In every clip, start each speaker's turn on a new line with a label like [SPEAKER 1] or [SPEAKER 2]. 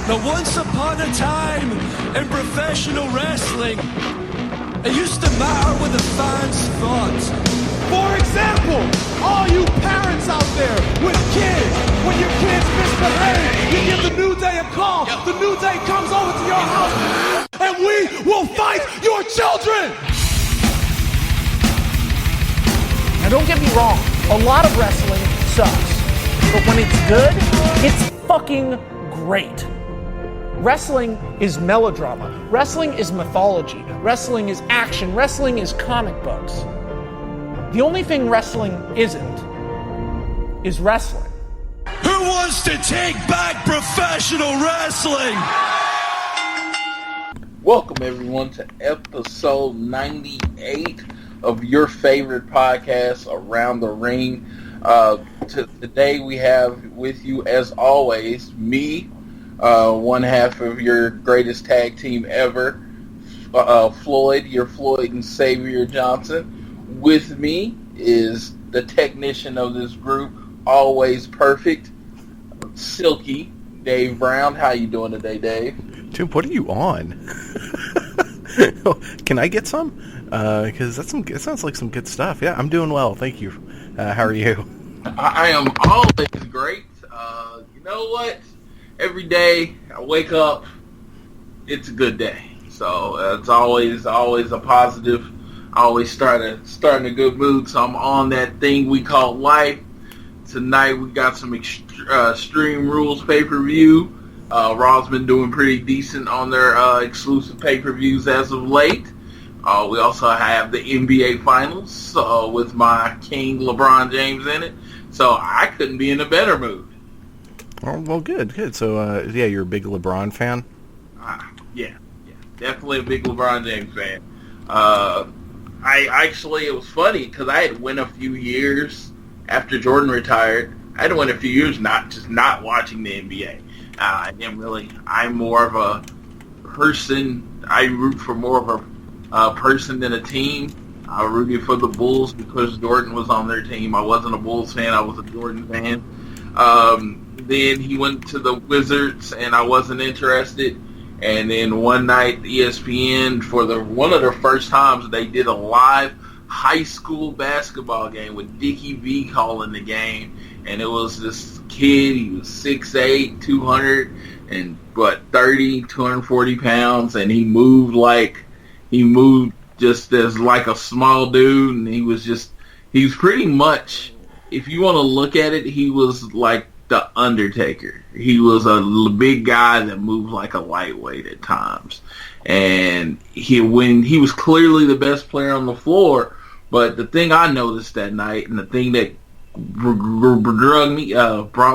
[SPEAKER 1] Now, once upon a time in professional wrestling, it used to matter what the fans thought.
[SPEAKER 2] For example, all you parents out there with kids, when your kids misbehave, you give the New Day a call. The New Day comes over to your house, and we will fight your children.
[SPEAKER 3] Now, don't get me wrong, a lot of wrestling sucks, but when it's good, it's fucking great. Wrestling is melodrama. Wrestling is mythology. Wrestling is action. Wrestling is comic books. The only thing wrestling isn't is wrestling.
[SPEAKER 1] Who wants to take back professional wrestling?
[SPEAKER 4] Welcome everyone to episode 98 of your favorite podcast, Around the Ring. Today we have with you, as always, me, one half of your greatest tag team ever, Floyd, your Floyd and Xavier Johnson. With me is the technician of this group, always perfect, Silky, Dave Brown. How you doing today, Dave?
[SPEAKER 5] Dude, what are you on? Can I get some? Because it sounds like some good stuff. Yeah, I'm doing well, thank you. How are you?
[SPEAKER 4] I am always great. You know what? Every day I wake up, it's a good day. So it's always a positive. I always start in a good mood. So I'm on that thing we call life. Tonight we got some Extreme Rules pay-per-view. Raw's been doing pretty decent on their exclusive pay-per-views as of late. We also have the NBA Finals with my king LeBron James in it. So I couldn't be in a better mood.
[SPEAKER 5] Oh, well, good. So, yeah, you're a big LeBron fan?
[SPEAKER 4] Yeah, definitely a big LeBron James fan. It was funny because I had went a few years after Jordan retired. I had went a few years not watching the NBA. I'm more of a person. I root for more of a person than a team. I rooted for the Bulls because Jordan was on their team. I wasn't a Bulls fan. I was a Jordan fan. Then he went to the Wizards, and I wasn't interested. And then one night, ESPN, for one of their first times, they did a live high school basketball game with Dickie V calling the game. And it was this kid. He was 6'8", 240 pounds, and he moved just as like a small dude, and he was pretty much, if you want to look at it, he was like the Undertaker. He was a big guy that moved like a lightweight at times, and he was clearly the best player on the floor. But the thing I noticed that night, and the thing that brought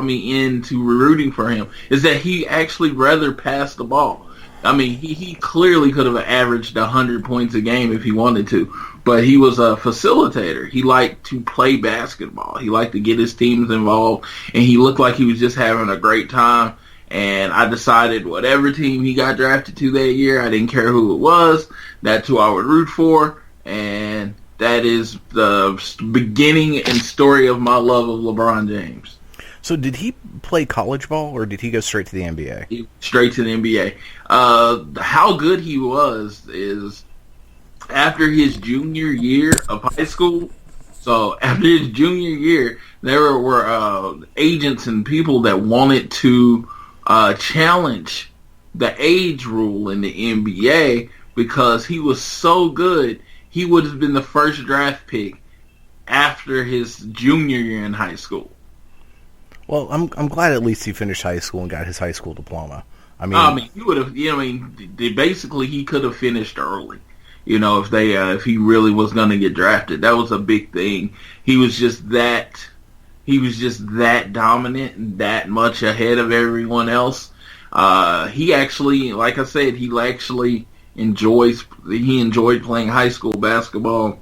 [SPEAKER 4] me into rooting for him, is that he actually rather pass the ball. I mean, he clearly could have averaged 100 points a game if he wanted to, but he was a facilitator. He liked to play basketball. He liked to get his teams involved, and he looked like he was just having a great time. And I decided whatever team he got drafted to that year, I didn't care who it was, that's who I would root for, and that is the beginning and story of my love of LeBron James.
[SPEAKER 5] So did he play college ball, or did he go straight to the NBA?
[SPEAKER 4] Straight to the NBA. How good he was is after his junior year of high school. So after his junior year, there were agents and people that wanted to challenge the age rule in the NBA because he was so good. He would have been the first draft pick after his junior year in high school.
[SPEAKER 5] Well, I'm glad at least he finished high school and got his high school diploma. I mean,
[SPEAKER 4] he would have. Basically, he could have finished early. If he really was going to get drafted, that was a big thing. He was just that dominant and that much ahead of everyone else. He actually, like I said, he enjoyed playing high school basketball.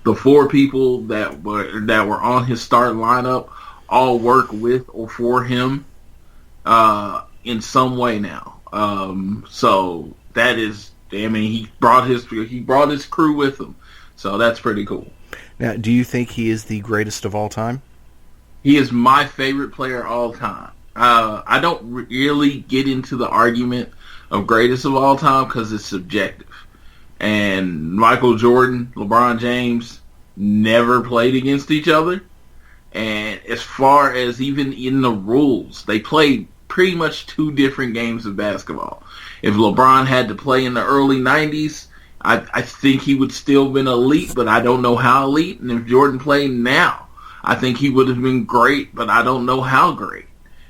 [SPEAKER 4] The four people that were on his starting lineup all work with or for him in some way now. So that is, he brought his crew with him. So that's pretty cool.
[SPEAKER 5] Now, do you think he is the greatest of all time?
[SPEAKER 4] He is my favorite player all time. I don't really get into the argument of greatest of all time because it's subjective. And Michael Jordan, LeBron James never played against each other. And as far as even in the rules, they played pretty much two different games of basketball. If LeBron had to play in the early 90s, I think he would still been elite, but I don't know how elite. And if Jordan played now, I think he would have been great, but I don't know how great.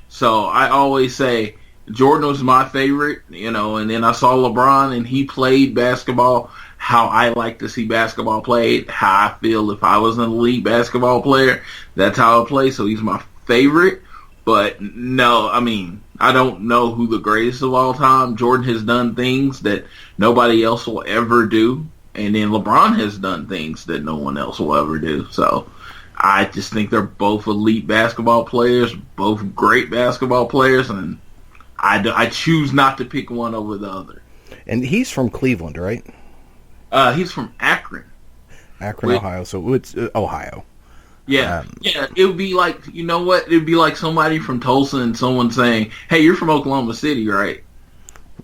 [SPEAKER 4] So I always say Jordan was my favorite, and then I saw LeBron and he played basketball how I like to see basketball played, how I feel if I was an elite basketball player, that's how I play. So he's my favorite. But no, I don't know who the greatest of all time. Jordan has done things that nobody else will ever do. And then LeBron has done things that no one else will ever do. So I just think they're both elite basketball players, both great basketball players, and I choose not to pick one over the other.
[SPEAKER 5] And he's from Cleveland, right?
[SPEAKER 4] He's from Akron.
[SPEAKER 5] Ohio. So it's Ohio.
[SPEAKER 4] Yeah, it would be like, you know what? It would be like somebody from Tulsa and someone saying, hey, you're from Oklahoma City, right?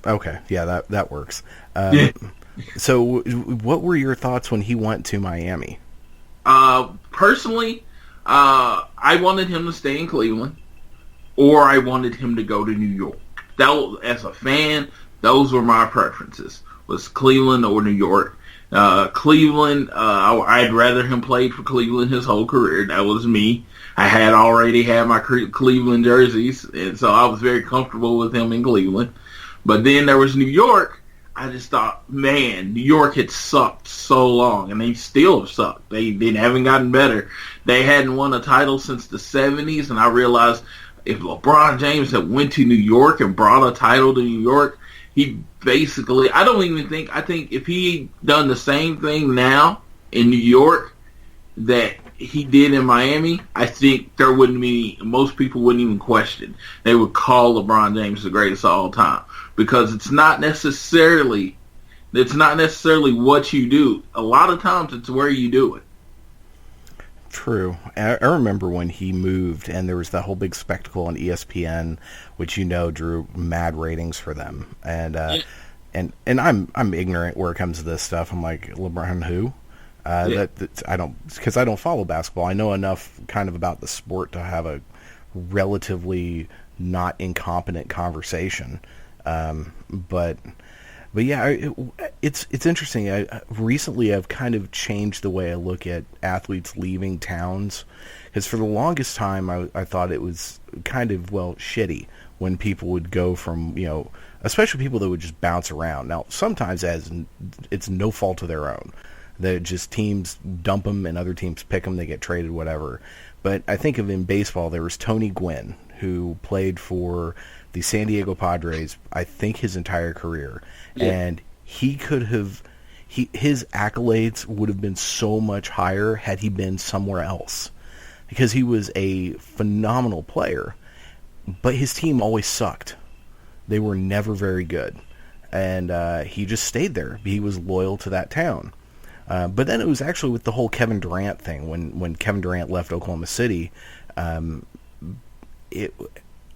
[SPEAKER 5] Okay, yeah, that works.
[SPEAKER 4] Yeah.
[SPEAKER 5] So what were your thoughts when he went to Miami?
[SPEAKER 4] Personally, I wanted him to stay in Cleveland, or I wanted him to go to New York. As a fan, those were my preferences, was Cleveland or New York. Cleveland, I'd rather him played for Cleveland his whole career. That was me. I had already had my Cleveland jerseys, and so I was very comfortable with him in Cleveland. But then there was New York. I just thought, man, New York had sucked so long, and they still have sucked. They haven't gotten better. They hadn't won a title since the 70s, and I realized if LeBron James had went to New York and brought a title to New York, he basically, I think if he done the same thing now in New York that he did in Miami, I think most people wouldn't even question. They would call LeBron James the greatest of all time, because it's not necessarily what you do. A lot of times it's where you do it.
[SPEAKER 5] True. I remember when he moved, and there was that whole big spectacle on ESPN, which drew mad ratings for them. And and I'm ignorant where it comes to this stuff. I'm like, LeBron who? I don't follow basketball. I know enough kind of about the sport to have a relatively not incompetent conversation. But yeah, it's interesting. Recently I've kind of changed the way I look at athletes leaving towns, because for the longest time I thought it was kind of, shitty when people would go from, especially people that would just bounce around. Now, sometimes it's no fault of their own. That just teams dump them and other teams pick them, they get traded, whatever. But I think in baseball there was Tony Gwynn, who played for the San Diego Padres, I think his entire career. Yeah. And he could have, his accolades would have been so much higher had he been somewhere else, because he was a phenomenal player, but his team always sucked. They were never very good. And he just stayed there. He was loyal to that town. But then it was actually with the whole Kevin Durant thing. When Kevin Durant left Oklahoma City, I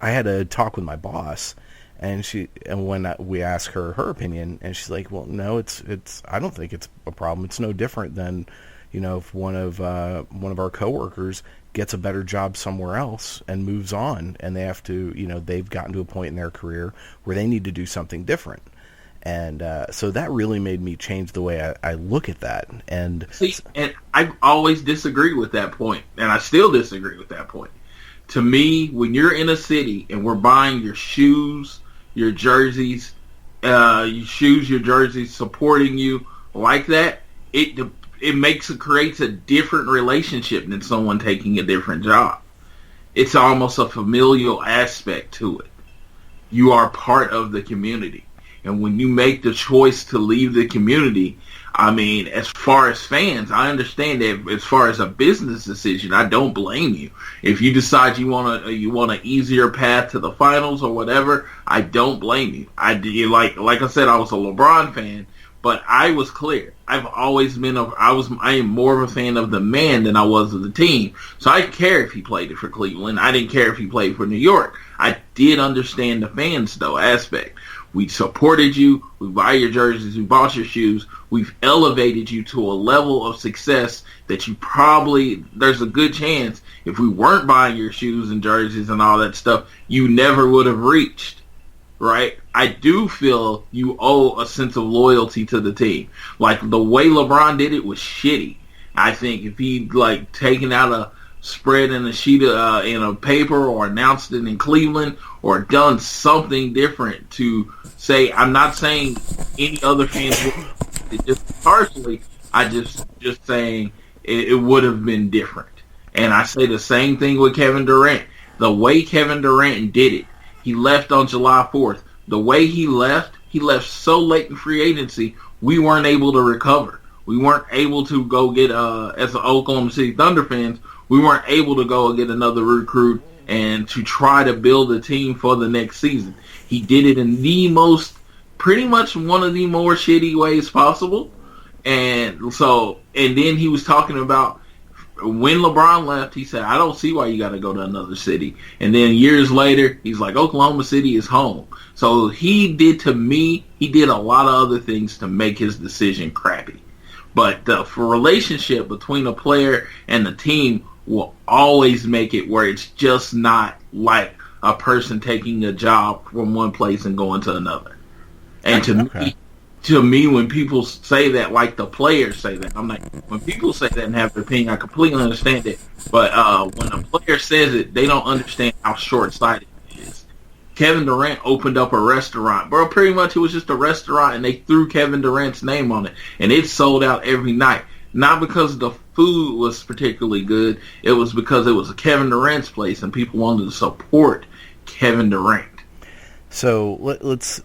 [SPEAKER 5] had a talk with my boss, and when we asked her opinion, and she's like, "Well, no, it's I don't think it's a problem. It's no different than, if one of our coworkers gets a better job somewhere else and moves on, and they have to, they've gotten to a point in their career where they need to do something different." And so that really made me change the way I look at that. And
[SPEAKER 4] I always disagreed with that point, and I still disagree with that point. To me, when you're in a city and we're buying your shoes, your jerseys, your jerseys, supporting you like that, it creates a different relationship than someone taking a different job. It's almost a familial aspect to it. You are part of the community. And when you make the choice to leave the community, as far as fans, I understand that as far as a business decision, I don't blame you. If you decide you want an easier path to the finals or whatever, I don't blame you. Like I said, I was a LeBron fan, but I was clear. I've always been I am more of a fan of the man than I was of the team. So I didn't care if he played it for Cleveland. I didn't care if he played for New York. I did understand the fans, though, aspect. We supported you. We buy your jerseys. We bought your shoes. We've elevated you to a level of success that you probably, there's a good chance, if we weren't buying your shoes and jerseys and all that stuff, you never would have reached, right? I do feel you owe a sense of loyalty to the team. Like, the way LeBron did it was shitty. I think if he'd, like, taken out a spread in a sheet of, in a paper or announced it in Cleveland or done something different to say, I'm not saying any other fans would, just partially, I just saying it would have been different. And I say the same thing with Kevin Durant. The way Kevin Durant did it, he left on July 4th. The way he left so late in free agency, we weren't able to recover. We weren't able to go get, as the Oklahoma City Thunder fans, we weren't able to go and get another recruit and to try to build a team for the next season. He did it in the most, pretty much one of the more shitty ways possible. And so, and then he was talking about when LeBron left, he said, I don't see why you got to go to another city. And then years later, he's like, Oklahoma City is home. So he did, to me, he did a lot of other things to make his decision crappy. But the relationship between a player and the team will always make it where it's just not like a person taking a job from one place and going to another. And to me, when people say that, like the players say that, I'm like, when people say that and have their opinion, I completely understand it. But when a player says it, they don't understand how short-sighted it is. Kevin Durant opened up a restaurant. Bro, pretty much it was just a restaurant, and they threw Kevin Durant's name on it. And it sold out every night. Not because the food was particularly good. It was because it was Kevin Durant's place, and people wanted to support Kevin Durant.
[SPEAKER 5] So let's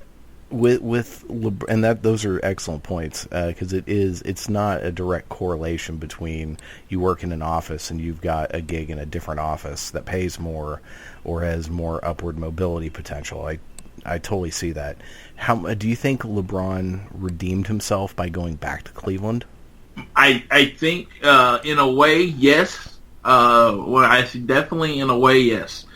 [SPEAKER 5] with and that those are excellent points, because it's not a direct correlation between you work in an office and you've got a gig in a different office that pays more or has more upward mobility potential. I totally see that. How do you think LeBron redeemed himself by going back to Cleveland?
[SPEAKER 4] I think in a way, yes. Definitely in a way, yes.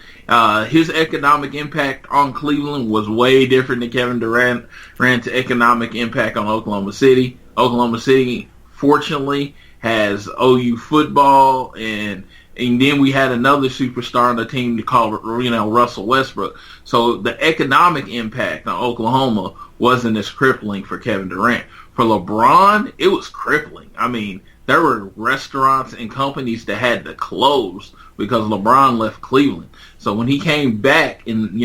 [SPEAKER 4] His economic impact on Cleveland was way different than Kevin Durant's economic impact on Oklahoma City. Oklahoma City, fortunately, has OU football, and then we had another superstar on the team called, Russell Westbrook. So the economic impact on Oklahoma wasn't as crippling for Kevin Durant. For LeBron, it was crippling. I mean, there were restaurants and companies that had to close because LeBron left Cleveland. So when he came back and,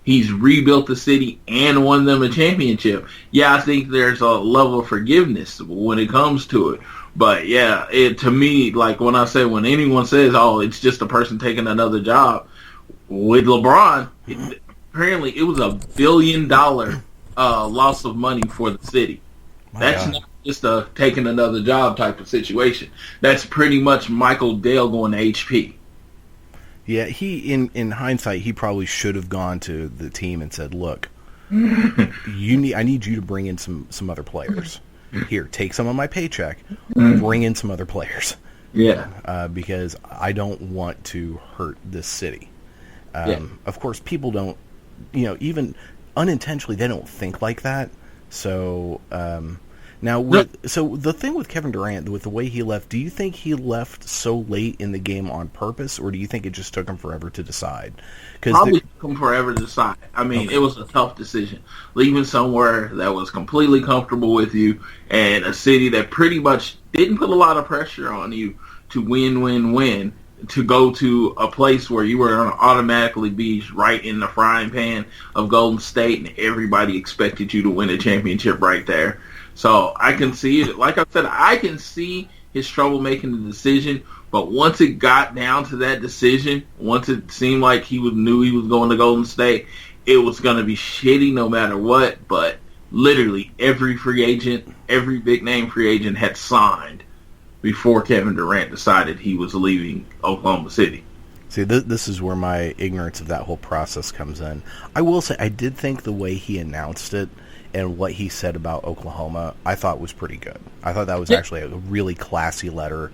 [SPEAKER 4] he's rebuilt the city and won them a championship, I think there's a level of forgiveness when it comes to it. But, to me, like when anyone says, it's just a person taking another job, with LeBron, apparently it was $1 billion loss of money for the city. That's not just a taking another job type of situation. That's pretty much Michael Dale going to HP.
[SPEAKER 5] Yeah, he in hindsight, he probably should have gone to the team and said, "Look, I need you to bring in some other players. Here, take some of my paycheck, bring in some other players.
[SPEAKER 4] Yeah,
[SPEAKER 5] because I don't want to hurt this city." Of course, people don't, even unintentionally, they don't think like that. So so the thing with Kevin Durant, with the way he left, do you think he left so late in the game on purpose, or do you think it just took him forever to decide?
[SPEAKER 4] Probably took him forever to decide. I mean, It was a tough decision. Leaving somewhere that was completely comfortable with you and a city that pretty much didn't put a lot of pressure on you to win, to go to a place where you were going to automatically be right in the frying pan of Golden State and everybody expected you to win a championship right there. So I can see it. Like I said, I can see his trouble making the decision. But once it got down to that decision, once it seemed like knew he was going to Golden State, it was going to be shitty no matter what. But literally every free agent, every big name free agent had signed before Kevin Durant decided he was leaving Oklahoma City.
[SPEAKER 5] See, this is where my ignorance of that whole process comes in. I will say, I did think the way he announced it and what he said about Oklahoma, I thought was pretty good. I thought that was actually a really classy letter.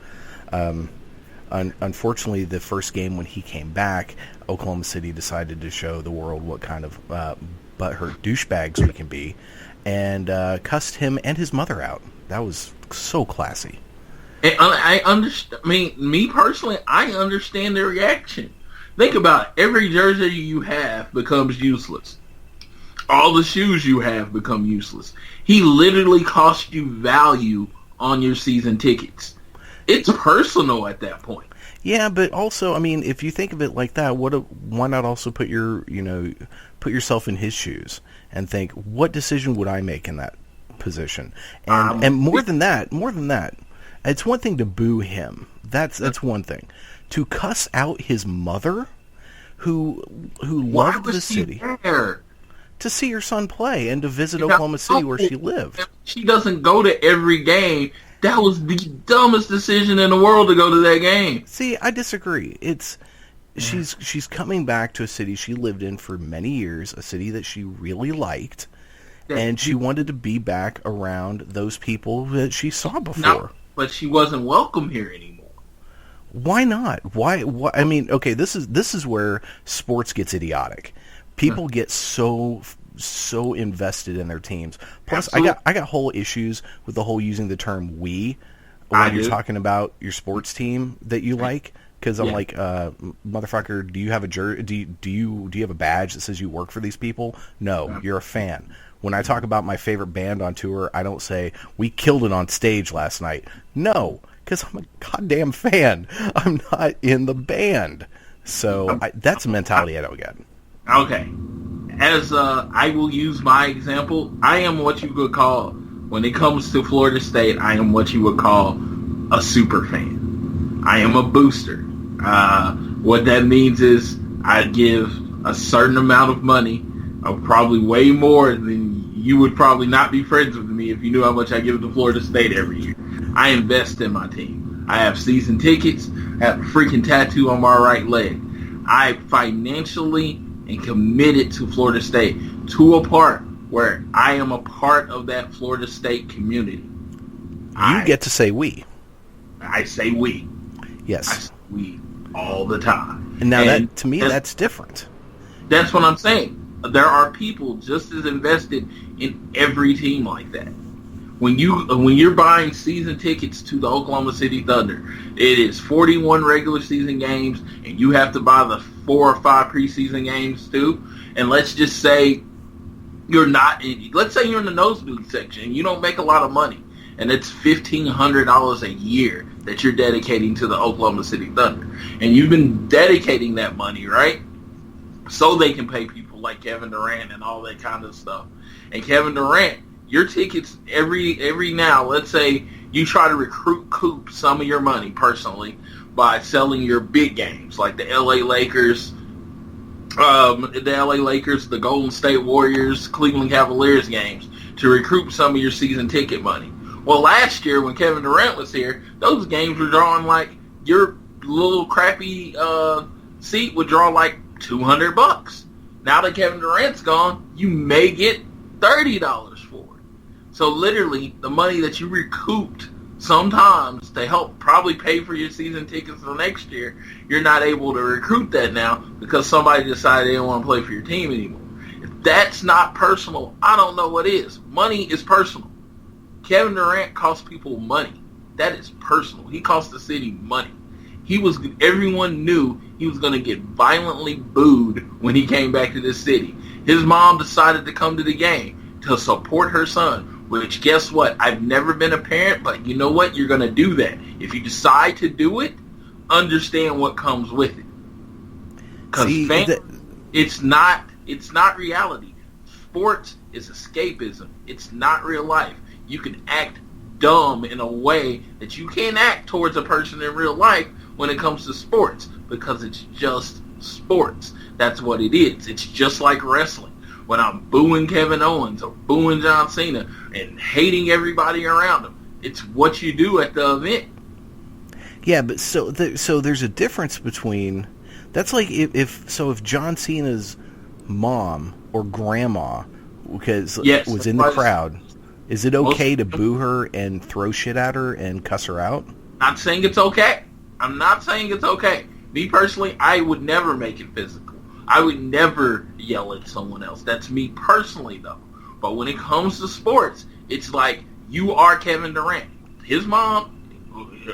[SPEAKER 5] Unfortunately, the first game when he came back, Oklahoma City decided to show the world what kind of butthurt douchebags we can be, and cussed him and his mother out. That was so classy.
[SPEAKER 4] And I understand. I mean, me personally, I understand the reaction. Think about it. Every jersey you have becomes useless. All the shoes you have become useless. He literally cost you value on your season tickets. It's personal at that point.
[SPEAKER 5] Yeah, but also, I mean, if you think of it like that, why not also put yourself in his shoes and think, what decision would I make in that position? And more than that, it's one thing to boo him. That's one thing. To cuss out his mother, who loved the city, to see her son play and to visit Oklahoma City where she lived.
[SPEAKER 4] She doesn't go to every game. That was the dumbest decision in the world to go to that game.
[SPEAKER 5] See, I disagree. She's coming back to a city she lived in for many years, a city that she really liked, and she wanted to be back around those people that she saw before.
[SPEAKER 4] No, but she wasn't welcome here anymore.
[SPEAKER 5] Why not? Why? I mean, okay, this is where sports gets idiotic. People get so invested in their teams. Plus, I got whole issues with the whole using the term "we" when you're talking about your sports team that you like. Because I'm like, motherfucker, do you have a do you have a badge that says you work for these people? No, you're a fan. When I talk about my favorite band on tour, I don't say we killed it on stage last night. No, because I'm a goddamn fan. I'm not in the band. So that's a mentality I don't get.
[SPEAKER 4] Okay. As I will use my example, I am what you would call, when it comes to Florida State, I am what you would call a super fan. I am a booster. What that means is I give a certain amount of money, probably way more than you would probably not be friends with me if you knew how much I give to Florida State every year. I invest in my team. I have season tickets. I have a freaking tattoo on my right leg. I financially and committed to Florida State to a part where I am a part of that Florida State community.
[SPEAKER 5] You get to say we.
[SPEAKER 4] I say we.
[SPEAKER 5] Yes.
[SPEAKER 4] I say we all the time.
[SPEAKER 5] And now that, to me, that's different.
[SPEAKER 4] That's what I'm saying. There are people just as invested in every team like that. When you're buying season tickets to the Oklahoma City Thunder, it is 41 regular season games, and you have to buy the 4 or 5 preseason games too. And let's just say let's say you're in the nosebleed section and you don't make a lot of money, and it's $1,500 a year that you're dedicating to the Oklahoma City Thunder, and you've been dedicating that money, right? So they can pay people like Kevin Durant and all that kind of stuff. And Kevin Durant, your tickets every now, let's say you try to recoup some of your money personally by selling your big games like the LA Lakers, the Golden State Warriors, Cleveland Cavaliers games to recoup some of your season ticket money. Well, last year when Kevin Durant was here, those games were drawing like your little crappy seat would draw like $200. Now that Kevin Durant's gone, you may get $30 for it. So literally, the money that you recouped sometimes to help probably pay for your season tickets for next year, you're not able to recoup that now because somebody decided they don't want to play for your team anymore. If that's not personal, I don't know what is. Money is personal. Kevin Durant costs people money. That is personal. He cost the city money. Everyone knew he was going to get violently booed when he came back to this city. His mom decided to come to the game to support her son, which, guess what? I've never been a parent, but you know what? You're going to do that. If you decide to do it, understand what comes with it. Because it's not reality. Sports is escapism. It's not real life. You can act dumb in a way that you can't act towards a person in real life when it comes to sports, because it's just sports. That's what it is. It's just like wrestling. When I'm booing Kevin Owens or booing John Cena and hating everybody around him, it's what you do at the event.
[SPEAKER 5] Yeah, but so there's a difference between, that's like if John Cena's mom or grandma was in the crowd, is it okay to boo her and throw shit at her and cuss her out?
[SPEAKER 4] Not saying it's okay. I'm not saying it's okay. Me personally, I would never make it physical. I would never yell at someone else. That's me personally, though. But when it comes to sports, it's like you are Kevin Durant. His mom,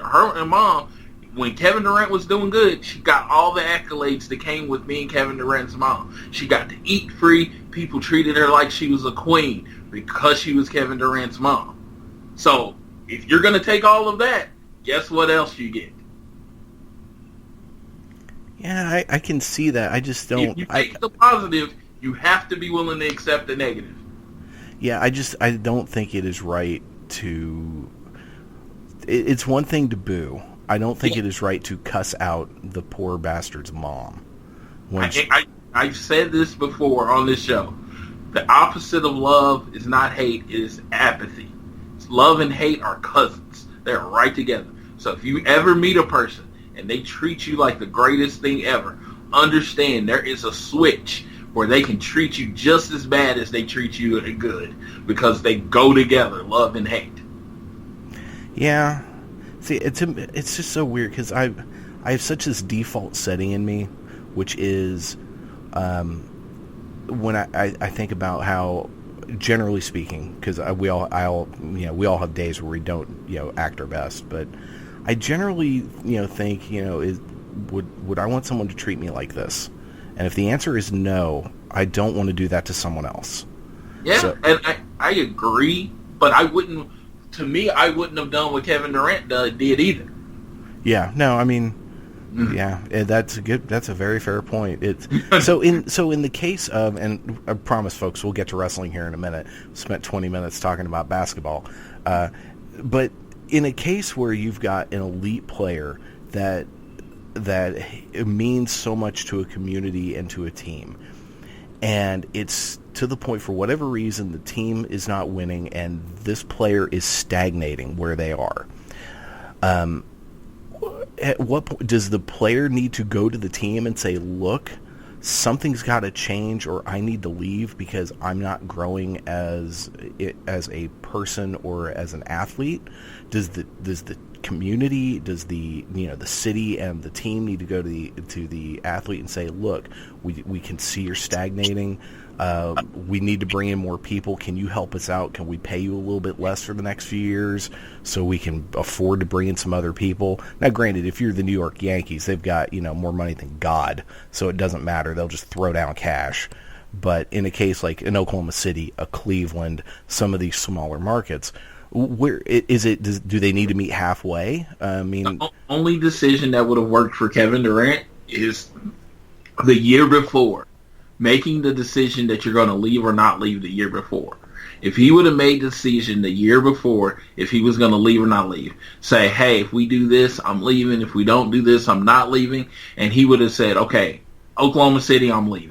[SPEAKER 4] her mom, when Kevin Durant was doing good, she got all the accolades that came with being Kevin Durant's mom. She got to eat free. People treated her like she was a queen because she was Kevin Durant's mom. So if you're going to take all of that, guess what else you get?
[SPEAKER 5] Yeah, I can see that. I just don't.
[SPEAKER 4] If you take the positive, you have to be willing to accept the negative.
[SPEAKER 5] Yeah, I don't think it is right to. It's one thing to boo. I don't think it is right to cuss out the poor bastard's mom.
[SPEAKER 4] I've said this before on this show. The opposite of love is not hate, it is apathy. Love and hate are cousins. They're right together. So if you ever meet a person and they treat you like the greatest thing ever, understand there is a switch where they can treat you just as bad as they treat you good, because they go together, love and hate.
[SPEAKER 5] Yeah. See, it's just so weird because I have such this default setting in me, which is when I think about how, generally speaking, because we all have days where we don't act our best, but I generally think would I want someone to treat me like this? And if the answer is no, I don't want to do that to someone else.
[SPEAKER 4] Yeah, so, and I agree, but I wouldn't. To me, I wouldn't have done what Kevin Durant did either.
[SPEAKER 5] Yeah, no, I mean, yeah, that's good. That's a very fair point. It's so in the case of, and I promise, folks, we'll get to wrestling here in a minute. We spent 20 minutes talking about basketball, but in a case where you've got an elite player that it means so much to a community and to a team, and it's to the point, for whatever reason, the team is not winning and this player is stagnating where they are. At what point does the player need to go to the team and say, look, something's got to change, or I need to leave because I'm not growing as a person or as an athlete? Does the community, does the city and the team need to go to the athlete and say, look, we can see you're stagnating. We need to bring in more people. Can you help us out? Can we pay you a little bit less for the next few years so we can afford to bring in some other people? Now, granted, if you're the New York Yankees, they've got more money than God, so it doesn't matter. They'll just throw down cash. But in a case like in Oklahoma City, a Cleveland, some of these smaller markets, where is it? Do they need to meet halfway? I mean,
[SPEAKER 4] the only decision that would have worked for Kevin Durant is the year before, making the decision that you're going to leave or not leave the year before. If he would have made the decision the year before, if he was going to leave or not leave, say, hey, if we do this, I'm leaving. If we don't do this, I'm not leaving. And he would have said, okay, Oklahoma City, I'm leaving.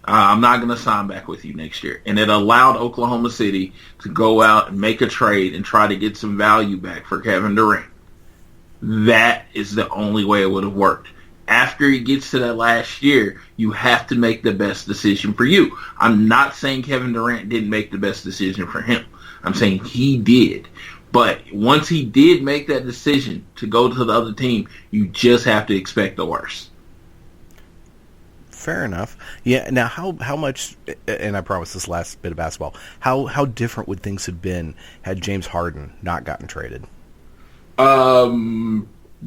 [SPEAKER 4] I'm not going to sign back with you next year. And it allowed Oklahoma City to go out and make a trade and try to get some value back for Kevin Durant. That is the only way it would have worked. After he gets to that last year, you have to make the best decision for you. I'm not saying Kevin Durant didn't make the best decision for him. I'm saying he did. But once he did make that decision to go to the other team, you just have to expect the worst.
[SPEAKER 5] Fair enough. Yeah. Now, how much? And I promise this last bit of basketball. How different would things have been had James Harden not gotten traded?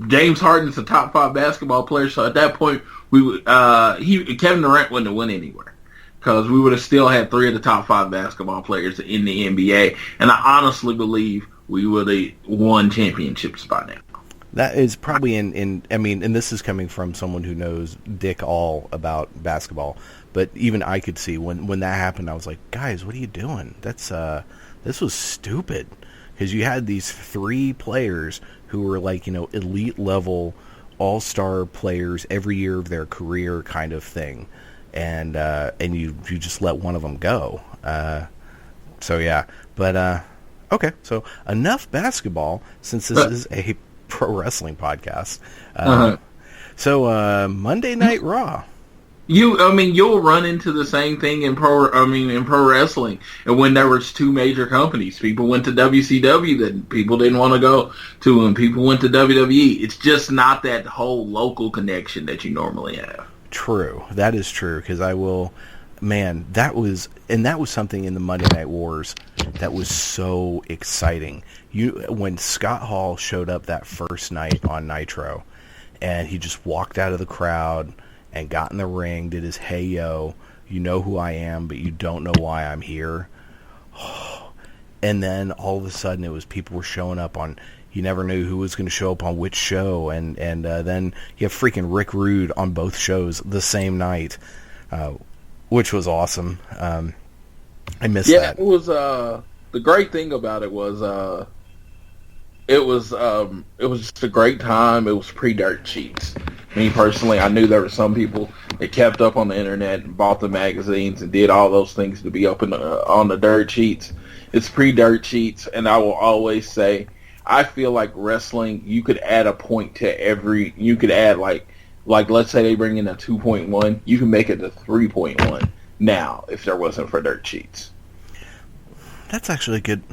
[SPEAKER 4] James Harden's a top 5 basketball player, so at that point, Kevin Durant wouldn't have went anywhere, because we would have still had 3 of the top 5 basketball players in the NBA, and I honestly believe we would have won championships by now.
[SPEAKER 5] That is probably and this is coming from someone who knows dick all about basketball, but even I could see when that happened, I was like, guys, what are you doing? This was stupid, because you had these 3 players who were like, elite level all-star players every year of their career kind of thing, and you just let one of them go. So yeah, but okay, so enough basketball, since this is a pro wrestling podcast. So Monday Night Raw.
[SPEAKER 4] You'll run into the same thing in pro wrestling. And when there was two major companies, people went to WCW that people didn't want to go to, and people went to WWE. It's just not that whole local connection that you normally have.
[SPEAKER 5] True. That is true, because that was something in the Monday Night Wars that was so exciting. When Scott Hall showed up that first night on Nitro, and he just walked out of the crowd and got in the ring, did his "Hey yo, you know who I am, but you don't know why I'm here." And then all of a sudden, it was people were showing up on. You never knew who was going to show up on which show, and then you have freaking Rick Rude on both shows the same night, which was awesome. I missed that.
[SPEAKER 4] Yeah, it was. The great thing about it was, it was just a great time. It was pre-dirt sheets. Me personally, I knew there were some people that kept up on the internet and bought the magazines and did all those things to be up on the dirt sheets. It's pre-dirt sheets, and I will always say, I feel like wrestling, you could add a point to every. You could add like let's say they bring in a 2.1, you can make it a 3.1 now if there wasn't for dirt sheets.
[SPEAKER 5] That's actually good.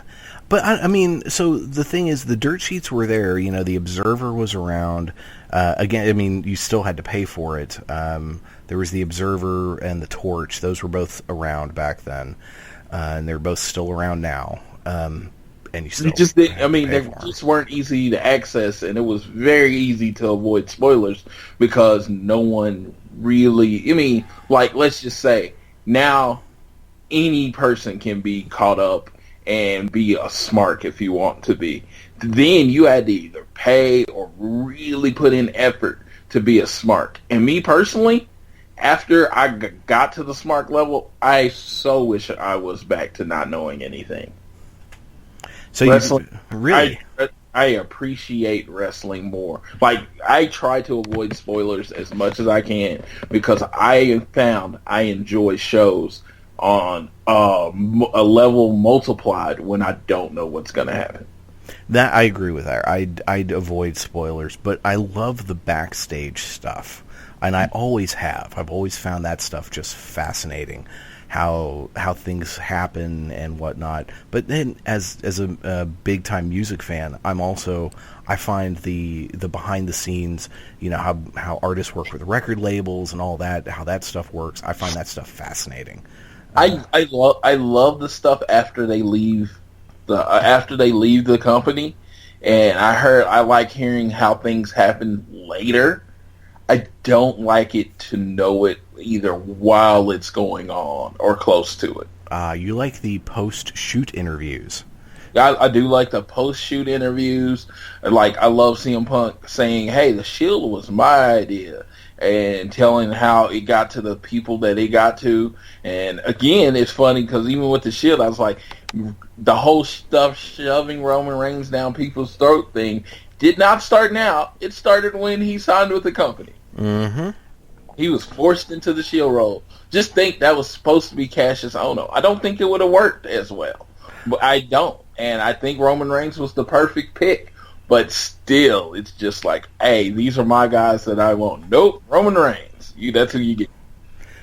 [SPEAKER 5] But, I mean, so the thing is, the dirt sheets were there. The Observer was around. Again, I mean, you still had to pay for it. There was the Observer and the Torch. Those were both around back then. And they're both still around now. And you still
[SPEAKER 4] they just weren't easy to access, and it was very easy to avoid spoilers because no one really, let's just say, now any person can be caught up and be a smart if you want to be. Then you had to either pay or really put in effort to be a smart. And me personally, after I got to the smart level, I so wish I was back to not knowing anything.
[SPEAKER 5] So wrestling, really?
[SPEAKER 4] I appreciate wrestling more. I try to avoid spoilers as much as I can because I found I enjoy shows on a level multiplied when I don't know what's going to happen.
[SPEAKER 5] That I agree with that. I'd avoid spoilers, but I love the backstage stuff, and I always have. I've always found that stuff just fascinating, how things happen and whatnot. But then, as a big time music fan, I find the behind the scenes, how artists work with record labels and all that, how that stuff works. I find that stuff fascinating.
[SPEAKER 4] I love the stuff after they leave the company, and I like hearing how things happen later. I don't like it to know it either while it's going on or close to it.
[SPEAKER 5] You like the post-shoot interviews.
[SPEAKER 4] I do like the post-shoot interviews. I love CM Punk saying, "Hey, the Shield was my idea," and telling how it got to the people that it got to. And again, it's funny because even with the Shield, I was like, the whole stuff shoving Roman Reigns down people's throat thing did not start now. It started when he signed with the company.
[SPEAKER 5] Mm-hmm.
[SPEAKER 4] He was forced into the Shield role. Just think that was supposed to be Cassius Ohno. I don't think it would have worked as well. But I don't. And I think Roman Reigns was the perfect pick. But still, it's just like, hey, these are my guys that I want. Nope, Roman Reigns. That's who you get.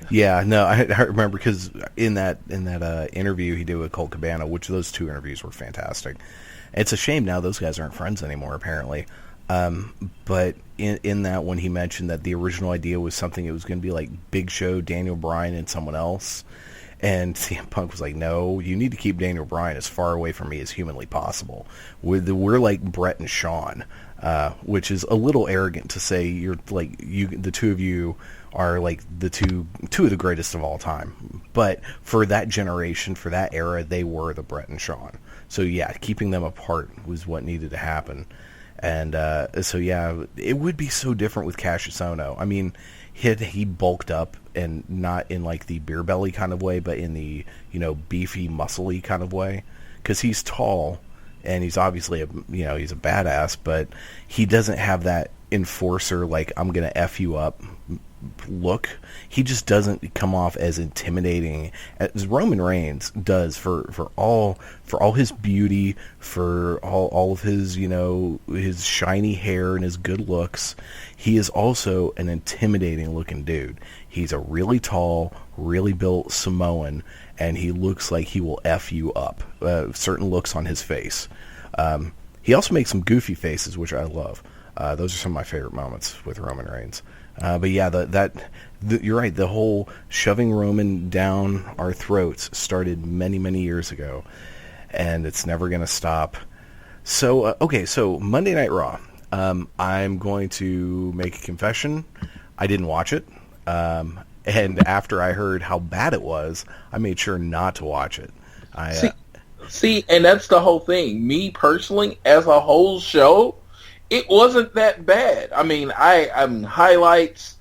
[SPEAKER 5] Yeah, no, I remember because in that interview he did with Colt Cabana, which those two interviews were fantastic. It's a shame now those guys aren't friends anymore, apparently. But in that when he mentioned that the original idea was something it was going to be like Big Show, Daniel Bryan, and someone else, and CM Punk was like, "No, you need to keep Daniel Bryan as far away from me as humanly possible. We're like Brett and Shawn," which is a little arrogant to say. You're like the two of you are like the two of the greatest of all time. But for that generation, for that era, they were the Brett and Shawn. So yeah, keeping them apart was what needed to happen. And so yeah, it would be so different with Cassius Ohno. I mean, he bulked up, and not in like the beer belly kind of way, but in the beefy, muscly kind of way. Because he's tall, and he's obviously he's a badass, but he doesn't have that enforcer like I'm gonna F you up look. He just doesn't come off as intimidating as Roman Reigns does for all his beauty, for all of his, his shiny hair and his good looks. He is also an intimidating looking dude. He's a really tall, really built Samoan, and he looks like he will F you up. Certain looks on his face. He also makes some goofy faces, which I love. Those are some of my favorite moments with Roman Reigns. But yeah, you're right. The whole shoving Roman down our throats started many, many years ago, and it's never going to stop. So, so Monday Night Raw. I'm going to make a confession. I didn't watch it. And after I heard how bad it was, I made sure not to watch it.
[SPEAKER 4] See, and that's the whole thing. Me personally, as a whole show, it wasn't that bad. I mean, highlights.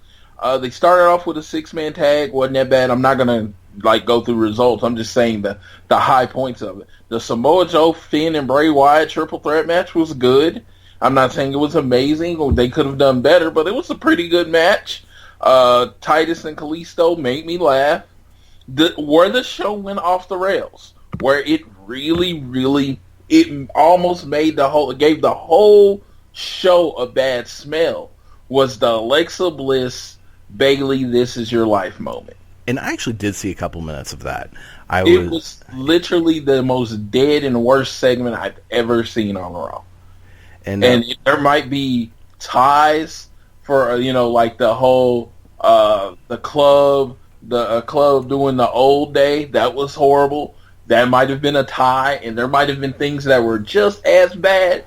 [SPEAKER 4] They started off with a 6-man tag. Wasn't that bad. I'm not gonna go through results. I'm just saying the high points of it. The Samoa Joe, Finn, and Bray Wyatt triple threat match was good. I'm not saying it was amazing or they could have done better, but it was a pretty good match. Titus and Kalisto made me laugh. Where the show went off the rails, where it really, it almost gave the whole show a bad smell, was the Alexa Bliss, Bayley, this is your life moment.
[SPEAKER 5] And I actually did see a couple minutes of that.
[SPEAKER 4] It was literally the most dead and worst segment I've ever seen on Raw. And there might be ties for, the whole, the club doing the old day. That was horrible. That might have been a tie, and there might have been things that were just as bad.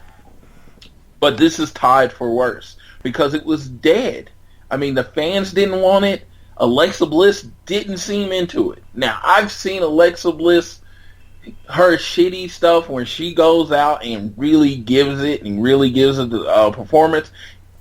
[SPEAKER 4] But this is tied for worse because it was dead. I mean, the fans didn't want it. Alexa Bliss didn't seem into it. Now, I've seen Alexa Bliss, her shitty stuff when she goes out and really gives it the performance.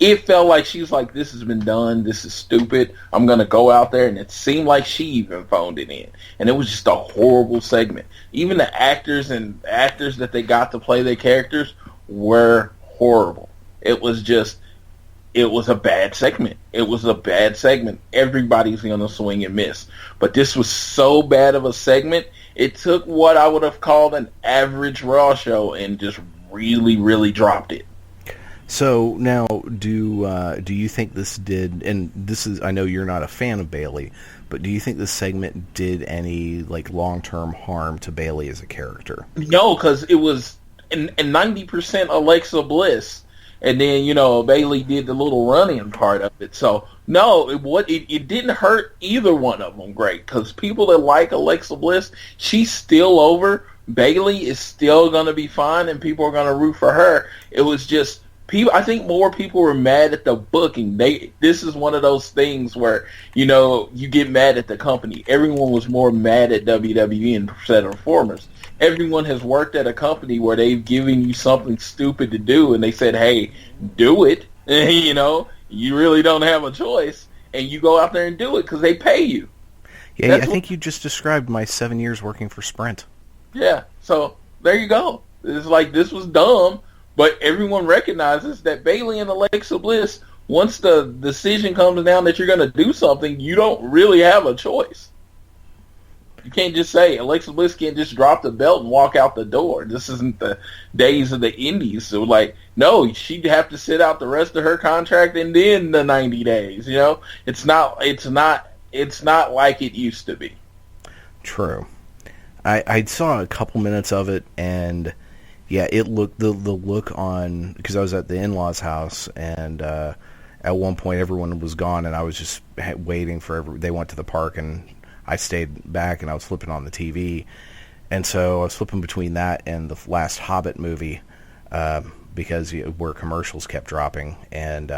[SPEAKER 4] It felt like she was like, this has been done. This is stupid. I'm going to go out there. And it seemed like she even phoned it in. And it was just a horrible segment. Even the actors that they got to play their characters were horrible. It was a bad segment. It was a bad segment. Everybody's going to swing and miss. But this was so bad of a segment, it took what I would have called an average Raw show and just really, really dropped it.
[SPEAKER 5] So now, do you think this did, and this is, I know you're not a fan of Bayley, but do you think this segment did any long-term harm to Bayley as a character? No,
[SPEAKER 4] because it was 90% Alexa Bliss, and then Bayley did the little run-in part of it. So no, it didn't hurt either one of them great, because people that like Alexa Bliss, she's still over. Bayley is still going to be fine, and people are going to root for her. It was just I think more people were mad at the booking. This is one of those things where, you get mad at the company. Everyone was more mad at WWE instead of performers. Everyone has worked at a company where they've given you something stupid to do, and they said, hey, do it. You really don't have a choice, and you go out there and do it because they pay you.
[SPEAKER 5] Yeah, I think you just described my 7 years working for Sprint.
[SPEAKER 4] Yeah, so there you go. It's like, this was dumb. But everyone recognizes that Bayley and Alexa Bliss, once the decision comes down that you're going to do something, you don't really have a choice. You can't just say, Alexa Bliss can't just drop the belt and walk out the door. This isn't the days of the indies. So, no, she'd have to sit out the rest of her contract and then the 90 days, It's not like it used to be. True.
[SPEAKER 5] I saw a couple minutes of it, and yeah, it looked the look on, because I was at the in-laws' house, and at one point everyone was gone, and I was just waiting for they went to the park, and I stayed back, and I was flipping on the TV, and so I was flipping between that and the last Hobbit movie, because where commercials kept dropping, and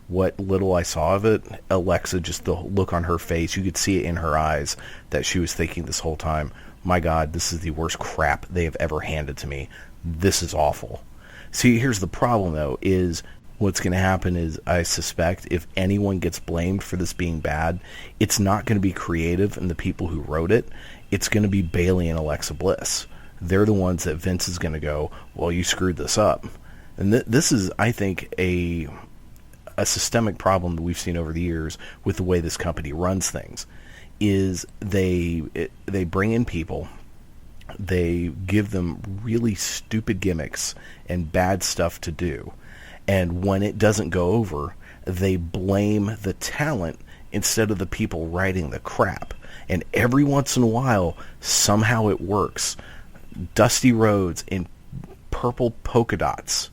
[SPEAKER 5] what little I saw of it, Alexa, just the look on her face, you could see it in her eyes that she was thinking this whole time, my God, this is the worst crap they have ever handed to me. This is awful. See, here's the problem, though, is what's going to happen is, I suspect, if anyone gets blamed for this being bad, it's not going to be creative and the people who wrote it. It's going to be Bayley and Alexa Bliss. They're the ones that Vince is going to go, well, you screwed this up. And this is, I think, a systemic problem that we've seen over the years with the way this company runs things is they bring in people, they give them really stupid gimmicks and bad stuff to do, and when it doesn't go over, they blame the talent instead of the people writing the crap. And every once in a while, somehow it works. Dusty Rhodes in purple polka dots.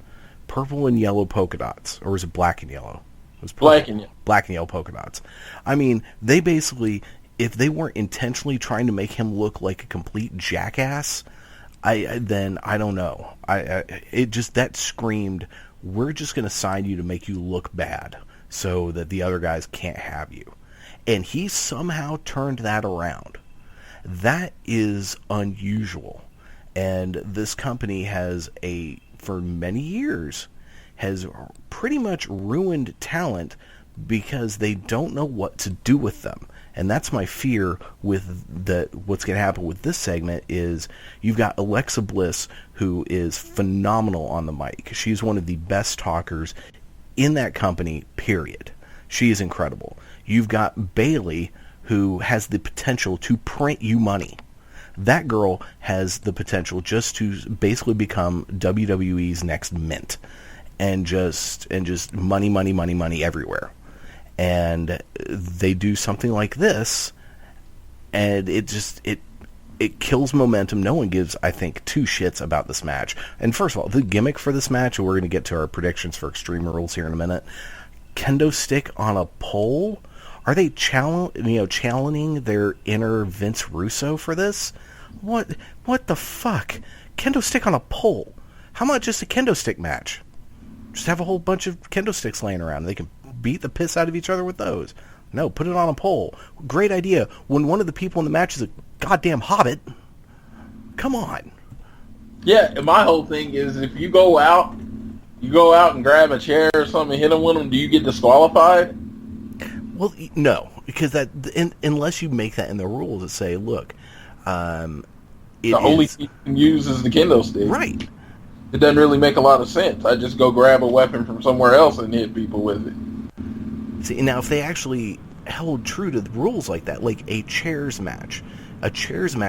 [SPEAKER 5] Purple and yellow polka dots. Or was it black and yellow? It was purple.
[SPEAKER 4] Black and yellow.
[SPEAKER 5] Black and yellow polka dots. I mean, they basically, if they weren't intentionally trying to make him look like a complete jackass, then I don't know. It just, that screamed, we're just going to sign you to make you look bad so that the other guys can't have you. And he somehow turned that around. That is unusual. And this company has for many years, has pretty much ruined talent because they don't know what to do with them. And that's my fear with what's going to happen with this segment is you've got Alexa Bliss, who is phenomenal on the mic. She's one of the best talkers in that company, period. She is incredible. You've got Bayley, who has the potential to print you money. That girl has the potential just to basically become WWE's next Mint, and just money, money, money, money everywhere. And they do something like this, and it kills momentum. No one gives, I think, two shits about this match. And first of all, the gimmick for this match, and we're going to get to our predictions for Extreme Rules here in a minute. Kendo stick on a pole. Are they channeling their inner Vince Russo for this? What the fuck? Kendo stick on a pole. How about just a kendo stick match? Just have a whole bunch of kendo sticks laying around. They can beat the piss out of each other with those. No, put it on a pole. Great idea. When one of the people in the match is a goddamn hobbit. Come on.
[SPEAKER 4] Yeah, and my whole thing is if you go out and grab a chair or something and hit them with them, do you get disqualified?
[SPEAKER 5] Well, no, because unless you make that in the rules that say, look, the
[SPEAKER 4] only thing you can use is the kendo stick.
[SPEAKER 5] Right.
[SPEAKER 4] It doesn't really make a lot of sense. I just go grab a weapon from somewhere else and hit people with it.
[SPEAKER 5] See, now if they actually held true to the rules like that, like a chairs match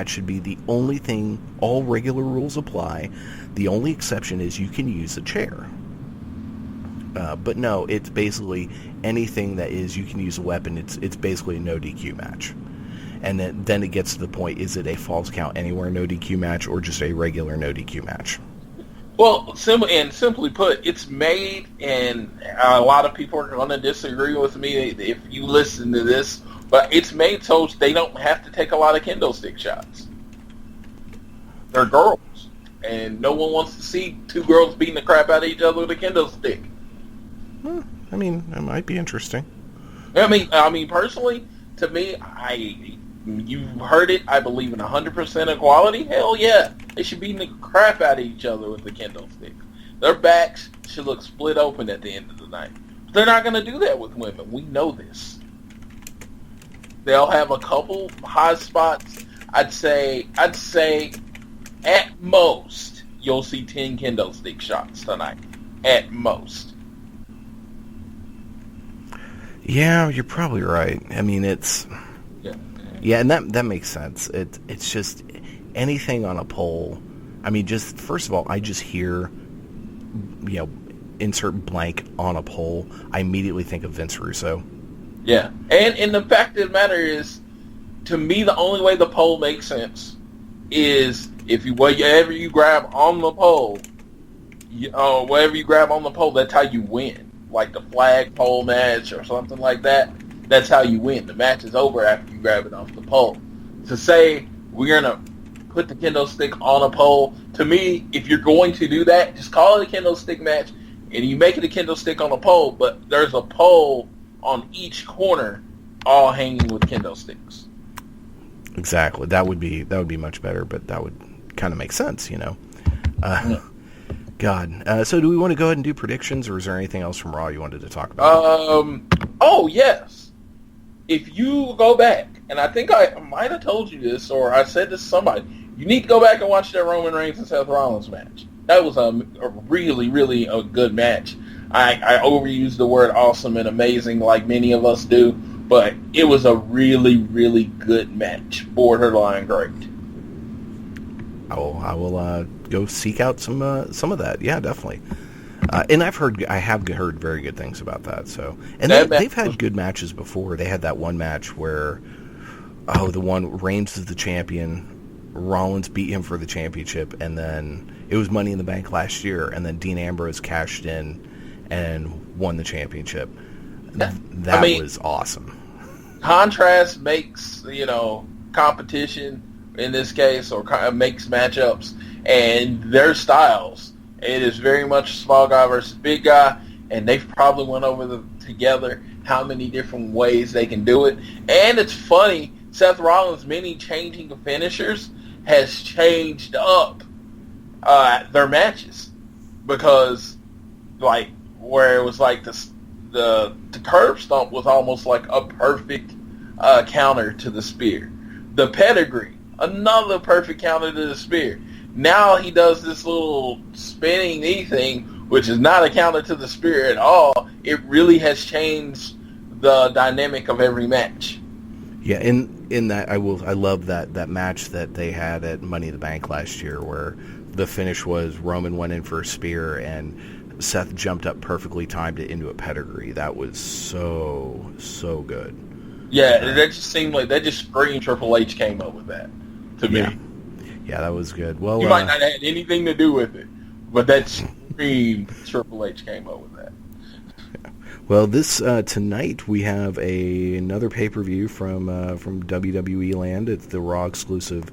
[SPEAKER 5] should be the only thing, all regular rules apply. The only exception is you can use a chair. But no, it's basically anything that is you can use a weapon. It's basically a no DQ match, and then it gets to the point: is it a falls count anywhere no DQ match or just a regular no DQ match?
[SPEAKER 4] Well, simply put, it's made, and a lot of people are going to disagree with me if you listen to this, but it's made so they don't have to take a lot of kendo stick shots. They're girls, and no one wants to see two girls beating the crap out of each other with a kendo stick.
[SPEAKER 5] I mean, it might be interesting.
[SPEAKER 4] I mean, personally, to me, you've heard it. I believe in 100% equality. Hell yeah, they should beat the crap out of each other with the kendo stick. Their backs should look split open at the end of the night. But they're not going to do that with women. We know this. They'll have a couple high spots. I'd say at most you'll see 10 kendo stick shots tonight. At most.
[SPEAKER 5] Yeah, you're probably right. I mean, yeah, and that makes sense. It's just anything on a pole. I mean, just first of all, I just hear, insert blank on a pole. I immediately think of Vince Russo.
[SPEAKER 4] Yeah, and the fact of the matter is, to me, the only way the pole makes sense is if whatever you grab on the pole, that's how you win. Like the flag pole match or something like that, that's how you win. The match is over after you grab it off the pole. To say we're going to put the kendo stick on a pole, to me, if you're going to do that, just call it a kendo stick match, and you make it a kendo stick on a pole, but there's a pole on each corner all hanging with kendo sticks.
[SPEAKER 5] Exactly. That would be much better, but that would kind of make sense,
[SPEAKER 4] Yeah.
[SPEAKER 5] God. So do we want to go ahead and do predictions, or is there anything else from Raw you wanted to talk about?
[SPEAKER 4] Oh, yes. If you go back, and I think I might have told you this, or I said this to somebody, you need to go back and watch that Roman Reigns and Seth Rollins match. That was a really, really a good match. I overuse the word awesome and amazing like many of us do, but it was a really, really good match. Borderline great.
[SPEAKER 5] I will go seek out some of that. Yeah, definitely. And I have heard very good things about that. So, and they've had good matches before. They had that one match where, the one Reigns is the champion, Rollins beat him for the championship, and then it was Money in the Bank last year, and then Dean Ambrose cashed in and won the championship. That was awesome.
[SPEAKER 4] Contrast makes competition in this case, or makes matchups, and their styles. It is very much small guy versus big guy, and they've probably went over together how many different ways they can do it. And it's funny, Seth Rollins' many changing of finishers has changed up their matches, because like where it was like the curb stomp was almost like a perfect counter to the spear. The pedigree, another perfect counter to the spear. Now he does this little spinning knee thing, which is not a counter to the spear at all. It really has changed the dynamic of every match.
[SPEAKER 5] Yeah, in that I love that match that they had at Money in the Bank last year, where the finish was Roman went in for a spear and Seth jumped up perfectly, timed it into a pedigree. That was so good.
[SPEAKER 4] Yeah, that just seemed like that just screamed Triple H came up with that to me.
[SPEAKER 5] Yeah, that was good. Well,
[SPEAKER 4] you might not have had anything to do with it, but that screamed Triple H came up with that.
[SPEAKER 5] Well, this tonight we have another pay-per-view from WWE land. It's the Raw exclusive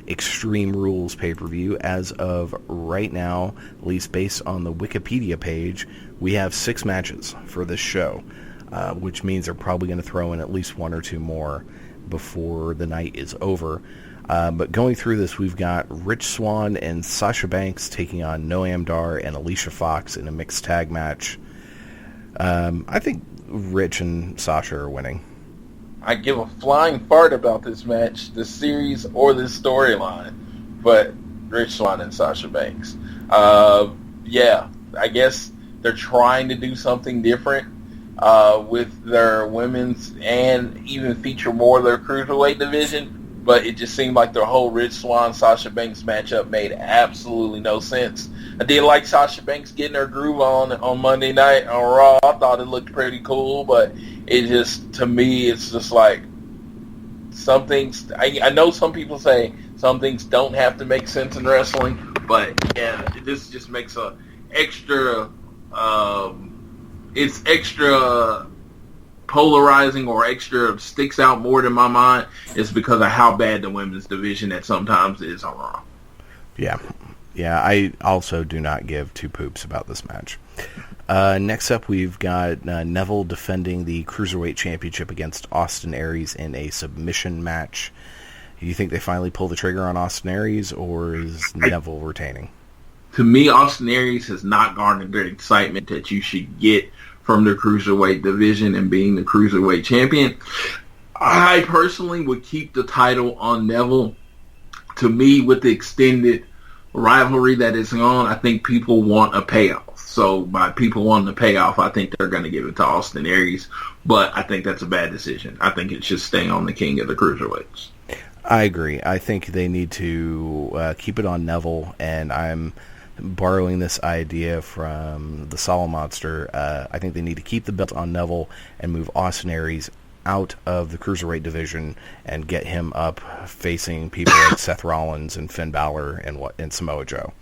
[SPEAKER 5] Extreme Rules pay-per-view. As of right now, at least based on the Wikipedia page, we have 6 matches for this show, which means they're probably going to throw in at least 1 or 2 more before the night is over. But going through this, we've got Rich Swann and Sasha Banks taking on Noam Dar and Alicia Fox in a mixed tag match. I think Rich and Sasha are winning.
[SPEAKER 4] I give a flying fart about this match, this series, or this storyline, but Rich Swann and Sasha Banks. Yeah, I guess they're trying to do something different with their women's and even feature more of their cruiserweight division. But it just seemed like the whole Rich Swann Sasha Banks matchup made absolutely no sense. I did like Sasha Banks getting her groove on Monday night on Raw. I thought it looked pretty cool, but it just, to me, it's just like some things. I know some people say some things don't have to make sense in wrestling, but yeah, this just makes a extra. It's extra polarizing, or extra sticks out more than my mind, is because of how bad the women's division at sometimes is on Raw.
[SPEAKER 5] Yeah, I also do not give 2 poops about this match. Next up, we've got Neville defending the Cruiserweight Championship against Austin Aries in a submission match. Do you think they finally pull the trigger on Austin Aries, or is Neville retaining?
[SPEAKER 4] To me, Austin Aries has not garnered the excitement that you should get from the Cruiserweight division and being the Cruiserweight champion. I personally would keep the title on Neville. To me, with the extended rivalry that is on, I think people want a payoff. So by people wanting a payoff, I think they're going to give it to Austin Aries. But I think that's a bad decision. I think it should stay on the King of the Cruiserweights.
[SPEAKER 5] I agree. I think they need to keep it on Neville, and I'm borrowing this idea from the Solid Monster. I think they need to keep the belt on Neville and move Austin Aries out of the Cruiserweight division and get him up facing people like Seth Rollins and Finn Balor and Samoa Joe,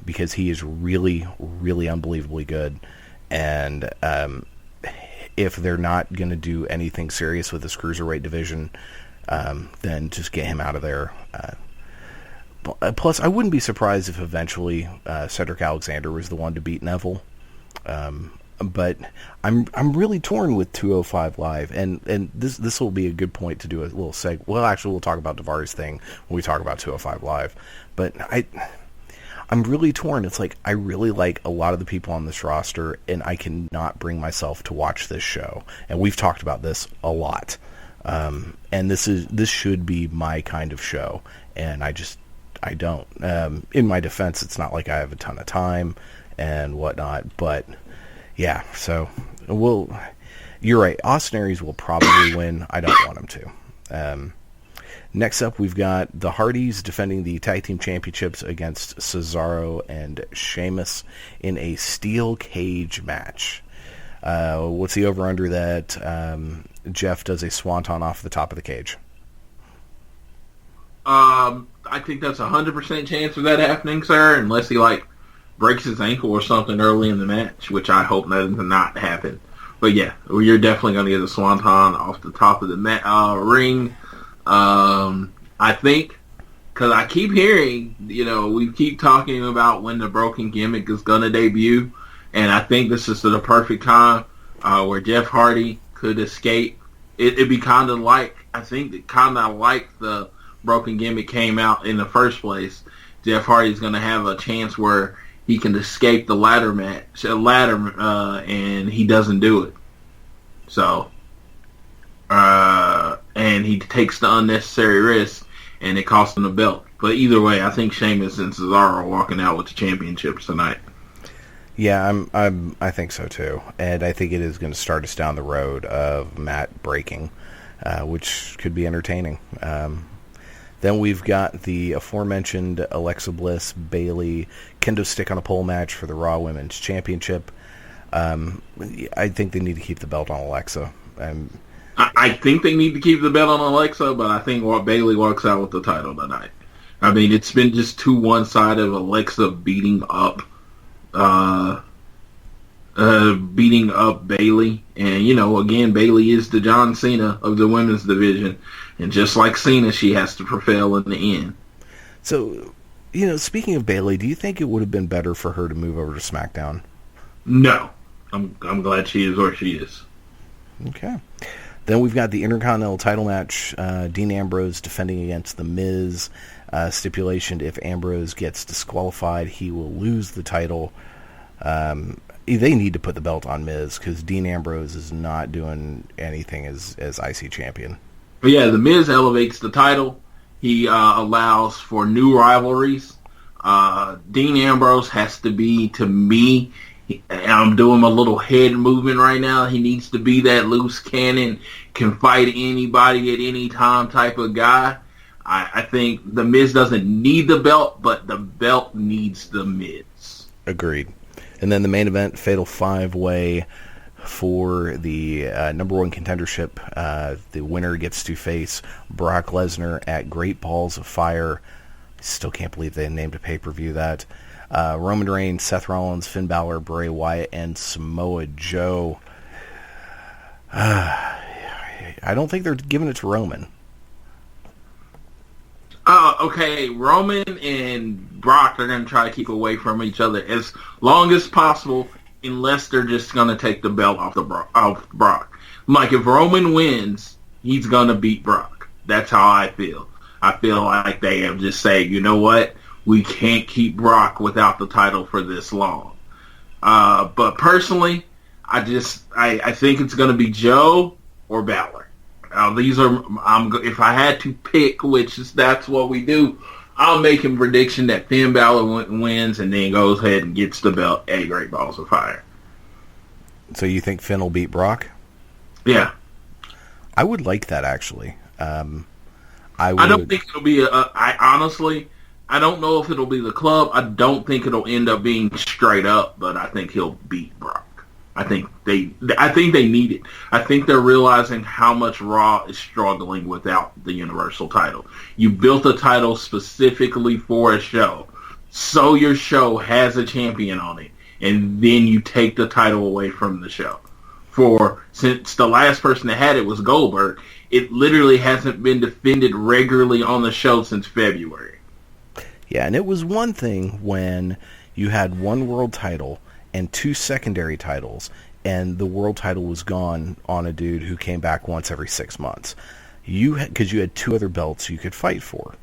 [SPEAKER 5] because he is really, really unbelievably good. And if they're not going to do anything serious with this Cruiserweight division, then just get him out of there. Plus, I wouldn't be surprised if eventually Cedric Alexander was the one to beat Neville. But I'm really torn with 205 Live, and this will be a good point to do a little seg. Well, actually, we'll talk about Daivari's thing when we talk about 205 Live. But I'm really torn. It's like I really like a lot of the people on this roster, and I cannot bring myself to watch this show. And we've talked about this a lot. And this should be my kind of show, and I don't. In my defense, it's not like I have a ton of time and whatnot, but Yeah, so you're right. Austin Aries will probably win. I don't want him to. Next up, we've got the Hardys defending the Tag Team Championships against Cesaro and Sheamus in a steel cage match. What's the over-under that Jeff does a swanton off the top of the cage?
[SPEAKER 4] I think that's 100% chance of that happening, sir, unless he, breaks his ankle or something early in the match, which I hope that does not happen. But, yeah, you're definitely going to get a swanton off the top of the ring. I think, because I keep hearing, we keep talking about when the broken gimmick is going to debut, and I think this is the perfect time where Jeff Hardy could escape. It'd be kind of like the broken gimmick came out in the first place. Jeff Hardy's going to have a chance where he can escape the ladder match, and he doesn't do it. So, and he takes the unnecessary risk, and it costs him the belt. But either way, I think Sheamus and Cesaro are walking out with the championships tonight.
[SPEAKER 5] Yeah, I think so too, and I think it is going to start us down the road of Matt breaking, which could be entertaining. Then we've got the aforementioned Alexa Bliss, Bayley, kendo stick on a pole match for the Raw Women's Championship. I think they need to keep the belt on Alexa.
[SPEAKER 4] I think they need to keep the belt on Alexa, but I think Bayley walks out with the title tonight. I mean, it's been just too one-sided of Alexa beating up Bayley. And, again, Bayley is the John Cena of the women's division. And just like Cena, she has to prevail in the end.
[SPEAKER 5] So, speaking of Bayley, do you think it would have been better for her to move over to SmackDown?
[SPEAKER 4] No. I'm glad she is where she is.
[SPEAKER 5] Okay. Then we've got the Intercontinental title match. Dean Ambrose defending against The Miz. Stipulation, if Ambrose gets disqualified, he will lose the title. They need to put the belt on Miz because Dean Ambrose is not doing anything as IC champion.
[SPEAKER 4] But yeah, The Miz elevates the title. He allows for new rivalries. Dean Ambrose has to be, to me, I'm doing a little head movement right now. He needs to be that loose cannon, can fight anybody at any time type of guy. I think The Miz doesn't need the belt, but the belt needs The Miz.
[SPEAKER 5] Agreed. And then the main event, Fatal 5-Way for the number one contendership. The winner gets to face Brock Lesnar at Great Balls of Fire. Still can't believe they named a pay-per-view that. Roman Reigns, Seth Rollins, Finn Balor, Bray Wyatt, and Samoa Joe. I don't think they're giving it to Roman.
[SPEAKER 4] Okay, Roman and Brock are going to try to keep away from each other as long as possible, unless they're just going to take the belt off Brock. Like, if Roman wins, he's going to beat Brock. That's how I feel. I feel like they have just said, you know what? We can't keep Brock without the title for this long. But personally, I think it's going to be Joe or Balor. If I had to pick, that's what we do, I'll make a prediction that Finn Balor wins and then goes ahead and gets the belt at Great Balls of Fire.
[SPEAKER 5] So you think Finn will beat Brock?
[SPEAKER 4] Yeah.
[SPEAKER 5] I would like that, actually. I
[SPEAKER 4] don't think it'll be I don't know if it'll be the club. I don't think it'll end up being straight up, but I think he'll beat Brock. I think they need it. I think they're realizing how much Raw is struggling without the Universal title. You built a title specifically for a show, so your show has a champion on it, and then you take the title away from the show. Since the last person that had it was Goldberg, it literally hasn't been defended regularly on the show since February.
[SPEAKER 5] Yeah, and it was one thing when you had one world title and two secondary titles, and the world title was gone on a dude who came back once every 6 months. Because you had two other belts you could fight for,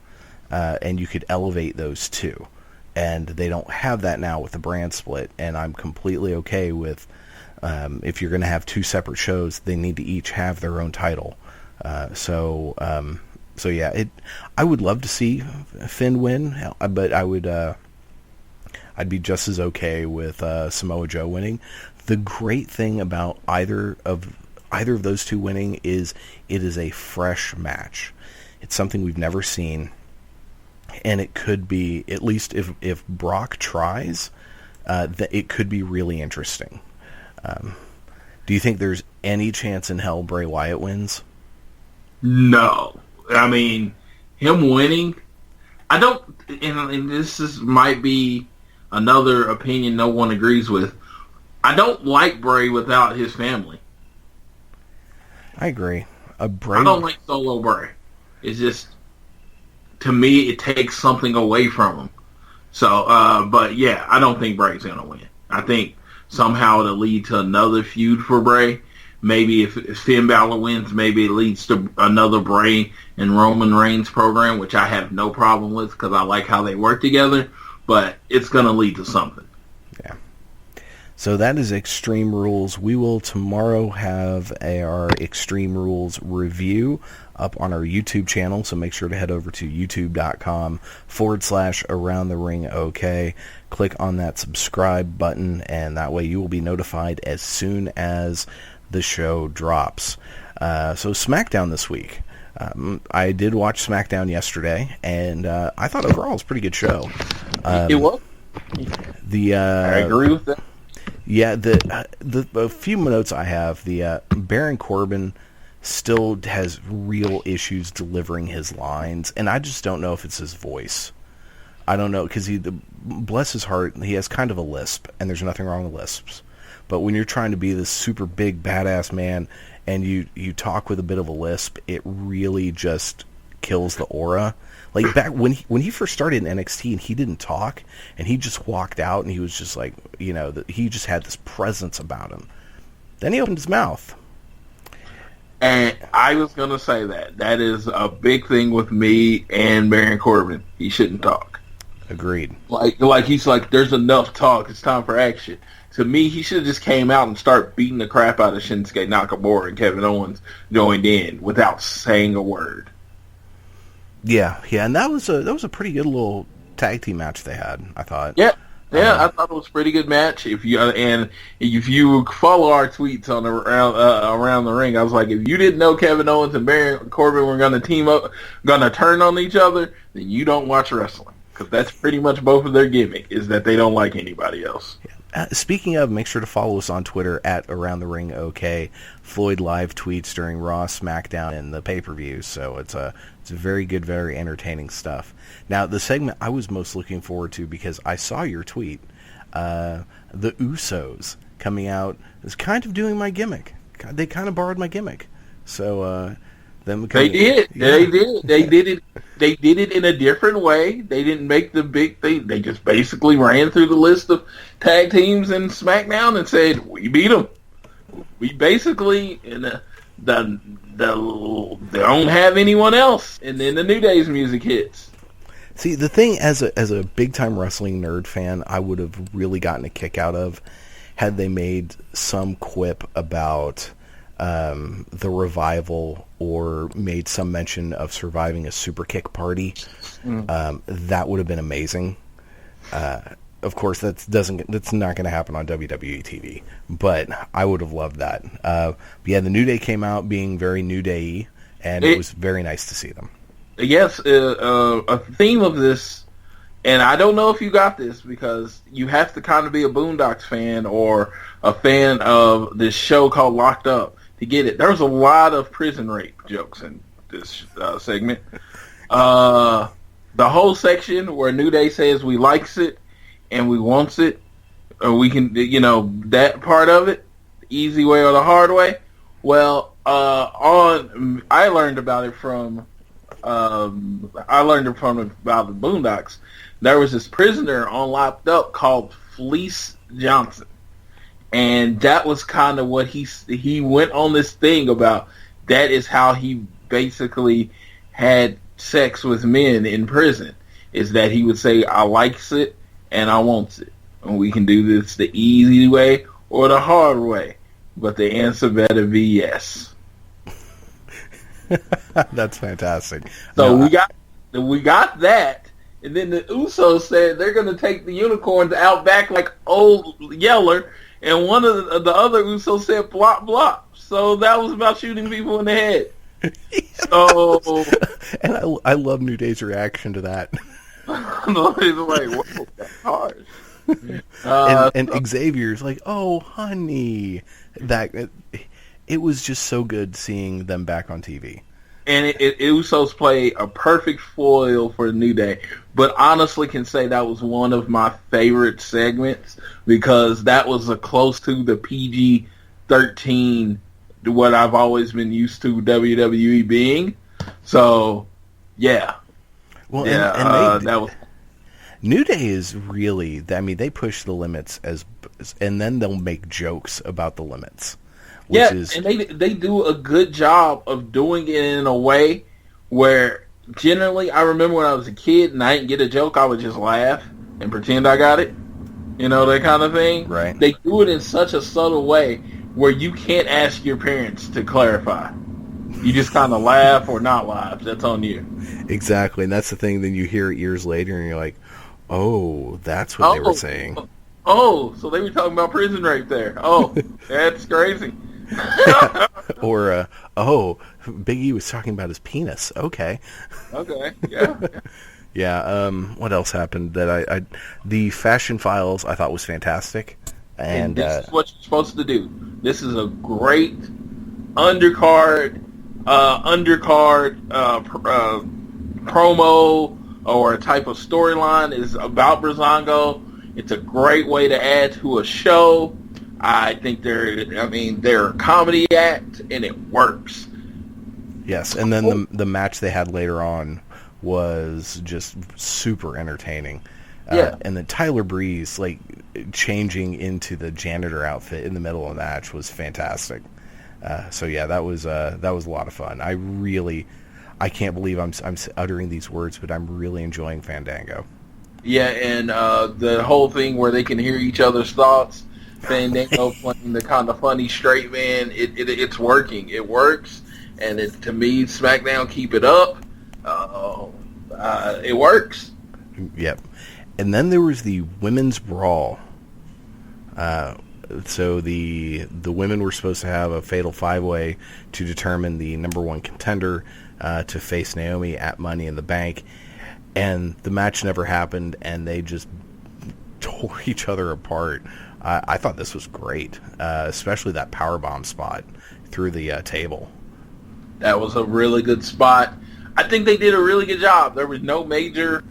[SPEAKER 5] and you could elevate those two. And they don't have that now with the brand split, and I'm completely okay with if you're going to have two separate shows, they need to each have their own title. So yeah, I would love to see Finn win, but I'd be just as okay with Samoa Joe winning. the great thing about either of those two winning is it is a fresh match. It's something we've never seen, and it could be, at least if Brock tries, that it could be really interesting. Do you think there's any chance in hell Bray Wyatt wins?
[SPEAKER 4] No. I mean, him winning, I don't, and might be another opinion no one agrees with. I don't like Bray without his family.
[SPEAKER 5] I agree.
[SPEAKER 4] I don't like solo Bray. It's just, to me, it takes something away from him. So, but yeah, I don't think Bray's going to win. I think somehow it'll lead to another feud for Bray. Maybe if Finn Balor wins, maybe it leads to another Bray and Roman Reigns program, which I have no problem with because I like how they work together. But it's going to lead to something.
[SPEAKER 5] Yeah. So that is Extreme Rules. We will tomorrow have our Extreme Rules review up on our YouTube channel, so make sure to head over to youtube.com/AroundTheRingOK. Click on that subscribe button, and that way you will be notified as soon as the show drops. So SmackDown this week. I did watch SmackDown yesterday, and I thought overall it was a pretty good show.
[SPEAKER 4] It was. I agree with that.
[SPEAKER 5] Yeah, the few notes I have, Baron Corbin still has real issues delivering his lines, and I just don't know if it's his voice. I don't know, because bless his heart, he has kind of a lisp, and there's nothing wrong with lisps. But when you're trying to be this super big badass man, and you talk with a bit of a lisp, it really just kills the aura. Like back when he first started in NXT and he didn't talk and he just walked out and he was just like, he just had this presence about him. Then he opened his mouth.
[SPEAKER 4] And I was going to say that is a big thing with me and Baron Corbin. He shouldn't talk.
[SPEAKER 5] Agreed.
[SPEAKER 4] Like he's like, there's enough talk. It's time for action. To me, he should have just came out and started beating the crap out of Shinsuke Nakamura and Kevin Owens joined in without saying a word.
[SPEAKER 5] Yeah, and that was a pretty good little tag team match they had, I thought.
[SPEAKER 4] Yeah, I thought it was a pretty good match. If you follow our tweets on around the ring, I was like, if you didn't know Kevin Owens and Baron Corbin were going to team up, going to turn on each other, then you don't watch wrestling, because that's pretty much both of their gimmick is that they don't like anybody else.
[SPEAKER 5] Yeah. Speaking of, make sure to follow us on Twitter at AroundTheRingOK. Floyd live tweets during Raw, SmackDown, and the pay-per-views, so it's very good, very entertaining stuff. Now, the segment I was most looking forward to, because I saw your tweet, the Usos coming out is kind of doing my gimmick. They kind of borrowed my gimmick. So,
[SPEAKER 4] they did. Yeah. They did it in a different way. They didn't make the big thing. They just basically ran through the list of tag teams in SmackDown and said, we beat them. We basically, they don't have anyone else. And then the New Day's music hits.
[SPEAKER 5] See, the thing, as a big-time wrestling nerd fan, I would have really gotten a kick out of had they made some quip about the Revival or made some mention of surviving a super kick party. That would have been amazing. Of course, that's not going to happen on WWE TV, but I would have loved that. Yeah, the New Day came out being very New Day-y, and it was very nice to see them.
[SPEAKER 4] Yes, a theme of this, and I don't know if you got this, because you have to kind of be a Boondocks fan or a fan of this show called Locked Up to get it. There's a lot of prison rape jokes in this segment. The whole section where New Day says we likes it and we wants it, or we can, that part of it, the easy way or the hard way. Well, I learned about it from about the Boondocks. There was this prisoner on Locked Up called Fleece Johnson. And that was kind of what he went on this thing about. That is how he basically had sex with men in prison. Is that he would say, I likes it and I wants it. And we can do this the easy way or the hard way. But the answer better be yes.
[SPEAKER 5] That's fantastic.
[SPEAKER 4] So we got that. And then the Usos said they're going to take the unicorns out back like old Yeller and one of the other Usos said "blop blop," so that was about shooting people in the head. So,
[SPEAKER 5] and I love New Day's reaction to that.
[SPEAKER 4] He's like, "Whoa, that's hard."
[SPEAKER 5] And Xavier's like, "Oh, honey," it was just so good seeing them back on TV.
[SPEAKER 4] And Usos play a perfect foil for New Day, but honestly can say that was one of my favorite segments because that was close to the PG-13, what I've always been used to WWE being. So, yeah.
[SPEAKER 5] Well,
[SPEAKER 4] yeah,
[SPEAKER 5] and
[SPEAKER 4] that was...
[SPEAKER 5] New Day is really, I mean, they push the limits and then they'll make jokes about the limits.
[SPEAKER 4] And they do a good job of doing it in a way where generally, I remember when I was a kid and I didn't get a joke, I would just laugh and pretend I got it. You know, that kind of thing.
[SPEAKER 5] Right.
[SPEAKER 4] They do it in such a subtle way where you can't ask your parents to clarify. You just kind of laugh or not laugh. That's on you.
[SPEAKER 5] Exactly, and that's the thing. Then you hear it years later and you're like, oh, that's what they were saying.
[SPEAKER 4] Oh, so they were talking about prison rape there. Oh, that's crazy.
[SPEAKER 5] Or, Big E was talking about his penis. Okay.
[SPEAKER 4] Okay, yeah.
[SPEAKER 5] Yeah, what else happened? The Fashion Files I thought was fantastic. And
[SPEAKER 4] this is what you're supposed to do. This is a great undercard promo or a type of storyline is about Breezango. It's a great way to add to a show. I think they're a comedy act, and it works.
[SPEAKER 5] Yes, and then the match they had later on was just super entertaining.
[SPEAKER 4] Yeah.
[SPEAKER 5] And then Tyler Breeze, like, changing into the janitor outfit in the middle of the match was fantastic. So yeah, that was a lot of fun. I can't believe I'm uttering these words, but I'm really enjoying Fandango.
[SPEAKER 4] Yeah, and the whole thing where they can hear each other's thoughts. Fandango playing the kind of funny straight man, it's working. It works, and to me, SmackDown, keep it up. It works.
[SPEAKER 5] Yep. And then there was the women's brawl. So the women were supposed to have a fatal 5-way to determine the number one contender to face Naomi at Money in the Bank, and the match never happened, and they just tore each other apart. I thought this was great, especially that powerbomb spot through the table. That
[SPEAKER 4] was a really good spot. I think they did a really good job. There was no major,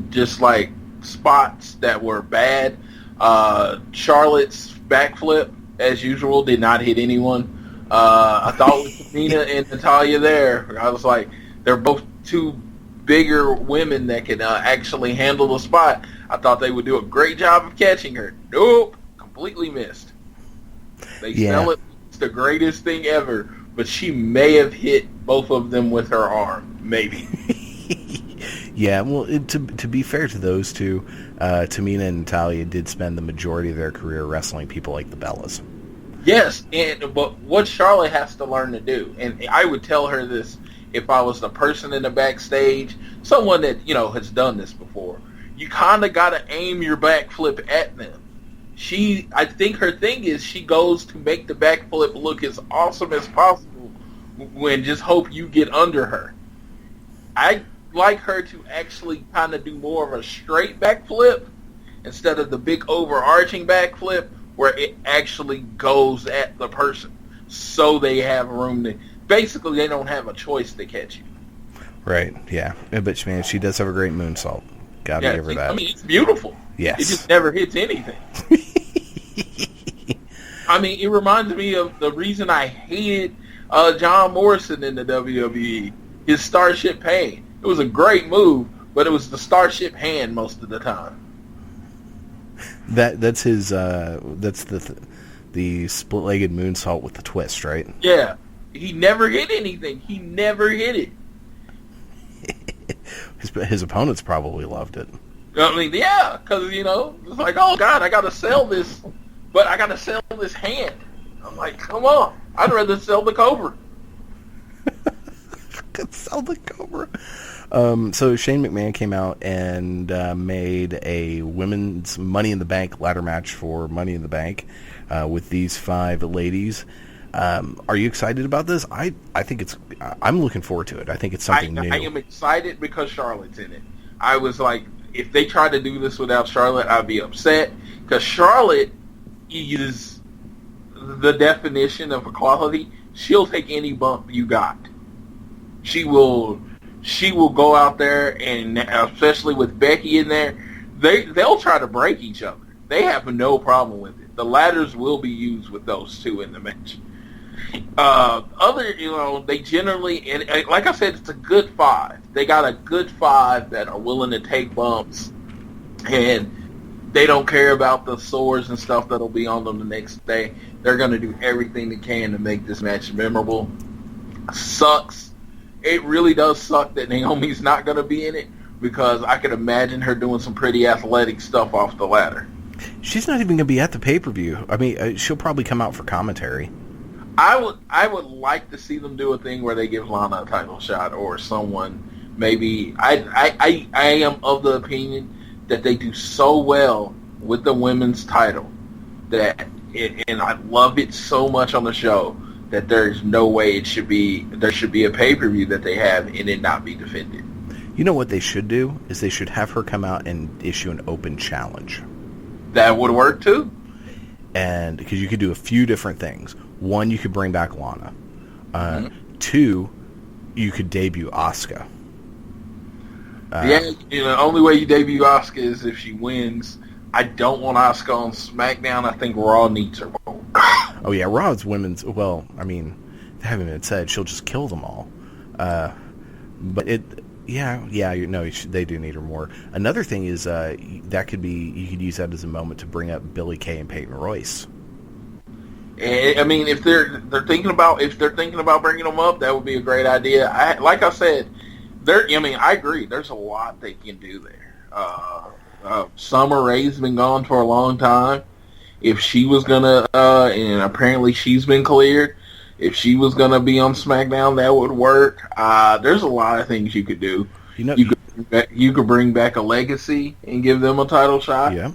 [SPEAKER 4] just like spots that were bad. Charlotte's backflip, as usual, did not hit anyone. I thought with Tamina and Natalya there, I was like, they're both two bigger women that can actually handle the spot. I thought they would do a great job of catching her. Nope, completely missed. They sell it. It's the greatest thing ever, but she may have hit both of them with her arm, maybe.
[SPEAKER 5] Yeah, well, to be fair to those two, Tamina and Natalya did spend the majority of their career wrestling people like the Bellas.
[SPEAKER 4] Yes, but what Charlotte has to learn to do, and I would tell her this if I was the person in the backstage, someone that, has done this before, you kind of got to aim your backflip at them. I think her thing is she goes to make the backflip look as awesome as possible when just hope you get under her. I like her to actually kind of do more of a straight backflip instead of the big overarching backflip where it actually goes at the person so they have room to... Basically, they don't have a choice to catch you.
[SPEAKER 5] Right, yeah. But, man, she does have a great moonsault. Gotta give her that.
[SPEAKER 4] I mean, it's beautiful.
[SPEAKER 5] Yes.
[SPEAKER 4] It just never hits anything. I mean, it reminds me of the reason I hated John Morrison in the WWE. His Starship Pain. It was a great move, but it was the Starship Hand most of the time.
[SPEAKER 5] That's his. That's the split-legged moonsault with the twist, right?
[SPEAKER 4] Yeah, he never hit anything. He never hit it.
[SPEAKER 5] His opponents probably loved it.
[SPEAKER 4] I mean, yeah, because it's like, oh God, I got to sell this, but I got to sell this hand. I'm like, come on, I'd rather sell the Cobra.
[SPEAKER 5] Could sell the Cobra. So Shane McMahon came out and made a women's Money in the Bank ladder match for Money in the Bank with these 5 ladies. Are you excited about this? I think I'm looking forward to it. I think it's something new.
[SPEAKER 4] I am excited because Charlotte's in it. I was like, if they tried to do this without Charlotte, I'd be upset. Because Charlotte is the definition of equality. She'll take any bump you got. She will go out there, and especially with Becky in there, they'll try to break each other. They have no problem with it. The ladders will be used with those 2 in the match. They generally, and like I said, it's a good 5. They got a good 5 that are willing to take bumps, and they don't care about the sores and stuff that'll be on them the next day. They're going to do everything they can to make this match memorable. Sucks. It really does suck that Naomi's not going to be in it, because I could imagine her doing some pretty athletic stuff off the ladder.
[SPEAKER 5] She's not even going to be at the pay-per-view. I mean, she'll probably come out for commentary.
[SPEAKER 4] I would like to see them do a thing where they give Lana a title shot, or someone maybe. I am of the opinion that they do so well with the women's title that, and I love it so much on the show, that there's no way there should be a pay-per-view that they have and it not be defended.
[SPEAKER 5] You know what they should do is they should have her come out and issue an open challenge.
[SPEAKER 4] That would work too.
[SPEAKER 5] And because you could do a few different things. 1, you could bring back Lana. 2, you could debut Asuka.
[SPEAKER 4] The only way you debut Asuka is if she wins. I don't want Asuka on SmackDown. I think Raw needs her more.
[SPEAKER 5] Oh yeah, Raw's women's. Well, I mean, they haven't been said. She'll just kill them all. But they do need her more. Another thing is that could be, you could use that as a moment to bring up Billie Kay and Peyton Royce.
[SPEAKER 4] I mean, if they're thinking about bringing them up, that would be a great idea. Like I said, I agree. There's a lot they can do there. Summer Rae's been gone for a long time. If she was gonna, and apparently she's been cleared, if she was gonna be on SmackDown, that would work. There's a lot of things you could do. You could bring back a Legacy and give them a title shot. Yeah.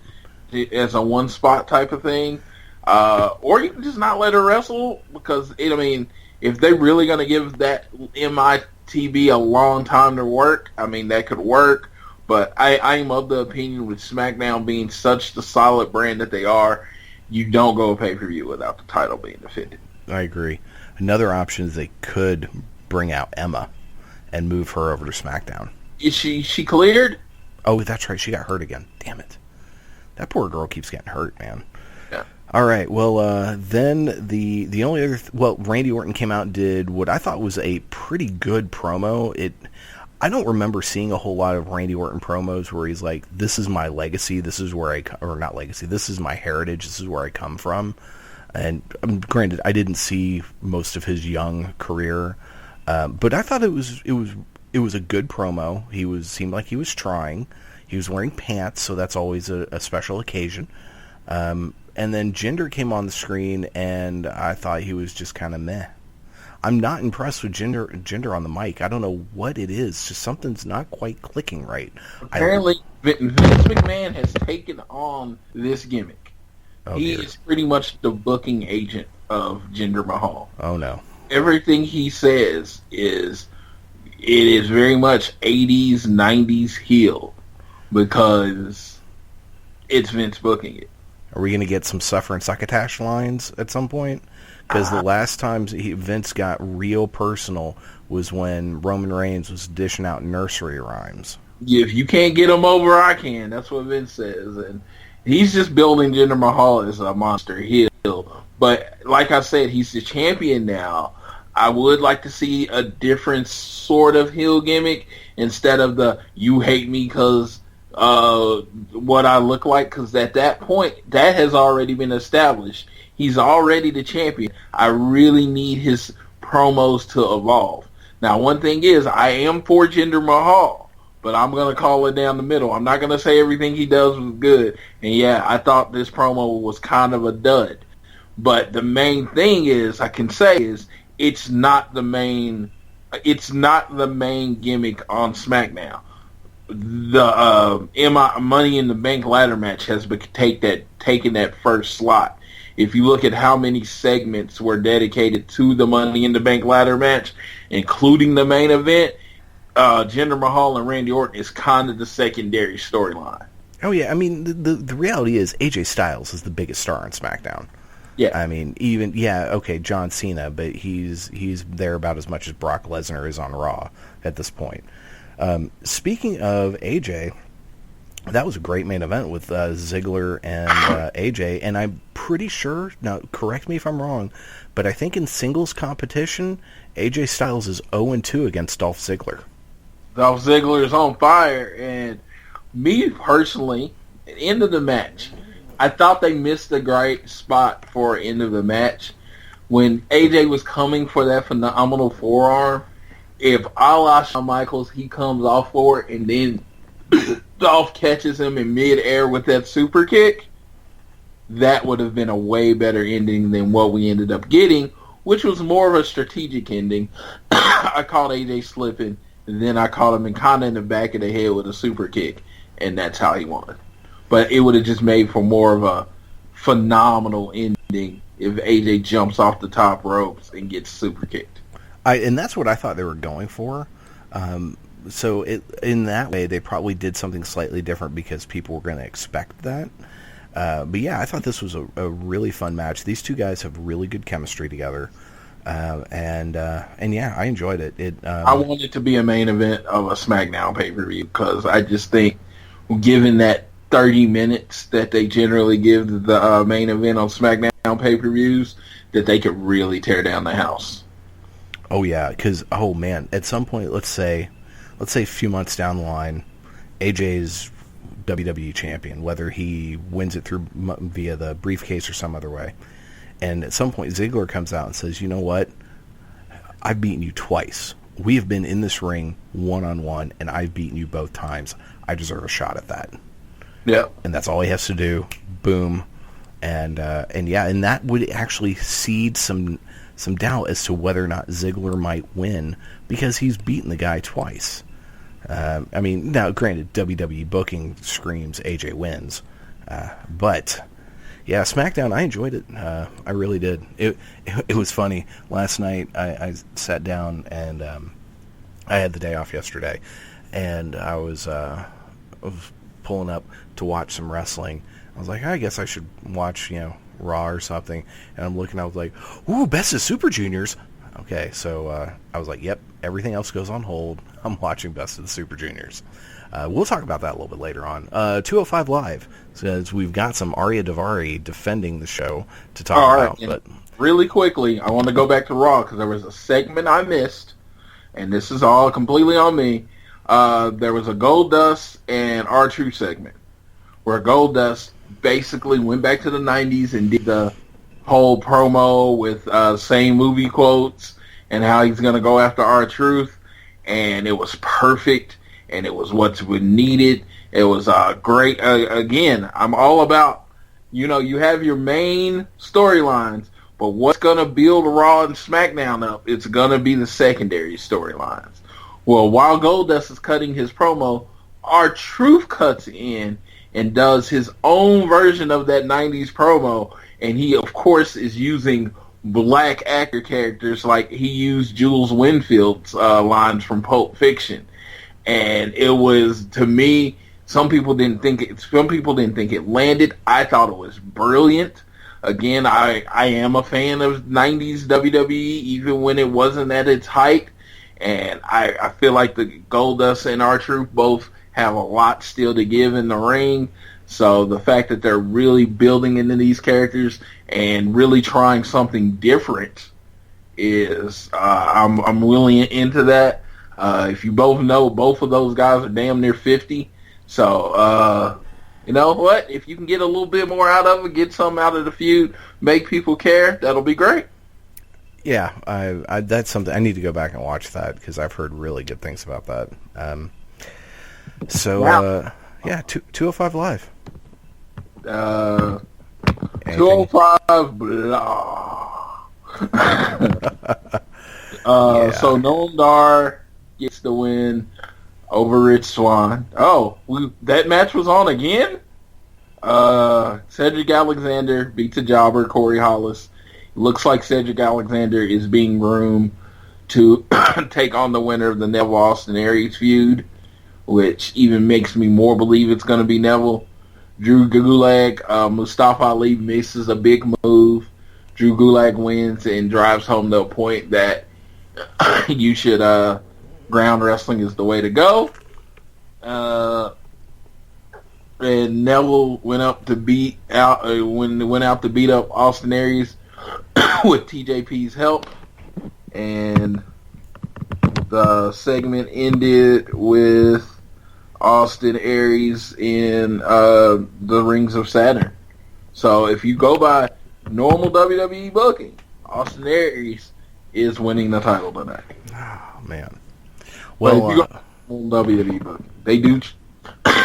[SPEAKER 4] As a one spot type of thing. Or you can just not let her wrestle, because if they're really gonna give that MITB a long time to work, that could work. But I am of the opinion, with SmackDown being such the solid brand that they are, you don't go a pay-per-view without the title being defended.
[SPEAKER 5] I agree. Another option is they could bring out Emma and move her over to SmackDown.
[SPEAKER 4] Is she cleared?
[SPEAKER 5] Oh, that's right. She got hurt again. Damn it. That poor girl keeps getting hurt, man.
[SPEAKER 4] Yeah.
[SPEAKER 5] All right. Well, then the only other... Randy Orton came out and did what I thought was a pretty good promo. I don't remember seeing a whole lot of Randy Orton promos where he's like, this is my legacy, this is where this is my heritage, this is where I come from. And granted, I didn't see most of his young career, but I thought it was a good promo. Seemed like he was trying. He was wearing pants, so that's always a special occasion. And then Jinder came on the screen, and I thought he was just kind of meh. I'm not impressed with Jinder on the mic. I don't know what it is. Just something's not quite clicking right.
[SPEAKER 4] Apparently, Vince McMahon has taken on this gimmick.
[SPEAKER 5] Oh,
[SPEAKER 4] he is pretty much the booking agent of Jinder Mahal.
[SPEAKER 5] Oh, no.
[SPEAKER 4] Everything he says is very much 80s, 90s heel, because it's Vince booking it.
[SPEAKER 5] Are we going to get some Suffer and Succotash lines at some point? Because the last time Vince got real personal was when Roman Reigns was dishing out nursery rhymes.
[SPEAKER 4] If you can't get him over, I can. That's what Vince says. And he's just building Jinder Mahal as a monster heel. But like I said, he's the champion now. I would like to see a different sort of heel gimmick instead of the you hate me because what I look like. Because at that point, that has already been established. He's already the champion. I really need his promos to evolve. Now, one thing is, I am for Jinder Mahal, but I'm going to call it down the middle. I'm not going to say everything he does was good. And yeah, I thought this promo was kind of a dud. But the main thing I can say is, it's not the main... it's not the main gimmick on SmackDown. The Money in the Bank ladder match has taken that first slot. If you look at how many segments were dedicated to the Money in the Bank ladder match, including the main event, Jinder Mahal and Randy Orton is kind of the secondary storyline.
[SPEAKER 5] Oh yeah, I mean the reality is AJ Styles is the biggest star on SmackDown.
[SPEAKER 4] Yeah,
[SPEAKER 5] I mean John Cena, but he's there about as much as Brock Lesnar is on Raw at this point. Speaking of AJ, that was a great main event with Ziggler and AJ, and I'm pretty sure, now correct me if I'm wrong, but I think in singles competition, AJ Styles is 0-2 against Dolph Ziggler.
[SPEAKER 4] Dolph Ziggler is on fire, and me personally, at the end of the match, I thought they missed a great spot for end of the match. When AJ was coming for that phenomenal forearm, if a la Shawn Michaels, he comes off for it, and then Dolph catches him in mid-air with that super kick, that would have been a way better ending than what we ended up getting, which was more of a strategic ending. I caught AJ slipping, and then I caught him kind of in the back of the head with a super kick, and that's how he won. But it would have just made for more of a phenomenal ending if AJ jumps off the top ropes and gets super kicked.
[SPEAKER 5] And that's what I thought they were going for. So in that way, they probably did something slightly different because people were going to expect that. But yeah, I thought this was a really fun match. These two guys have really good chemistry together. And yeah, I enjoyed it.
[SPEAKER 4] I want it to be a main event of a SmackDown pay-per-view because I just think, given that 30 minutes that they generally give the main event on SmackDown pay-per-views, that they could really tear down the house.
[SPEAKER 5] Oh yeah, because man, at some point, let's say a few months down the line, AJ's WWE champion, whether he wins it via the briefcase or some other way, and at some point Ziggler comes out and says, "You know what? I've beaten you twice. We have been in this ring one-on-one, and I've beaten you both times. I deserve a shot at that."
[SPEAKER 4] Yeah,
[SPEAKER 5] and that's all he has to do. Boom, and that would actually seed some doubt as to whether or not Ziggler might win because he's beaten the guy twice. I mean, now granted, WWE booking screams AJ wins, but yeah, SmackDown, I enjoyed it. I really did. It was funny. Last night I sat down and I had the day off yesterday, and I was pulling up to watch some wrestling. I was like, I guess I should watch, Raw or something. And I'm looking, I was like, ooh, Best of Super Juniors. Okay, so I was like, yep, everything else goes on hold. I'm watching Best of the Super Juniors. We'll talk about that a little bit later on. 205 Live says we've got some Ariya Daivari defending the show to talk about. But
[SPEAKER 4] really quickly, I want to go back to Raw because there was a segment I missed, and this is all completely on me. There was a Goldust and R-Truth segment where Goldust basically went back to the 90s and did the whole promo with same movie quotes and how he's going to go after R-Truth, and it was perfect, and it was what's needed. It was great. Again, I'm all about, you have your main storylines, but what's going to build Raw and SmackDown up, it's going to be the secondary storylines. Well, while Goldust is cutting his promo, R-Truth cuts in and does his own version of that 90s promo, and he, of course, is using black actor characters like he used Jules Winfield's lines from Pulp Fiction. And it was, to me, some people didn't think it landed. I thought it was brilliant. Again, I am a fan of 90s WWE, even when it wasn't at its height. And I feel like the Goldust and R-Truth both have a lot still to give in the ring. So the fact that they're really building into these characters and really trying something different is I'm really into that. If you both know, both of those guys are damn near 50. So you know what? If you can get a little bit more out of it, get something out of the feud, make people care, that'll be great.
[SPEAKER 5] Yeah, I that's something I need to go back and watch that because I've heard really good things about that. Yeah, 205 Live.
[SPEAKER 4] 205 blah. So Noam Dar gets the win over Rich Swann. Oh, that match was on again? Cedric Alexander beats a jobber, Corey Hollis. Looks like Cedric Alexander is being groomed to take on the winner of the Neville Austin Aries feud, which even makes me more believe it's going to be Neville. Drew Gulak, Mustafa Ali misses a big move. Drew Gulak wins and drives home the point that you should ground wrestling is the way to go. And Neville went out to beat up Austin Aries with TJP's help, and the segment ended with Austin Aries in the Rings of Saturn. So if you go by normal WWE booking, Austin Aries is winning the title tonight.
[SPEAKER 5] Oh man.
[SPEAKER 4] Well,
[SPEAKER 5] Well,
[SPEAKER 4] if you go by WWE booking,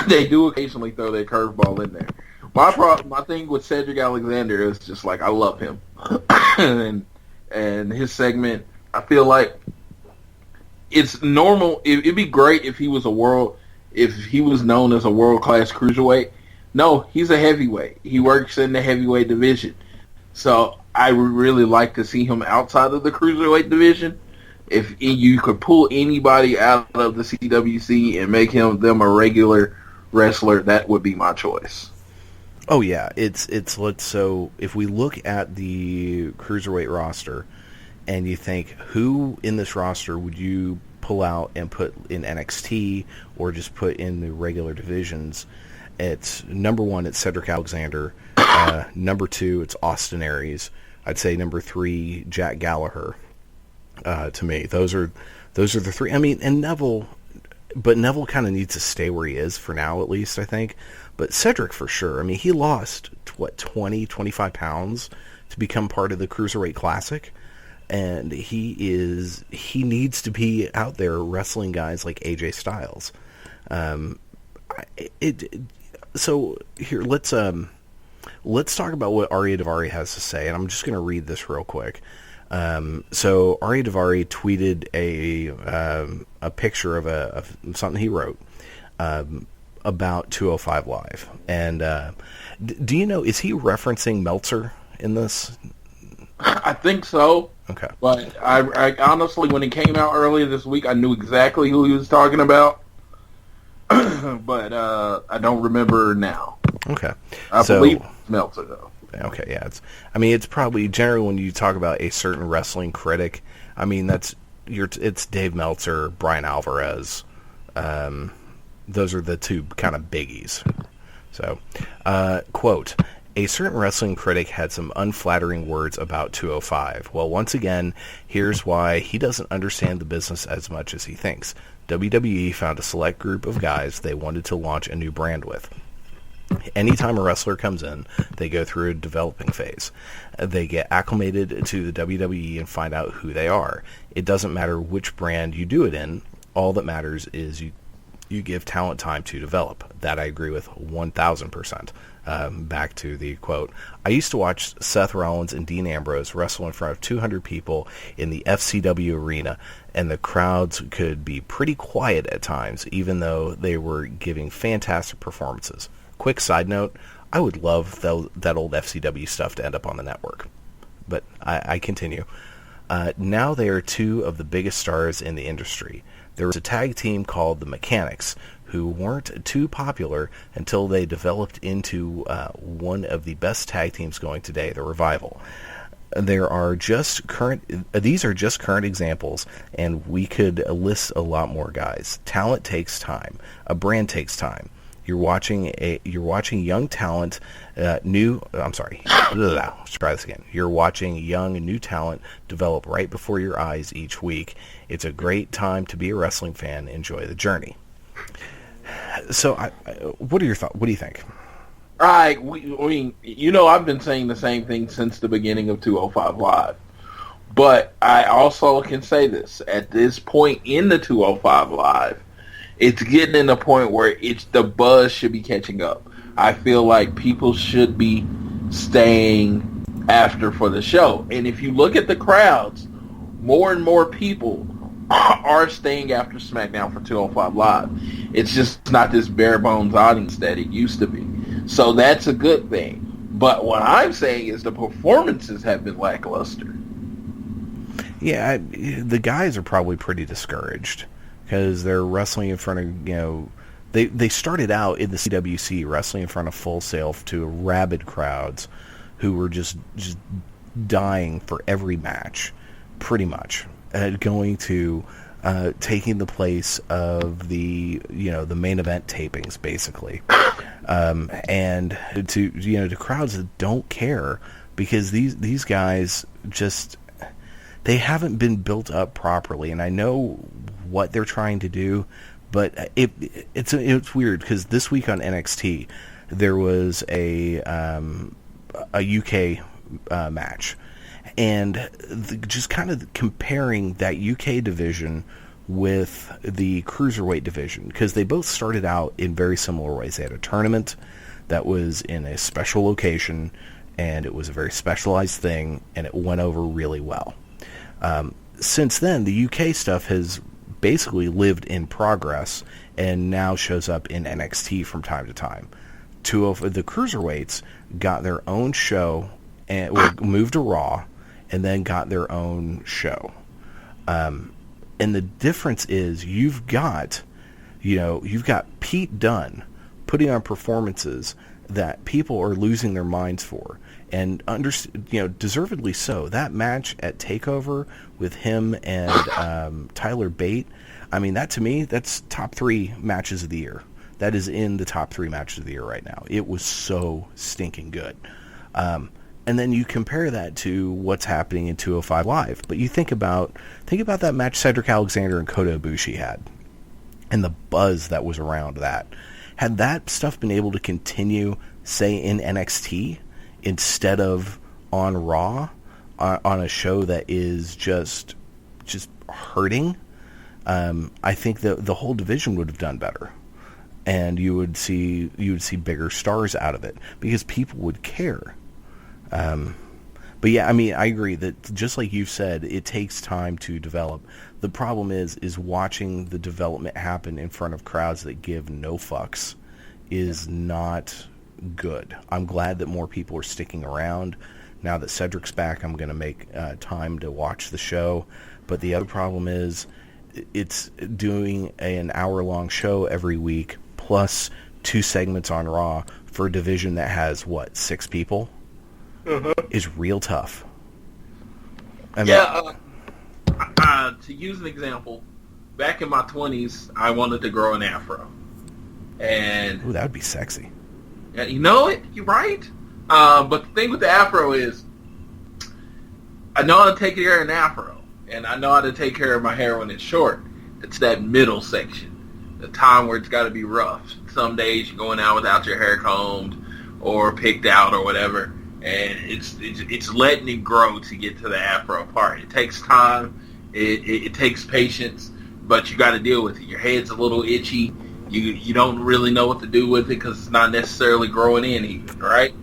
[SPEAKER 4] they do occasionally throw their curveball in there. My thing with Cedric Alexander is just like I love him, and his segment. I feel like it's normal. It'd be great if he was known as a world-class cruiserweight. No, he's a heavyweight. He works in the heavyweight division. So I would really like to see him outside of the cruiserweight division. If you could pull anybody out of the CWC and make them a regular wrestler, that would be my choice.
[SPEAKER 5] Oh yeah, so if we look at the cruiserweight roster, and you think who in this roster would you pull out and put in NXT or just put in the regular divisions? It's number 1, it's Cedric Alexander. Number 2, it's Austin Aries. I'd say number 3, Jack Gallagher. To me, those are the 3. I mean, and Neville kind of needs to stay where he is for now, at least I think. But Cedric for sure. I mean, he lost 20, 25 pounds to become part of the Cruiserweight Classic. And he needs to be out there wrestling guys like AJ Styles. So here, let's talk about what Ariya Daivari has to say, and I'm just going to read this real quick. So Ariya Daivari tweeted a picture of something he wrote about 205 Live, and do you know, is he referencing Meltzer in this?
[SPEAKER 4] I think so.
[SPEAKER 5] Okay.
[SPEAKER 4] But I honestly, when it came out earlier this week, I knew exactly who he was talking about. But I don't remember now.
[SPEAKER 5] Okay.
[SPEAKER 4] I believe it's Meltzer, though.
[SPEAKER 5] Okay, yeah. It's probably, generally when you talk about a certain wrestling critic, I mean, it's Dave Meltzer, Brian Alvarez. Those are the two kind of biggies. So, quote, "A certain wrestling critic had some unflattering words about 205. Well, once again, here's why he doesn't understand the business as much as he thinks. WWE found a select group of guys they wanted to launch a new brand with. Anytime a wrestler comes in, they go through a developing phase. They get acclimated to the WWE and find out who they are. It doesn't matter which brand you do it in. All that matters is you give talent time to develop." That I agree with 1,000%. Back to the quote, "I used to watch Seth Rollins and Dean Ambrose wrestle in front of 200 people in the FCW arena, and the crowds could be pretty quiet at times, even though they were giving fantastic performances. Quick side note, I would love that old FCW stuff to end up on the network." But I continue. "Now they are two of the biggest stars in the industry. There was a tag team called the Mechanics, who weren't too popular until they developed into one of the best tag teams going today, the Revival. These are just current examples, and we could list a lot more guys. Talent takes time. A brand takes time. You're watching young talent, Let's try this again. You're watching young, new talent develop right before your eyes each week. It's a great time to be a wrestling fan. Enjoy the journey." So, what are your thoughts? What do you think?
[SPEAKER 4] I mean, I've been saying the same thing since the beginning of 205 Live. But I also can say this. At this point in the 205 Live, it's getting in the point where the buzz should be catching up. I feel like people should be staying after for the show. And if you look at the crowds, more and more people are staying after SmackDown for 205 Live. It's just not this bare bones audience that it used to be. So that's a good thing. But what I'm saying is the performances have been lackluster.
[SPEAKER 5] Yeah, the guys are probably pretty discouraged because they're wrestling in front of, they started out in the CWC wrestling in front of Full Sail to rabid crowds who were just dying for every match, pretty much, going to taking the place of the main event tapings, basically, and to crowds that don't care because these guys just, they haven't been built up properly. And I know what they're trying to do, but it's weird because this week on NXT there was a UK match, and just kind of comparing that UK division with the Cruiserweight division, because they both started out in very similar ways. They had a tournament that was in a special location, and it was a very specialized thing, and it went over really well. Since then, the UK stuff has basically lived in progress and now shows up in NXT from time to time. Two of the Cruiserweights got their own show and moved to Raw, and then got their own show. And the difference is you've got Pete Dunne putting on performances that people are losing their minds for, and deservedly so. That match at TakeOver with him and Tyler Bate, I mean, that to me, that's top 3 matches of the year. That is in the top 3 matches of the year right now. It was so stinking good. And then you compare that to what's happening in 205 Live. But you think about that match Cedric Alexander and Kota Ibushi had, and the buzz that was around that. Had that stuff been able to continue, say, in NXT instead of on Raw, on a show that is just hurting, I think the whole division would have done better, and you would see bigger stars out of it because people would care. But yeah, I mean, I agree that just like you've said, it takes time to develop. The problem is watching the development happen in front of crowds that give no fucks is not good. I'm glad that more people are sticking around. Now that Cedric's back, I'm going to make time to watch the show. But the other problem is it's doing an hour-long show every week plus 2 segments on Raw for a division that has, 6 people? Is real tough. I mean,
[SPEAKER 4] to use an example, back in my 20s, I wanted to grow an afro. And
[SPEAKER 5] ooh, that would be sexy.
[SPEAKER 4] You know it? You're right. But the thing with the afro is, I know how to take care of an afro, and I know how to take care of my hair when it's short. It's that middle section, the time where it's got to be rough. Some days you're going out without your hair combed or picked out or whatever, and it's letting it grow to get to the afro part. It takes time. It takes patience, but you got to deal with it. Your head's a little itchy. You don't really know what to do with it because it's not necessarily growing in even, right?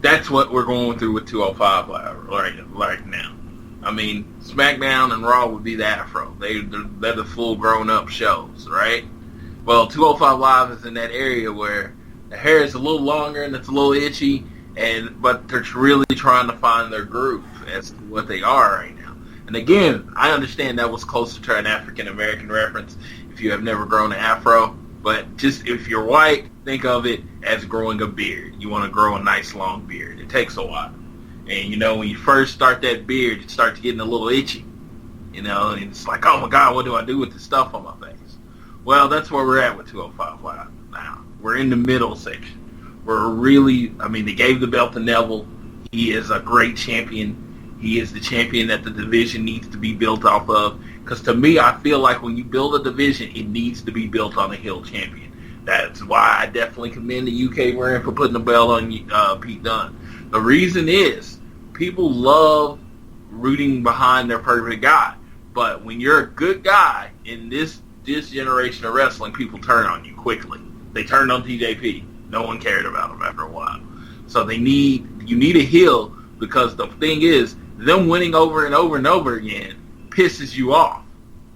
[SPEAKER 4] That's what we're going through with 205 right now. I mean, SmackDown and Raw would be the afro. They're the full grown-up shows, right? Well, 205 Live is in that area where the hair is a little longer and it's a little itchy, but they're really trying to find their groove as to what they are right now. And again, I understand that was closer to an African-American reference if you have never grown an afro, but just if you're white, think of it as growing a beard. You want to grow a nice long beard. It takes a while. And, when you first start that beard, it starts getting a little itchy, and it's like, oh my God, what do I do with the stuff on my face? Well, that's where we're at with 205 Live now. We're in the middle section. We're really, they gave the belt to Neville. He is a great champion. He is the champion that the division needs to be built off of. Because to me, I feel like when you build a division, it needs to be built on a heel champion. That's why I definitely commend the UK brand for putting the belt on Pete Dunne. The reason is people love rooting behind their perfect guy. But when you're a good guy in this generation of wrestling, people turn on you quickly. They turned on TJP. No one cared about him after a while. So you need a heel, because the thing is, them winning over and over and over again pisses you off,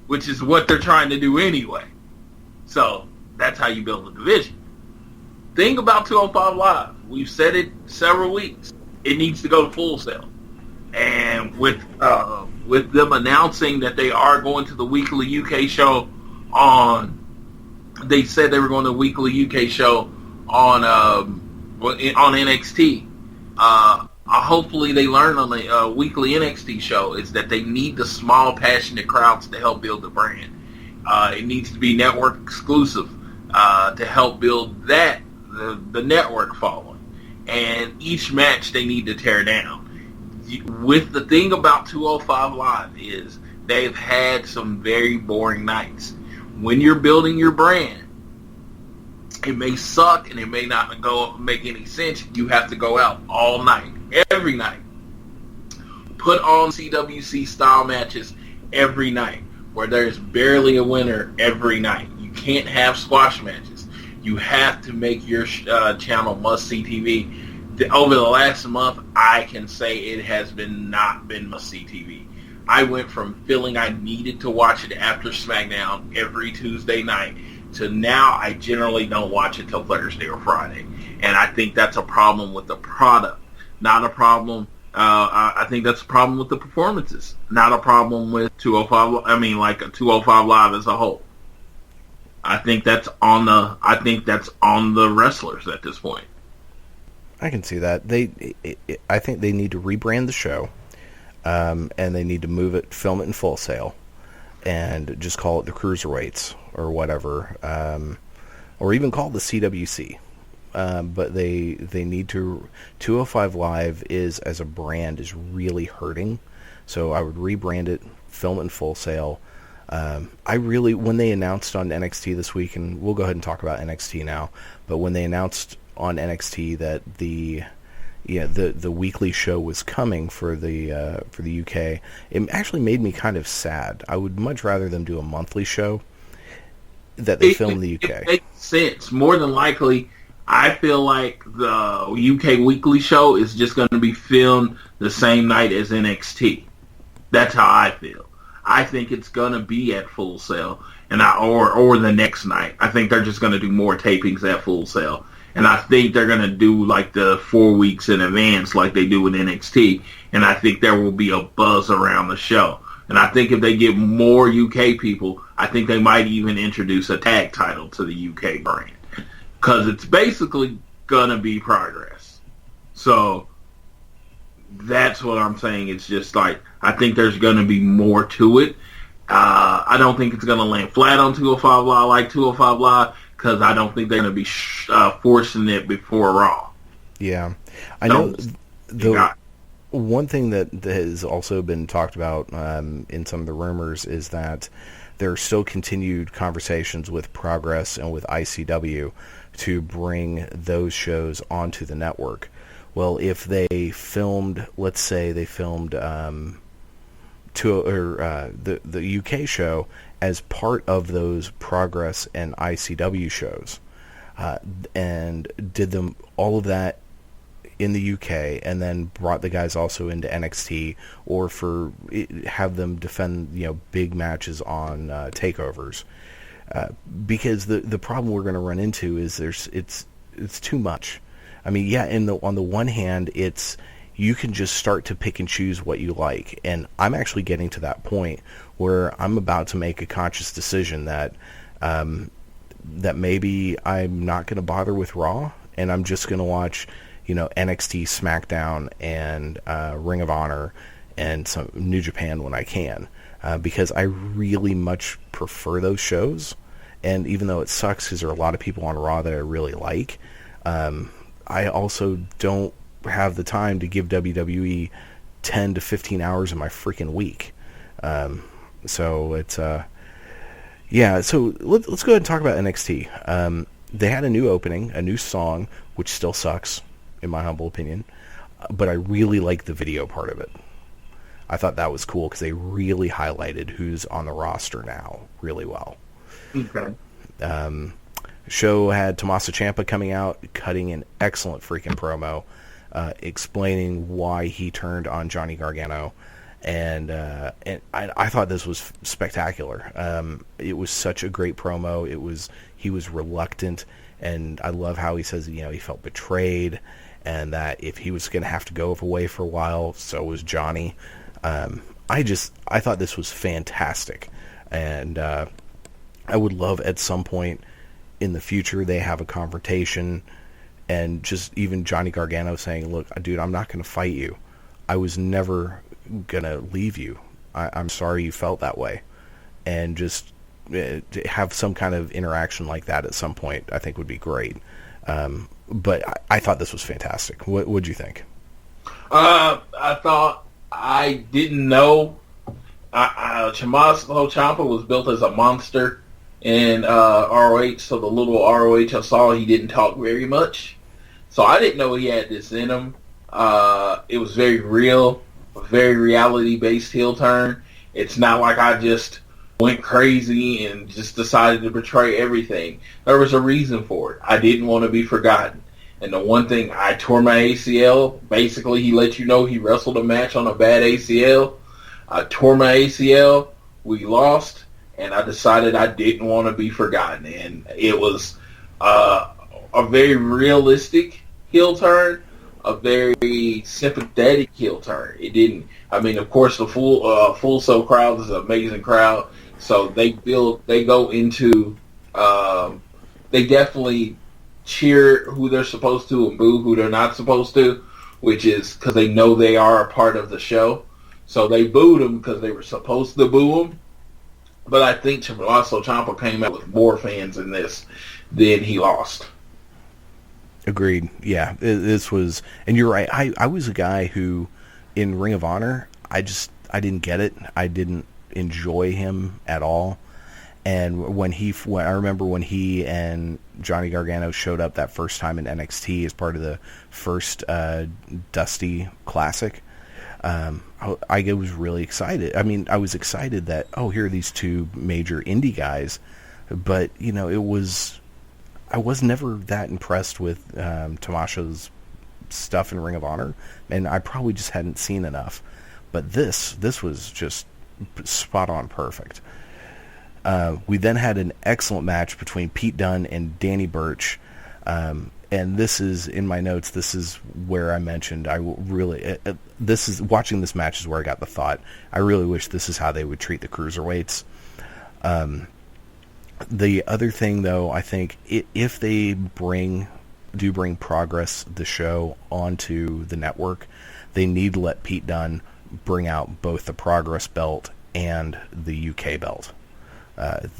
[SPEAKER 4] which is what they're trying to do anyway. So that's how you build a division. Thing about 205 Live, we've said it several weeks. It needs to go to Full Sail, and with them announcing that they are going to the weekly UK show they said they were going to the weekly UK show on NXT. Hopefully they learn on the weekly NXT show is that they need the small, passionate crowds to help build the brand. It needs to be network exclusive to help build the network following. And each match they need to tear down. With the thing about 205 Live is they've had some very boring nights. When you're building your brand, it may suck and it may not make any sense. You have to go out all night, every night. Put on CWC style matches every night where there's barely a winner every night. You can't have squash matches. You have to make your channel must-see TV. Over the last month, I can say it has not been must-see TV. I went from feeling I needed to watch it after SmackDown every Tuesday night to now I generally don't watch it till Thursday or Friday. And I think that's a problem with the product, not a problem. I think that's a problem with the performances, not a problem with 205. I mean, like a 205 Live as a whole. I think that's on the wrestlers at this point.
[SPEAKER 5] I can see that. I think they need to rebrand the show, and they need to film it in Full Sail, and just call it the Cruiserweights or whatever, or even call it the CWC. But they need to. 205 Live as a brand is really hurting, so I would rebrand it, film it in Full Sail. When they announced on NXT this week, and we'll go ahead and talk about NXT now, but when they announced on NXT that the weekly show was coming for the UK, it actually made me kind of sad. I would much rather them do a monthly show that they film in the UK.
[SPEAKER 4] It makes sense. More than likely, I feel like the UK weekly show is just going to be filmed the same night as NXT. That's how I feel. I think it's going to be at Full Sail, or the next night. I think they're just going to do more tapings at Full Sail. And I think they're going to do like the 4 weeks in advance like they do with NXT. And I think there will be a buzz around the show. And I think if they get more UK people, I think they might even introduce a tag title to the UK brand. Because it's basically going to be Progress. So that's what I'm saying. It's just like, I think there's going to be more to it. I don't think it's going to land flat on 205 Live like 205 Live. Because I don't think they're going to be forcing it before Raw.
[SPEAKER 5] Yeah. I know one thing that has also been talked about in some of the rumors is that there are still continued conversations with Progress and with ICW to bring those shows onto the network. Well, if they filmed, let's say they filmed the UK show as part of those Progress and ICW shows, and did them all of that in the UK, and then brought the guys also into NXT, or have them defend big matches on takeovers, because the problem we're going to run into is it's too much. I mean, yeah, on the one hand, you can just start to pick and choose what you like. And I'm actually getting to that point where I'm about to make a conscious decision that maybe I'm not going to bother with Raw, and I'm just going to watch, NXT, SmackDown, and Ring of Honor, and some New Japan when I can, because I really much prefer those shows. And even though it sucks because there are a lot of people on Raw that I really like, I also don't have the time to give WWE 10 to 15 hours of my freaking week. So it's so let's go ahead and talk about NXT. They had a new opening, a new song, which still sucks in my humble opinion, but I really like the video part of it. I thought that was cool because they really highlighted who's on the roster now really well.
[SPEAKER 4] Okay.
[SPEAKER 5] Show had Tommaso Ciampa coming out, cutting an excellent freaking promo, explaining why he turned on Johnny Gargano, And I thought this was spectacular. It was such a great promo. He was reluctant, and I love how he says, he felt betrayed, and that if he was going to have to go away for a while, so was Johnny. I thought this was fantastic, and I would love at some point in the future they have a confrontation, and just even Johnny Gargano saying, "Look, dude, I'm not going to fight you. I was never going to leave you. I'm sorry you felt that way," and just have some kind of interaction like that at some point, I think would be great. But I thought this was fantastic. What'd you think?
[SPEAKER 4] I thought, I didn't know Tommaso Ciampa was built as a monster in ROH, so the little ROH I saw, he didn't talk very much. So I didn't know he had this in him. It was very real, a very reality-based heel turn. It's not like I just went crazy and just decided to betray everything. There was a reason for it. I didn't want to be forgotten. And the one thing, I tore my ACL. Basically, he let you know he wrestled a match on a bad ACL. I tore my ACL. We lost. And I decided I didn't want to be forgotten. And it was a very realistic heel turn, a very sympathetic heel turn. It didn't, of course, the Full Sail crowd is an amazing crowd. So they go into, they definitely cheer who they're supposed to and boo who they're not supposed to, which is because they know they are a part of the show. So they booed him because they were supposed to boo him. But I think Tommaso Ciampa came out with more fans in this than he lost.
[SPEAKER 5] Agreed. Yeah, this was, and you're right. I was a guy who, in Ring of Honor, I didn't get it. I didn't enjoy him at all. And when I remember when he and Johnny Gargano showed up that first time in NXT as part of the first Dusty Classic, I was really excited. I was excited that, here are these two major indie guys, but I was never that impressed with Tommaso's stuff in Ring of Honor, and I probably just hadn't seen enough. But this was just spot on perfect. We then had an excellent match between Pete Dunne and Danny Burch, and this is in my notes. This is where I mentioned watching this match is where I got the thought. I really wish this is how they would treat the cruiserweights. The other thing, though, I think if they bring Progress, the show, onto the network, they need to let Pete Dunne bring out both the Progress belt and the UK belt.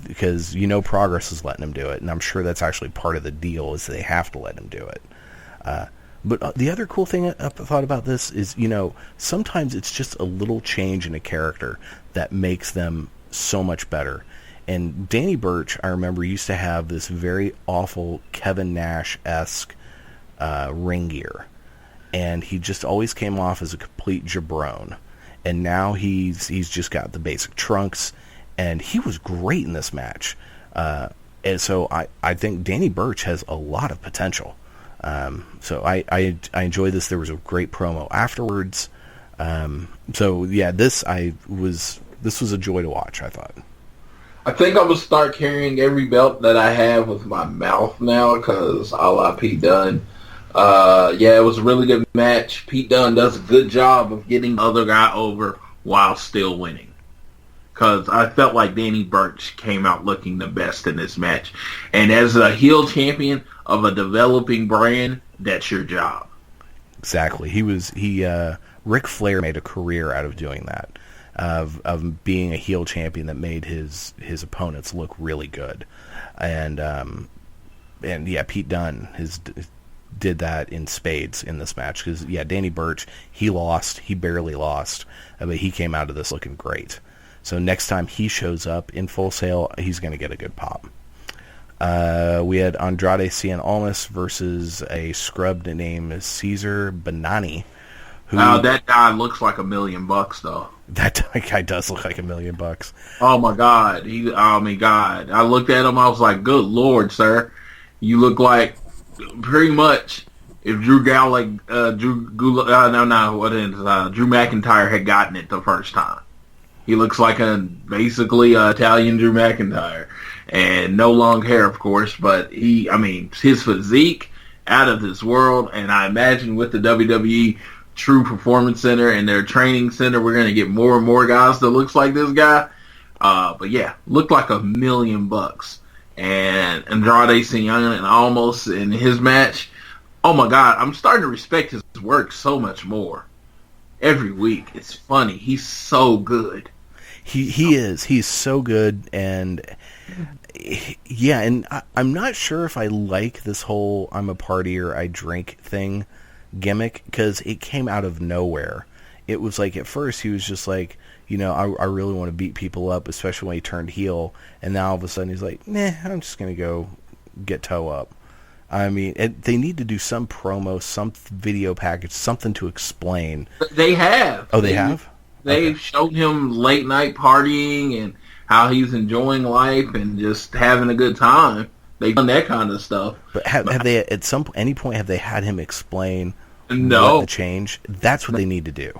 [SPEAKER 5] Because Progress is letting him do it, and I'm sure that's actually part of the deal is they have to let him do it. But the other cool thing I thought about this is, sometimes it's just a little change in a character that makes them so much better. And Danny Burch, I remember, used to have this very awful Kevin Nash-esque ring gear, and he just always came off as a complete jabron. And now he's just got the basic trunks, and he was great in this match. And so I think Danny Burch has a lot of potential. So I enjoyed this. There was a great promo afterwards. So yeah, this was a joy to watch, I thought.
[SPEAKER 4] I think I'm going to start carrying every belt that I have with my mouth now because a la Pete Dunne. Yeah, it was a really good match. Pete Dunne does a good job of getting the other guy over while still winning. Because I felt like Danny Burch came out looking the best in this match. And as a heel champion of a developing brand, that's your job.
[SPEAKER 5] Exactly. Ric Flair made a career out of doing that. Of being a heel champion that made his opponents look really good, and yeah, Pete Dunne did that in spades in this match because Danny Burch, he barely lost, but he came out of this looking great. So next time he shows up in Full Sail, he's going to get a good pop. We had Andrade Cien Almas versus a scrub named Cesar Bonani.
[SPEAKER 4] That guy looks like $1 million, though.
[SPEAKER 5] That guy does look like $1 million.
[SPEAKER 4] Oh my God! God! I looked at him. I was like, "Good Lord, sir! You look like pretty much if Drew McIntyre had gotten it the first time. He looks like basically Italian Drew McIntyre, and no long hair, of course, but his physique out of this world, and I imagine with the WWE True Performance Center and their training center, we're going to get more and more guys that looks like this guy. But yeah, looked like $1 million. And Andrade Cien and almost in his match, oh my God, I'm starting to respect his work so much more. Every week, it's funny. He's so good.
[SPEAKER 5] He is. He's so good, and yeah, and I'm not sure if I like this whole I'm a partier, I drink thing gimmick, because it came out of nowhere. It was like, at first, he was just like, I really want to beat people up, especially when he turned heel, and now all of a sudden he's like, nah, I'm just going to go get toe up. I mean, they need to do some promo, some video package, something to explain.
[SPEAKER 4] They have.
[SPEAKER 5] Oh, they have?
[SPEAKER 4] They've showed him late night partying and how he's enjoying life and just having a good time. They've done that kind of stuff.
[SPEAKER 5] But have they, at any point, have they had him explain
[SPEAKER 4] what
[SPEAKER 5] the change? That's what they need to do.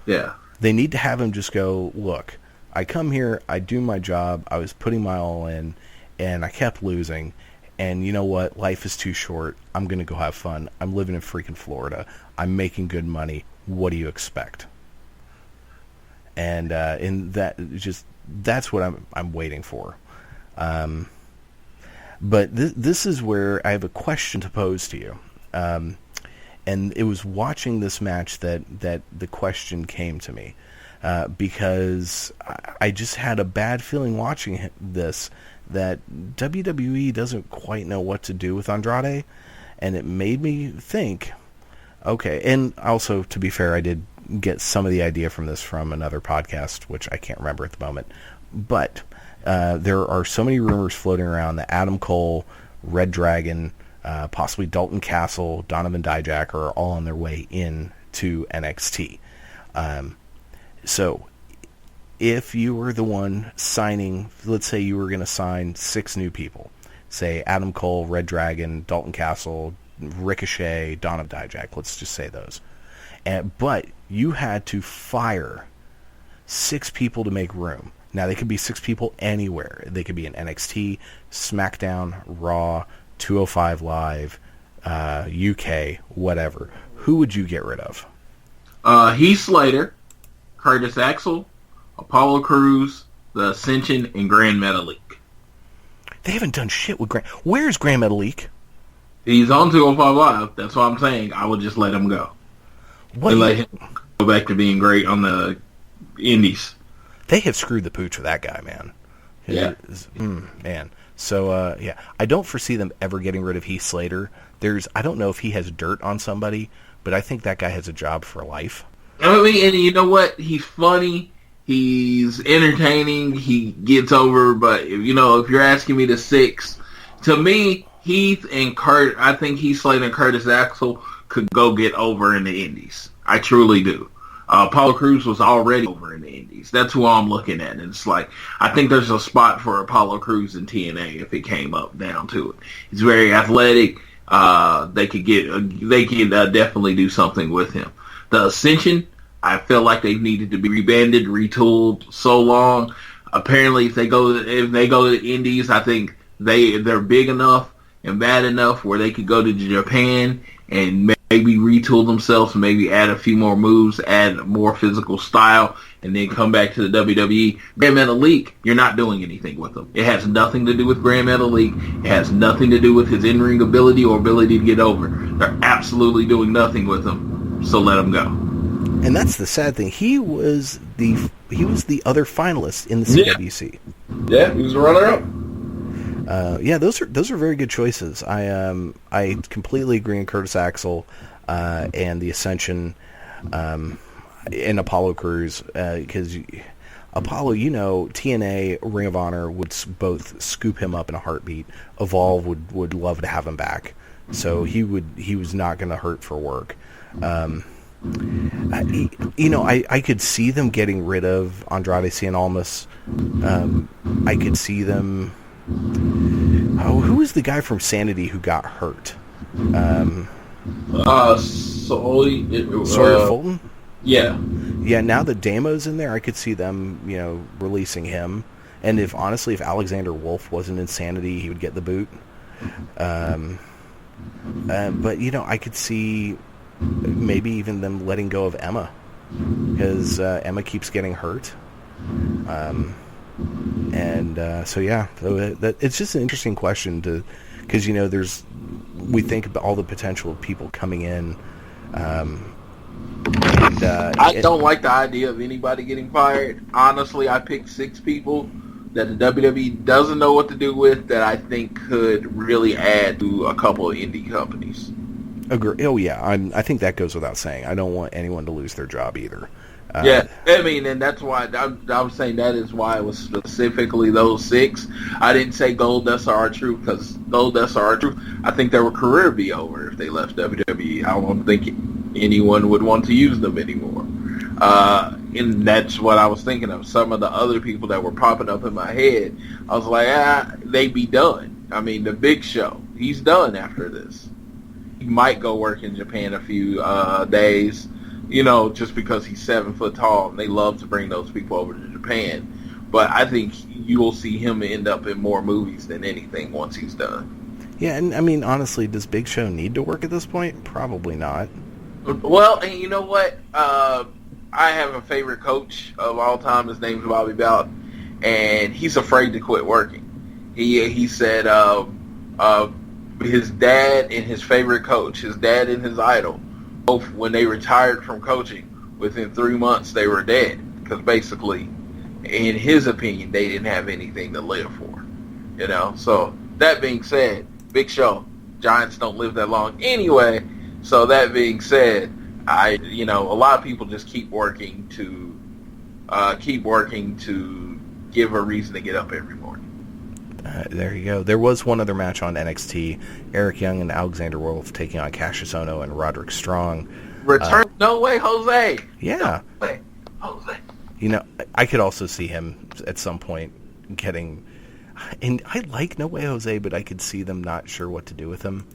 [SPEAKER 4] Yeah.
[SPEAKER 5] They need to have him just go, look, I come here, I do my job, I was putting my all in, and I kept losing. And you know what? Life is too short. I'm going to go have fun. I'm living in freaking Florida. I'm making good money. What do you expect? And that's what I'm waiting for. But this is where I have a question to pose to you. And it was watching this match that the question came to me, because I just had a bad feeling watching this, that WWE doesn't quite know what to do with Andrade, and it made me think, okay, and also, to be fair, I did get some of the idea from this from another podcast, which I can't remember at the moment, but there are so many rumors floating around that Adam Cole, reDragon, possibly Dalton Castle, Donovan Dijak are all on their way in to NXT. So if you were the one signing, let's say you were going to sign 6 new people, say Adam Cole, reDragon, Dalton Castle, Ricochet, Donovan Dijak, let's just say those. But you had to fire 6 people to make room. Now, they could be 6 people anywhere. They could be in NXT, SmackDown, Raw, 205 Live, UK, whatever. Who would you get rid of?
[SPEAKER 4] Heath Slater, Curtis Axel, Apollo Crews, The Ascension, and Grand Metalik.
[SPEAKER 5] They haven't done shit with Grand. Where's Grand Metalik?
[SPEAKER 4] He's on 205 Live. That's what I'm saying. I would just let him go.
[SPEAKER 5] What?
[SPEAKER 4] And let him go back to being great on the Indies.
[SPEAKER 5] They have screwed the pooch with that guy, man.
[SPEAKER 4] Yeah.
[SPEAKER 5] Man. So, yeah. I don't foresee them ever getting rid of Heath Slater. I don't know if he has dirt on somebody, but I think that guy has a job for life.
[SPEAKER 4] I mean, and you know what? He's funny. He's entertaining. He gets over. But, if you're asking me the 6, to me, Heath and Kurt, I think Heath Slater and Curtis Axel could go get over in the Indies. I truly do. Apollo Crews was already over in the Indies. That's who I'm looking at. And it's like, I think there's a spot for Apollo Crews in TNA if it came up down to it. He's very athletic. They could definitely do something with him. The Ascension, I feel like they needed to be rebanded, retooled so long. Apparently, if they go to the Indies, I think they're big enough and bad enough where they could go to Japan and maybe retool themselves, and maybe add a few more moves, add more physical style, and then come back to the WWE. Grand Metalik, you're not doing anything with him. It has nothing to do with Grand Metalik. It has nothing to do with his in-ring ability or ability to get over. They're absolutely doing nothing with him, so let him go.
[SPEAKER 5] And that's the sad thing. He was the other finalist in the CWC.
[SPEAKER 4] Yeah, he was a runner-up.
[SPEAKER 5] Yeah, those are very good choices. I completely agree on Curtis Axel and the Ascension and Apollo Crews, because Apollo, TNA, Ring of Honor would both scoop him up in a heartbeat. Evolve would love to have him back, so he was not going to hurt for work. I could see them getting rid of Andrade Cien Almas. I could see them. Oh, who was the guy from Sanity who got hurt? Sawyer Fulton?
[SPEAKER 4] Yeah.
[SPEAKER 5] Yeah, now that Damo's in there, I could see them, releasing him. And if Alexander Wolf wasn't Insanity, he would get the boot. But, I could see maybe even them letting go of Emma. Because Emma keeps getting hurt. It's just an interesting question because we think about all the potential of people coming in.
[SPEAKER 4] I don't like the idea of anybody getting fired. Honestly, I picked 6 people that the WWE doesn't know what to do with that I think could really add to a couple of indie companies.
[SPEAKER 5] Agree. Oh yeah, I think that goes without saying. I don't want anyone to lose their job either.
[SPEAKER 4] And that's why I was saying that is why it was specifically those 6. I didn't say Goldust or R-Truth because Goldust or R-Truth, I think their career would be over if they left WWE. I don't think anyone would want to use them anymore. And that's what I was thinking of. Some of the other people that were popping up in my head, I was like, they'd be done. I mean, the Big Show, he's done after this. He might go work in Japan a few days, just because he's 7 foot tall, and they love to bring those people over to Japan. But I think you will see him end up in more movies than anything once he's done.
[SPEAKER 5] Yeah, and I mean, honestly, does Big Show need to work at this point? Probably not.
[SPEAKER 4] Well, and you know what? I have a favorite coach of all time. His name's Bobby Bowden, and he's afraid to quit working. He said his dad and his favorite coach, his dad and his idol, both when they retired from coaching, within 3 months they were dead because basically, in his opinion, they didn't have anything to live for. So that being said, Big Show, Giants don't live that long anyway. So that being said, a lot of people just keep working to give a reason to get up every morning.
[SPEAKER 5] There you go. There was one other match on NXT. Eric Young and Alexander Wolf taking on Cassius Ohno and Roderick Strong.
[SPEAKER 4] Return, No Way Jose.
[SPEAKER 5] Yeah.
[SPEAKER 4] No Way Jose.
[SPEAKER 5] I could also see him at some point getting... And I like No Way Jose, but I could see them not sure what to do with him.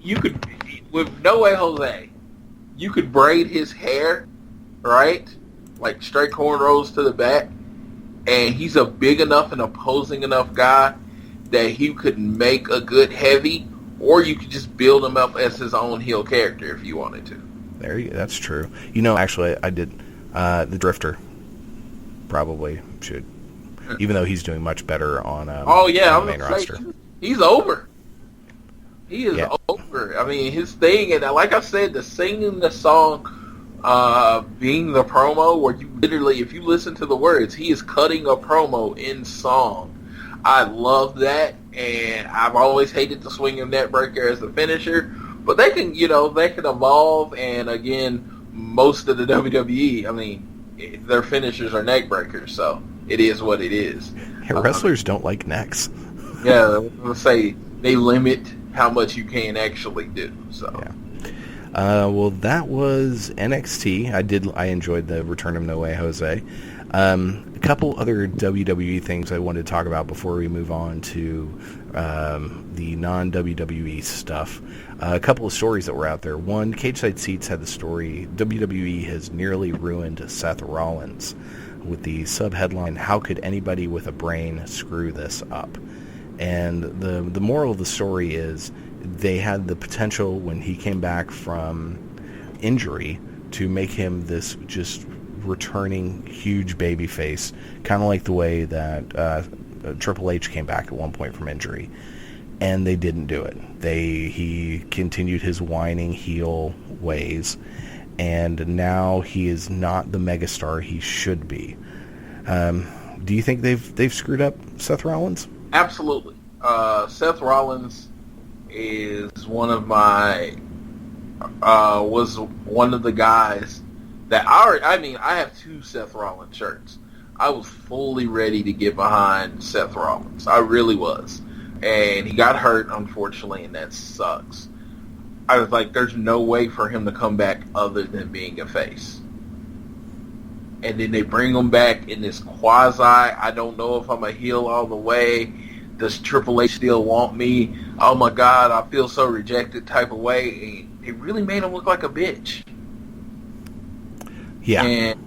[SPEAKER 4] You could, with No Way Jose, you could braid his hair, right? Like straight cornrows to the back. And he's a big enough and opposing enough guy that he could make a good heavy, or you could just build him up as his own heel character if you wanted to.
[SPEAKER 5] There you go. That's true. Actually, I did. The Drifter probably should, even though he's doing much better on on the main roster.
[SPEAKER 4] He's over. He is over. I mean, his thing, and like I said, the singing the song, being the promo, where you literally, if you listen to the words, he is cutting a promo in song. I love that, and I've always hated the swinging net breaker as the finisher, but they can evolve, and again, most of the WWE, I mean, their finishers are neck breakers, so it is what it is.
[SPEAKER 5] Yeah, wrestlers don't like necks.
[SPEAKER 4] Yeah, let's say they limit how much you can actually do. So.
[SPEAKER 5] Yeah. Well, that was NXT. I enjoyed the return of No Way Jose. A couple other WWE things I wanted to talk about before we move on to the non-WWE stuff. A couple of stories that were out there. One, CageSideSeats had the story, WWE has nearly ruined Seth Rollins, with the sub-headline, "How could anybody with a brain screw this up?" And the moral of the story is they had the potential when he came back from injury to make him this just returning huge baby face, kind of like the way that Triple H came back at one point from injury. And they didn't do it. He continued his whining heel ways, and now he is not the megastar he should be. Do you think they've screwed up Seth Rollins?
[SPEAKER 4] Absolutely. Seth Rollins is one of my was one of the guys that I have 2 Seth Rollins shirts. I was fully ready to get behind Seth Rollins. I really was. And he got hurt, unfortunately, and that sucks. I was like, there's no way for him to come back other than being a face. And then they bring him back in this quasi, I don't know if I'm a heel all the way. does Triple H still want me? Oh my God, I feel so rejected type of way. And it really made him look like a bitch.
[SPEAKER 5] Yeah.
[SPEAKER 4] And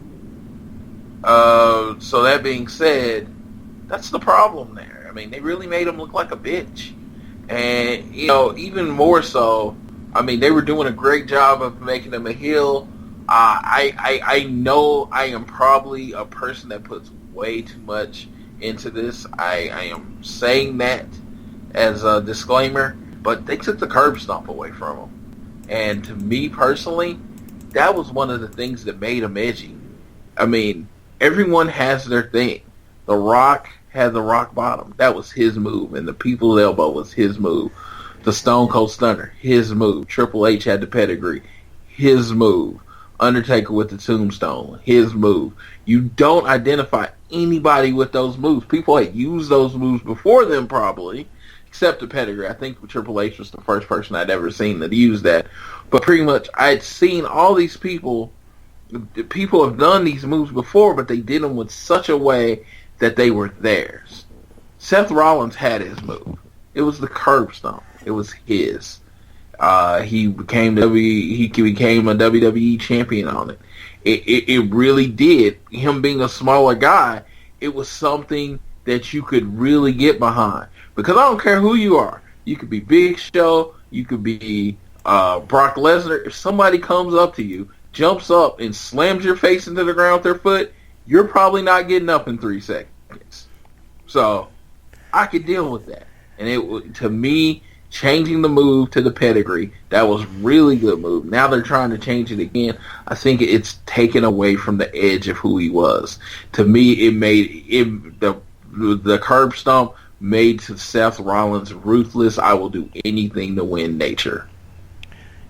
[SPEAKER 4] so that being said, that's the problem there. I mean, they really made him look like a bitch. And, you know, even more so, I mean, they were doing a great job of making him a heel. I know I am probably a person that puts way too much into this. I am saying that as a disclaimer, but they took the curb stomp away from him. And to me personally, that was one of the things that made him edgy. I mean, everyone has their thing. The Rock had the rock bottom. That was his move. And the People's Elbow was his move. The Stone Cold Stunner, his move. Triple H had the pedigree, his move. Undertaker with the Tombstone, his move. You don't identify anybody with those moves. People had used those moves before them probably, except the pedigree. I think Triple H was the first person I'd ever seen that used that. But pretty much I'd seen all these people have done these moves before, but they did them with such a way that they were theirs. Seth Rollins had his move. It was the curb stomp. It was his. He became a WWE champion on it. It really did. Him being a smaller guy, it was something that you could really get behind. Because I don't care who you are. You could be Big Show. You could be Brock Lesnar. If somebody comes up to you, jumps up, and slams your face into the ground with their foot, you're probably not getting up in 3 seconds. So I could deal with that. And to me, changing the move to the pedigree, that was really good move. Now they're trying to change it again. I think it's taken away from the edge of who he was. To me, it made the curb stomp made Seth Rollins ruthless. I will do anything to win nature.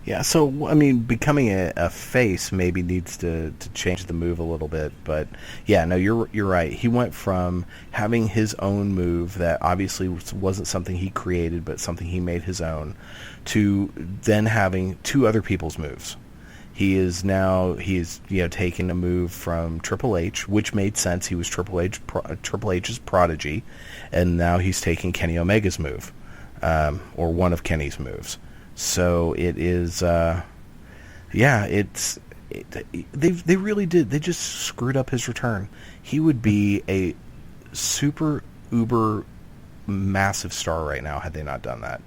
[SPEAKER 5] Yeah, so, I mean, becoming a face maybe needs to change the move a little bit. But, yeah, no, you're right. He went from having his own move that obviously wasn't something he created, but something he made his own, to then having two other people's moves. He's taken a move from Triple H, which made sense. He was Triple H's prodigy, and now he's taking Kenny Omega's move, or one of Kenny's moves. So it is, they really did. They just screwed up his return. He would be a super uber massive star right now had they not done that.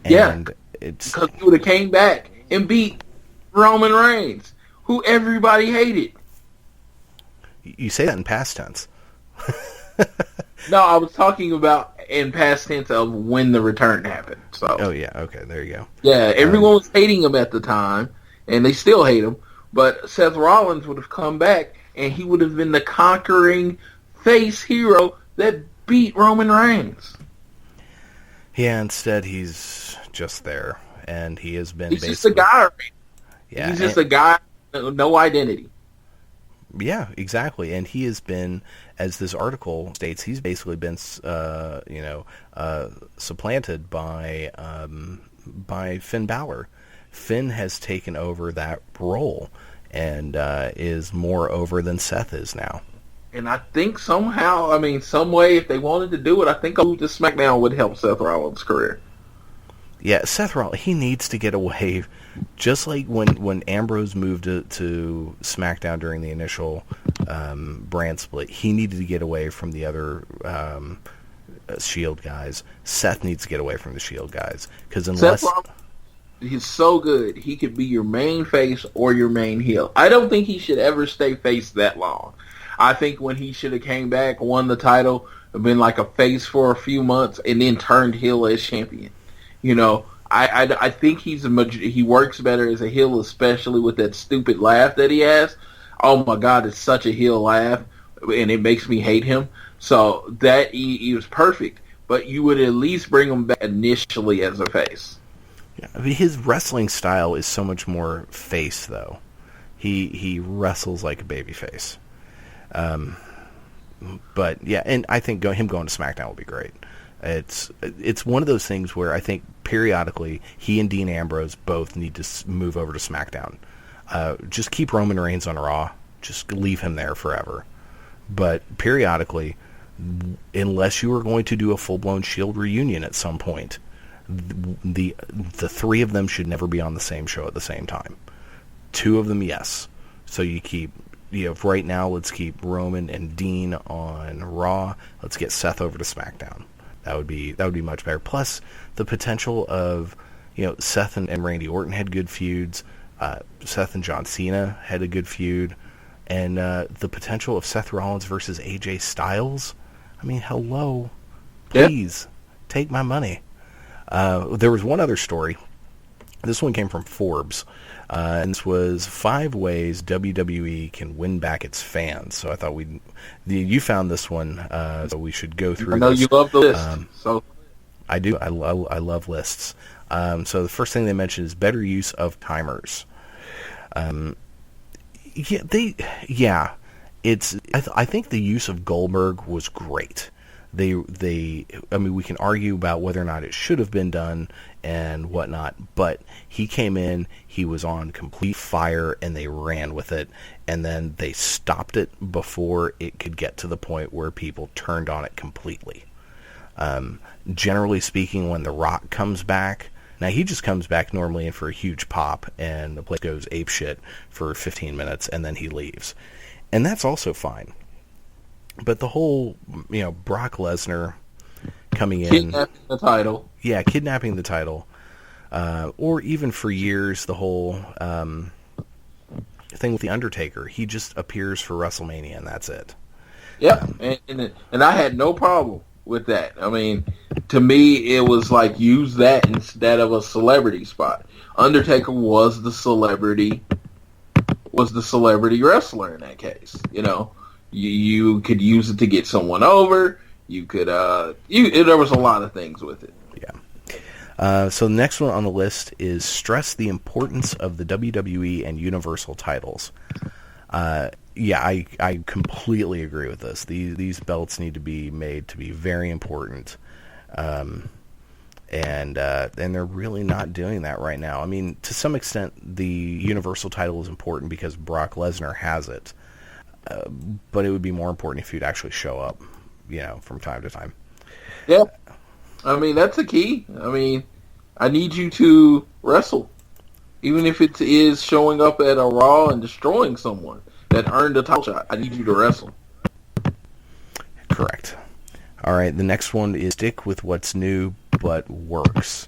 [SPEAKER 5] And it's
[SPEAKER 4] because he would have came back and beat Roman Reigns, who everybody hated.
[SPEAKER 5] You say that in past tense.
[SPEAKER 4] No, I was talking about in past tense of when the return happened. So.
[SPEAKER 5] Oh, yeah. Okay, there you go.
[SPEAKER 4] Yeah, everyone was hating him at the time, and they still hate him. But Seth Rollins would have come back, and he would have been the conquering face hero that beat Roman Reigns.
[SPEAKER 5] Yeah, instead he's just there, and he has been
[SPEAKER 4] He's just a guy.
[SPEAKER 5] Yeah,
[SPEAKER 4] he's just a guy, no identity.
[SPEAKER 5] Yeah, exactly. And he has been, as this article states, he's basically been, supplanted by Finn Balor. Finn has taken over that role and is more over than Seth is now.
[SPEAKER 4] And I think somehow, some way, if they wanted to do it, I think a move to SmackDown would help Seth Rollins' career.
[SPEAKER 5] Yeah, Seth Rollins, he needs to get away. Just like when Ambrose moved to SmackDown during the initial brand split, he needed to get away from the other Shield guys. Seth needs to get away from the Shield guys. Because unless...
[SPEAKER 4] Seth Rollins, he's so good, he could be your main face or your main heel. I don't think he should ever stay face that long. I think when he should have came back, won the title, been like a face for a few months, and then turned heel as champion. You know, I think he works better as a heel, especially with that stupid laugh that he has. Oh my God, it's such a heel laugh, and it makes me hate him. So that he was perfect, but you would at least bring him back initially as a face.
[SPEAKER 5] Yeah, his wrestling style is so much more face, though. He wrestles like a baby face. But yeah, and I think him going to SmackDown will be great. It's one of those things where I think periodically he and Dean Ambrose both need to move over to SmackDown. Just keep Roman Reigns on Raw. Just leave him there forever. But periodically, unless you are going to do a full-blown Shield reunion at some point, the three of them should never be on the same show at the same time. Two of them, yes. So you keep, right now, let's keep Roman and Dean on Raw. Let's get Seth over to SmackDown. That would be much better. Plus, the potential of, Seth and Randy Orton had good feuds. Seth and John Cena had a good feud. And the potential of Seth Rollins versus AJ Styles. I mean, hello. Please, take my money. There was one other story. This one came from Forbes. And this was 5 ways WWE can win back its fans. So I thought you found this one, so we should go through this.
[SPEAKER 4] I know you love the list. So
[SPEAKER 5] I do. I love lists. So the first thing they mentioned is better use of timers. I think the use of Goldberg was great. We can argue about whether or not it should have been done and whatnot, but he came in, he was on complete fire, and they ran with it, and then they stopped it before it could get to the point where people turned on it completely. Generally speaking, when The Rock comes back, now he just comes back normally in for a huge pop, and the place goes apeshit for 15 minutes, and then he leaves. And that's also fine. But the whole, Brock Lesnar coming in...
[SPEAKER 4] Kidnapping the title.
[SPEAKER 5] Yeah, kidnapping the title. Or even for years, the whole thing with The Undertaker. He just appears for WrestleMania, and that's it.
[SPEAKER 4] Yeah, and I had no problem with that. I mean, to me, it was like, use that instead of a celebrity spot. Undertaker was the celebrity wrestler in that case, You could use it to get someone over. You could, there was a lot of things with it.
[SPEAKER 5] Yeah. So the next one on the list is stress the importance of the WWE and Universal titles. I completely agree with this. These belts need to be made to be very important. And they're really not doing that right now. I mean, to some extent, the Universal title is important because Brock Lesnar has it. But it would be more important if you'd actually show up, from time to time.
[SPEAKER 4] Yeah. I mean, that's the key. I mean, I need you to wrestle. Even if it is showing up at a Raw and destroying someone that earned a title shot, I need you to wrestle.
[SPEAKER 5] Correct. All right, the next one is stick with what's new but works.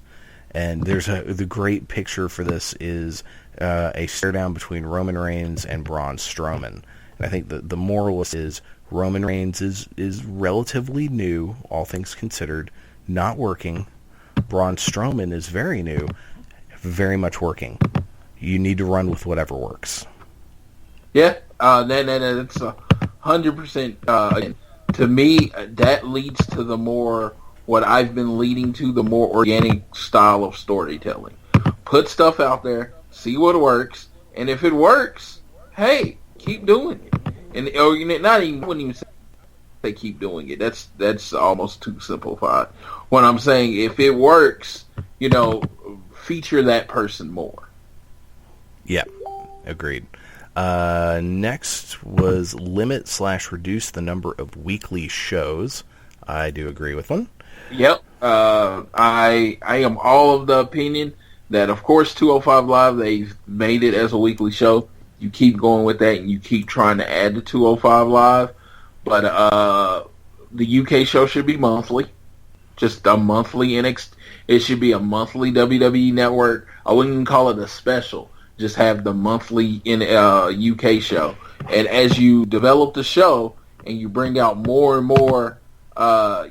[SPEAKER 5] And the great picture for this is a stare down between Roman Reigns and Braun Strowman. And I think the moral is Roman Reigns is relatively new, all things considered, not working. Braun Strowman is very new, very much working. You need to run with whatever works.
[SPEAKER 4] Yeah, that's 100%. To me, that leads to what I've been leading to, the more organic style of storytelling. Put stuff out there, see what works, and if it works, hey, keep doing it. And wouldn't even say keep doing it. That's almost too simplified. What I'm saying, if it works, feature that person more.
[SPEAKER 5] Yeah, agreed. Next was limit/reduce the number of weekly shows. I do agree with one.
[SPEAKER 4] Yep. I am all of the opinion that, of course, 205 Live, they've made it as a weekly show. You keep going with that, and you keep trying to add to 205 Live. But the UK show should be monthly. Just a monthly NXT. It should be a monthly WWE network. I wouldn't even call it a special. Just have the monthly UK show. And as you develop the show and you bring out more and more,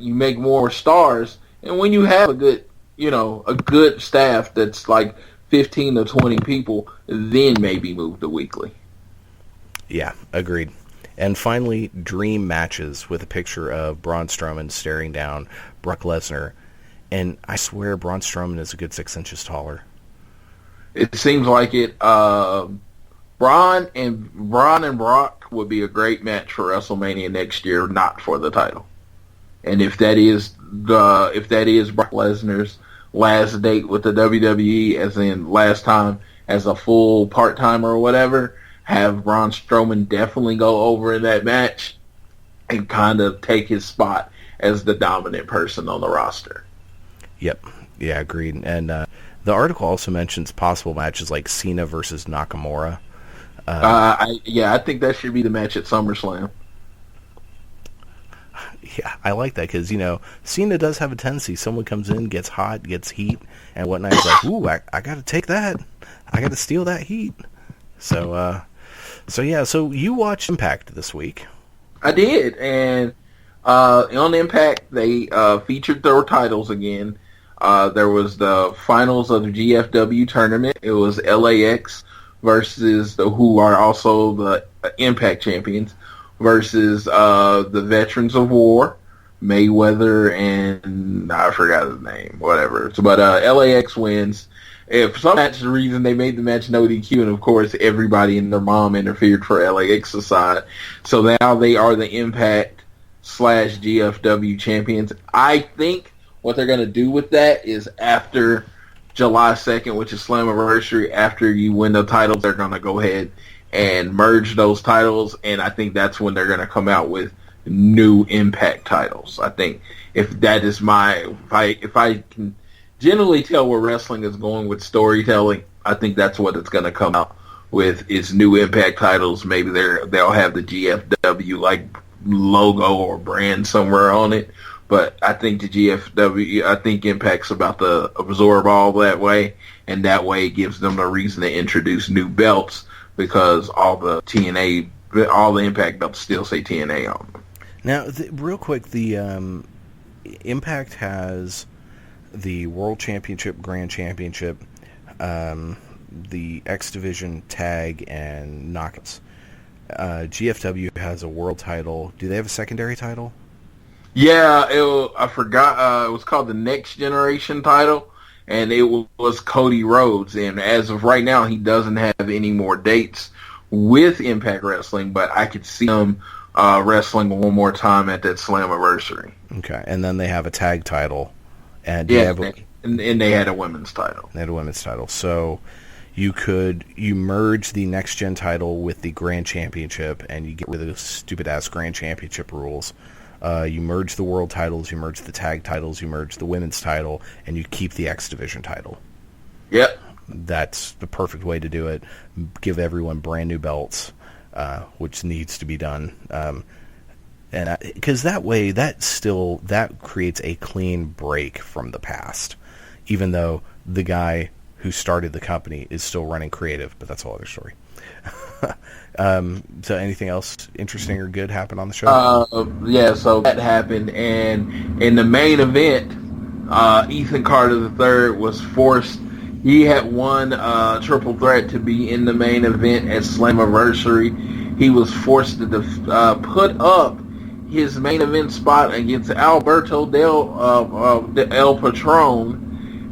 [SPEAKER 4] you make more stars. And when you have a good staff that's like 15 to 20 people, then maybe move to weekly.
[SPEAKER 5] Yeah, agreed. And finally, dream matches with a picture of Braun Strowman staring down Brock Lesnar. And I swear Braun Strowman is a good 6 inches taller.
[SPEAKER 4] It seems like it. Braun and Brock would be a great match for WrestleMania next year, not for the title. And if that is Brock Lesnar's last date with the WWE, as in last time as a full part-timer or whatever, have Braun Strowman definitely go over in that match and kind of take his spot as the dominant person on the roster.
[SPEAKER 5] Yep. Yeah, agreed. And the article also mentions possible matches like Cena versus Nakamura.
[SPEAKER 4] I think that should be the match at SummerSlam.
[SPEAKER 5] Yeah, I like that because, Cena does have a tendency. Someone comes in, gets hot, gets heat, and whatnot. He's like, ooh, I got to take that. I got to steal that heat. So you watched Impact this week.
[SPEAKER 4] I did, and on Impact, they featured their titles again. There was the finals of the GFW tournament. It was LAX versus who are also the Impact champions, versus the Veterans of War, Mayweather, and I forgot his name, whatever. But LAX wins. For some reason, they made the match no DQ, and of course, everybody and their mom interfered for LAX's side. So now they are the Impact / GFW champions. I think what they're going to do with that is after July 2nd, which is Slammiversary, after you win the titles, they're going to go ahead and merge those titles, and I think that's when they're going to come out with new Impact titles. I think if I can generally tell where wrestling is going with storytelling, I think that's what it's going to come out with is new Impact titles. Maybe they'll have the GFW like logo or brand somewhere on it, but I think I think Impact's about to absorb all that way, and that way it gives them a reason to introduce new belts because all the Impact belts still say TNA on them.
[SPEAKER 5] Now, real quick, the Impact has the World Championship, Grand Championship, the X Division Tag, and Knockouts. GFW has a world title. Do they have a secondary title?
[SPEAKER 4] Yeah, I forgot. It was called the Next Generation title, and it was Cody Rhodes. And as of right now, he doesn't have any more dates with Impact Wrestling, but I could see him wrestling one more time at that Slammiversary.
[SPEAKER 5] Okay, and then they have a tag title. And
[SPEAKER 4] and they had a women's title.
[SPEAKER 5] They had a women's title. So you merge the Next Gen title with the Grand Championship, and you get rid of those stupid-ass Grand Championship rules. You merge the world titles, you merge the tag titles, you merge the women's title, and you keep the X Division title.
[SPEAKER 4] Yep.
[SPEAKER 5] That's the perfect way to do it. Give everyone brand new belts, which needs to be done. And because that way, that creates a clean break from the past, even though the guy who started the company is still running creative, but that's a whole other story. So anything else interesting or good happened on the show?
[SPEAKER 4] So that happened, and in the main event, Ethan Carter III was forced. He had won Triple Threat to be in the main event at Slammiversary. He was forced to put up his main event spot against Alberto El Patron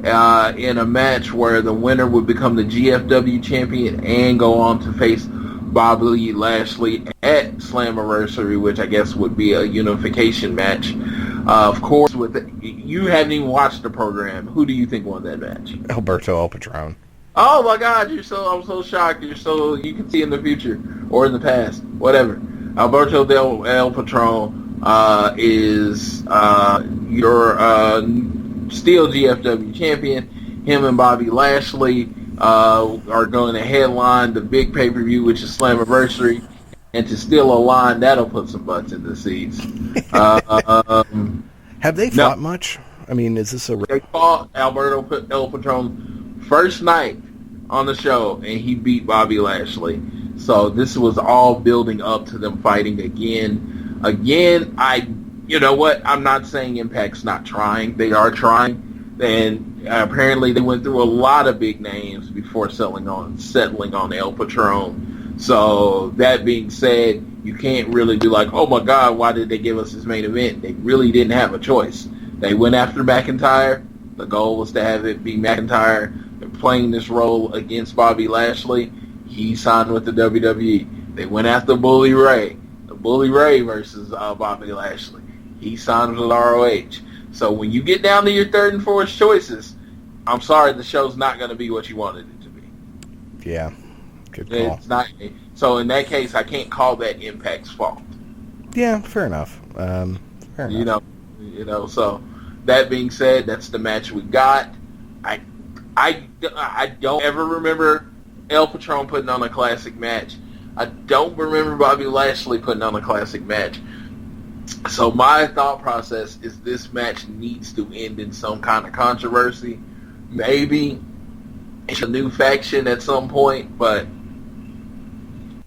[SPEAKER 4] in a match where the winner would become the GFW champion and go on to face Bobby Lashley at Slammiversary, which I guess would be a unification match. Of course, you haven't even watched the program. Who do you think won that match?
[SPEAKER 5] Alberto El Patron.
[SPEAKER 4] Oh my God! I'm so shocked. You can see in the future or in the past, whatever. Alberto El Patron is your still GFW champion. Him and Bobby Lashley are going to headline the big pay-per-view, which is Slammiversary. And to steal a line, that'll put some butts in the seats.
[SPEAKER 5] Have they fought much? I mean, is this
[SPEAKER 4] They fought Alberto El Patron first night on the show, and he beat Bobby Lashley. So this was all building up to them fighting again. You know what? I'm not saying Impact's not trying. They are trying. And apparently they went through a lot of big names before settling on El Patron. So that being said, you can't really be like, oh my God, why did they give us this main event? They really didn't have a choice. They went after McIntyre. The goal was to have it be McIntyre playing this role against Bobby Lashley. He signed with the WWE. They went after Bully Ray. The Bully Ray versus Bobby Lashley. He signed with ROH. So when you get down to your third and fourth choices, I'm sorry, the show's not going to be what you wanted it to be.
[SPEAKER 5] Yeah. Good call.
[SPEAKER 4] It's not. So in that case, I can't call that Impact's fault.
[SPEAKER 5] Yeah, fair enough. Fair enough.
[SPEAKER 4] So that being said, that's the match we got. I don't ever remember El Patron putting on a classic match. I don't remember Bobby Lashley putting on a classic match. So my thought process is this match needs to end in some kind of controversy. Maybe it's a new faction at some point, but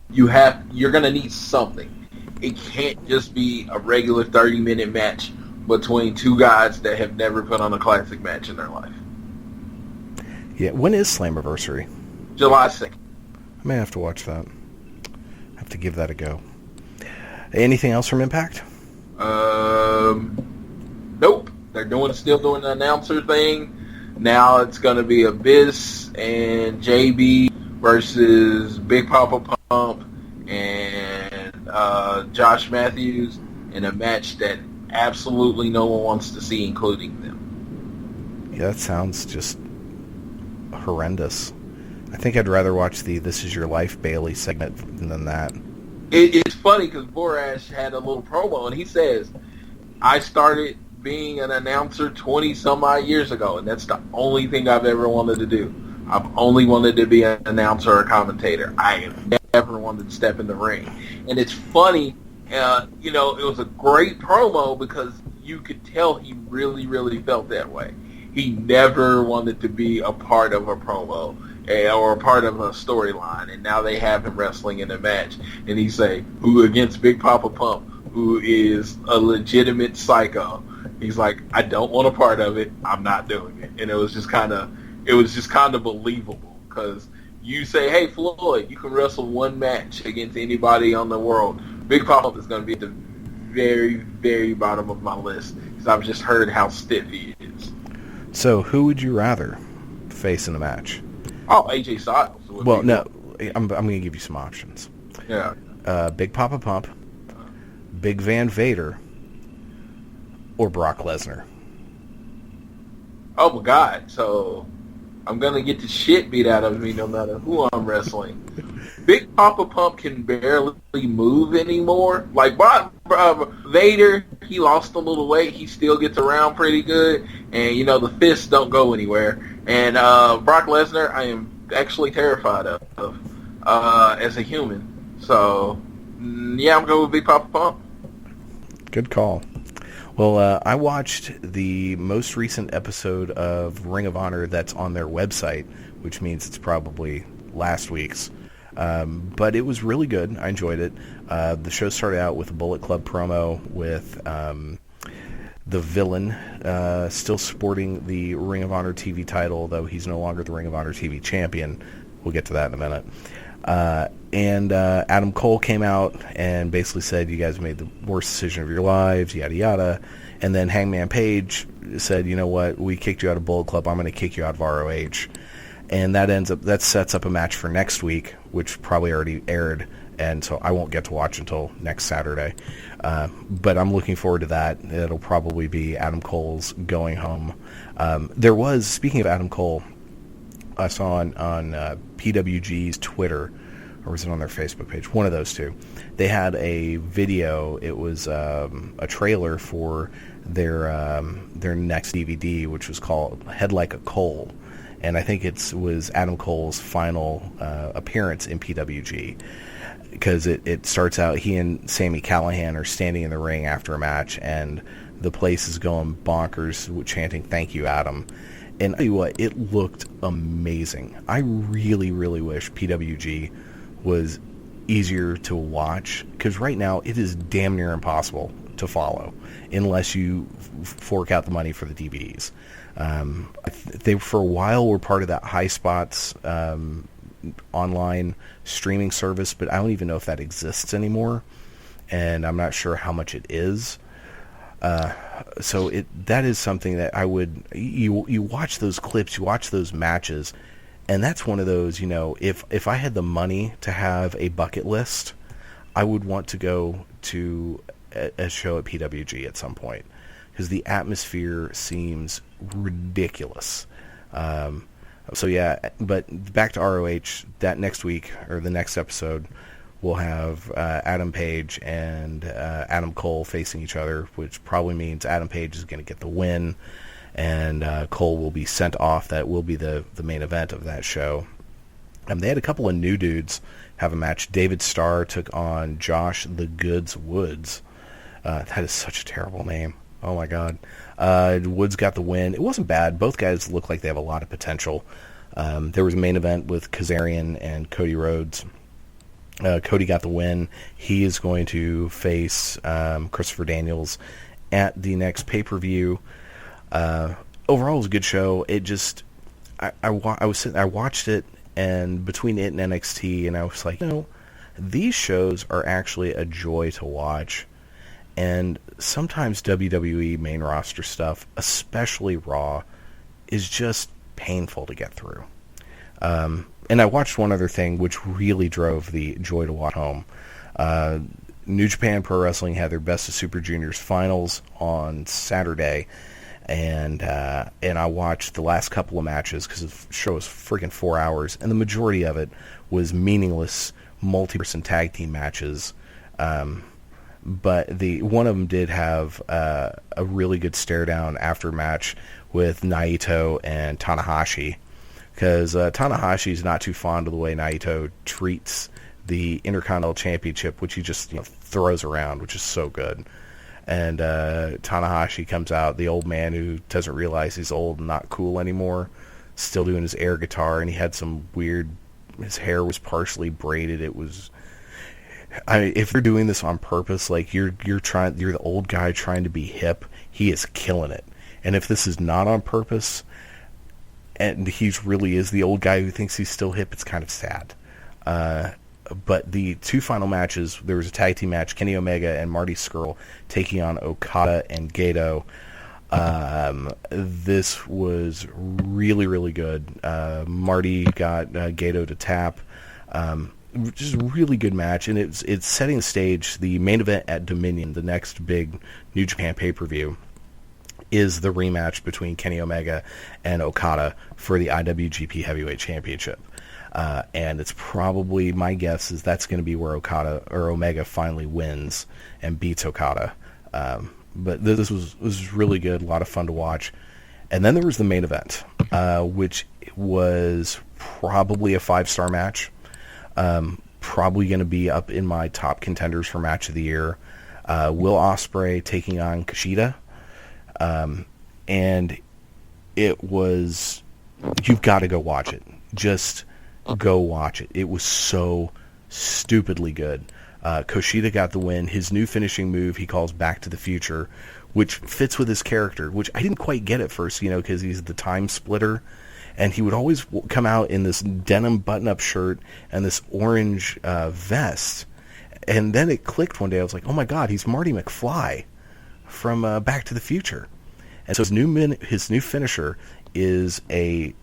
[SPEAKER 4] you're going to need something. It can't just be a regular 30-minute match between two guys that have never put on a classic match in their life.
[SPEAKER 5] Yeah, when is Slammiversary?
[SPEAKER 4] July 2nd.
[SPEAKER 5] I may have to watch that. Have to give that a go. Anything else from Impact?
[SPEAKER 4] Nope. They're still doing the announcer thing. Now it's going to be Abyss and JB versus Big Papa Pump and Josh Matthews in a match that absolutely no one wants to see, including them.
[SPEAKER 5] Yeah, that sounds just horrendous. I think I'd rather watch the This Is Your Life Bailey segment than that.
[SPEAKER 4] It's funny because Borash had a little promo and he says, I started being an announcer 20-some-odd years ago, and that's the only thing I've ever wanted to do. I've only wanted to be an announcer or a commentator. I have never wanted to step in the ring. And it's funny, it was a great promo because you could tell he really, really felt that way. He never wanted to be a part of a promo or a part of a storyline, and now they have him wrestling in a match. And he say, who against Big Papa Pump, who is a legitimate psycho. He's like, I don't want a part of it. I'm not doing it. And it was just kind of believable because you say, hey, Floyd, you can wrestle one match against anybody on the world. Big Papa is going to be at the very, very bottom of my list because I've just heard how stiff he is.
[SPEAKER 5] So who would you rather face in a match?
[SPEAKER 4] Oh, AJ Styles.
[SPEAKER 5] Well, no, I'm going to give you some options.
[SPEAKER 4] Yeah.
[SPEAKER 5] Big Papa Pump, Big Van Vader, or Brock Lesnar.
[SPEAKER 4] Oh my God! So I'm gonna get the shit beat out of me no matter who I'm wrestling. Big Papa Pump can barely move anymore. Like Vader, he lost a little weight. He still gets around pretty good, and the fists don't go anywhere. And Brock Lesnar, I am actually terrified of as a human. So yeah, I'm going with Big Papa Pump.
[SPEAKER 5] Good call. Well, I watched the most recent episode of Ring of Honor that's on their website, which means it's probably last week's. But it was really good. I enjoyed it. The show started out with a Bullet Club promo with the villain still sporting the Ring of Honor TV title, though he's no longer the Ring of Honor TV champion. We'll get to that in a minute. And Adam Cole came out and basically said, you guys made the worst decision of your lives, yada yada. And then Hangman Page said, you know what, we kicked you out of Bullet Club, I'm going to kick you out of ROH. And that sets up a match for next week, which probably already aired, and so I won't get to watch until next Saturday. But I'm looking forward to that. It'll probably be Adam Cole's going home. Speaking of Adam Cole, I saw on PWG's Twitter, or was it on their Facebook page? One of those two. They had a video. It was a trailer for their next DVD, which was called Head Like a Cole. And I think it was Adam Cole's final appearance in PWG. Because it starts out, he and Sami Callihan are standing in the ring after a match, and the place is going bonkers, chanting, "Thank you, Adam." And I tell you what, it looked amazing. I really, really wish PWG was easier to watch, because right now it is damn near impossible to follow unless you fork out the money for the DVDs. They, for a while, were part of that High Spots online streaming service, but I don't even know if that exists anymore, and I'm not sure how much it is. So that is something that I would, you watch those clips, you watch those matches, and that's one of those, if I had the money to have a bucket list, I would want to go to a show at PWG at some point, because the atmosphere seems ridiculous. So yeah, but back to ROH, that next week, or the next episode, we'll have Adam Page and Adam Cole facing each other, which probably means Adam Page is going to get the win, and Cole will be sent off. That will be the main event of that show. They had a couple of new dudes have a match. David Starr took on Josh the Goods Woods. That is such a terrible name. Oh my God. Woods got the win. It wasn't bad. Both guys look like they have a lot of potential. There was a main event with Kazarian and Cody Rhodes. Cody got the win. He is going to face Christopher Daniels at the next pay-per-view. Overall, it was a good show. It just, I watched it, and between it and NXT, and I was like, these shows are actually a joy to watch. And sometimes WWE main roster stuff, especially Raw, is just painful to get through. And I watched one other thing which really drove the joy to watch home. New Japan Pro Wrestling had their Best of Super Juniors finals on Saturday, and I watched the last couple of matches because the show was freaking 4 hours, and the majority of it was meaningless multi-person tag team matches. But one of them did have a really good stare down after match with Naito and Tanahashi, because Tanahashi's not too fond of the way Naito treats the Intercontinental Championship, which he just throws around, which is so good. And Tanahashi comes out, the old man who doesn't realize he's old and not cool anymore, still doing his air guitar, and he had some weird, his hair was partially braided. It was, if you're doing this on purpose, like you're the old guy trying to be hip, he is killing it. And if this is not on purpose, and he really is the old guy who thinks he's still hip, it's kind of sad. But the two final matches, there was a tag team match, Kenny Omega and Marty Scurll taking on Okada and Gato. This was really, really good. Marty got Gato to tap. Just a really good match, and it's setting the stage. The main event at Dominion, the next big New Japan pay-per-view, is the rematch between Kenny Omega and Okada for the IWGP Heavyweight Championship. And it's probably, my guess is that's going to be where Okada or Omega finally wins and beats Okada. But this was really good, a lot of fun to watch. And then there was the main event, which was probably a 5-star match. Probably going to be up in my top contenders for match of the year. Will Ospreay taking on Kushida. And it was, you've got to go watch it. Just go watch it. It was so stupidly good. Kushida got the win. His new finishing move he calls Back to the Future, which fits with his character, which I didn't quite get at first, because he's the time splitter. And he would always come out in this denim button-up shirt and this orange vest. And then it clicked one day. I was like, oh my God, he's Marty McFly from Back to the Future. And so his new finisher is a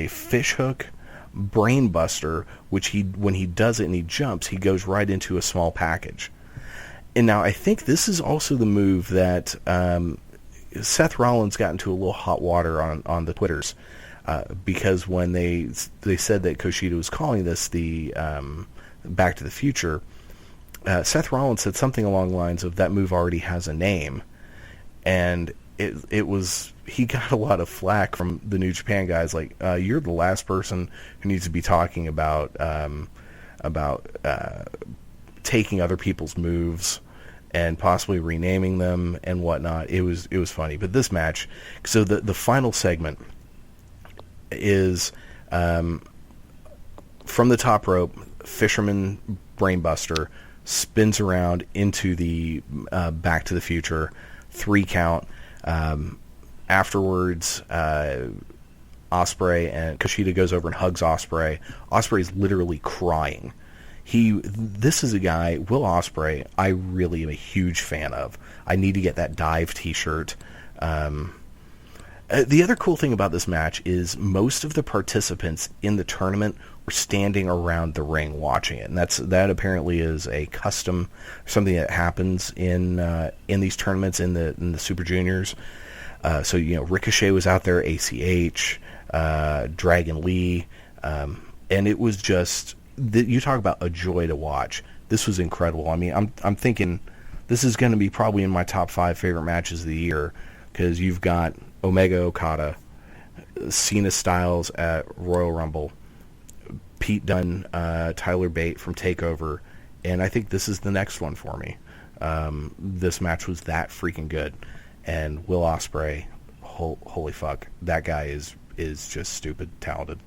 [SPEAKER 5] fishhook brain buster, which when he does it and he jumps, he goes right into a small package. And now I think this is also the move that Seth Rollins got into a little hot water on the Twitters. Because when they said that Kushida was calling this the Back to the Future, Seth Rollins said something along the lines of that move already has a name, and he got a lot of flack from the New Japan guys, like you're the last person who needs to be talking about taking other people's moves and possibly renaming them and whatnot. It was funny, but this match, so the final segment is from the top rope, Fisherman Brainbuster spins around into the Back to the Future 3 count. Afterwards, Ospreay and Kushida goes over and hugs Ospreay. Ospreay's literally crying. This is a guy, Will Ospreay, I really am a huge fan of. I need to get that Dive t-shirt. The other cool thing about this match is most of the participants in the tournament were standing around the ring watching it, and that apparently is a custom, something that happens in these tournaments in the Super Juniors. So Ricochet was out there, ACH, Dragon Lee, and it was just you talk about a joy to watch. this was incredible. I mean, I'm thinking this is going to be probably in my top 5 favorite matches of the year, because you've got Omega Okada, Cena Styles at Royal Rumble, Pete Dunne, Tyler Bate from TakeOver, and I think this is the next one for me. This match was that freaking good, and Will Ospreay, holy fuck, that guy is just stupid talented.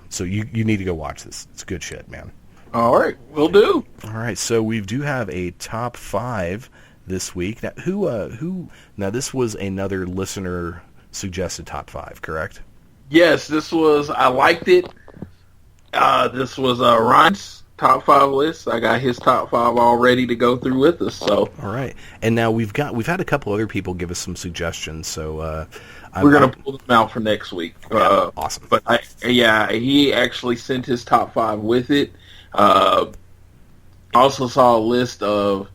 [SPEAKER 5] So you need to go watch this. It's good shit, man.
[SPEAKER 4] All right, will do.
[SPEAKER 5] All right, so we do have a top 5 this week. Now, who? Now, this was another listener suggested top 5, correct?
[SPEAKER 4] Yes, I liked it. This was Ryan's top 5 list. I got his top 5 all ready to go through with us. So,
[SPEAKER 5] all right, and now we've had a couple other people give us some suggestions. So
[SPEAKER 4] we're gonna pull them out for next week.
[SPEAKER 5] Awesome.
[SPEAKER 4] But he actually sent his top 5 with it. Also saw a list of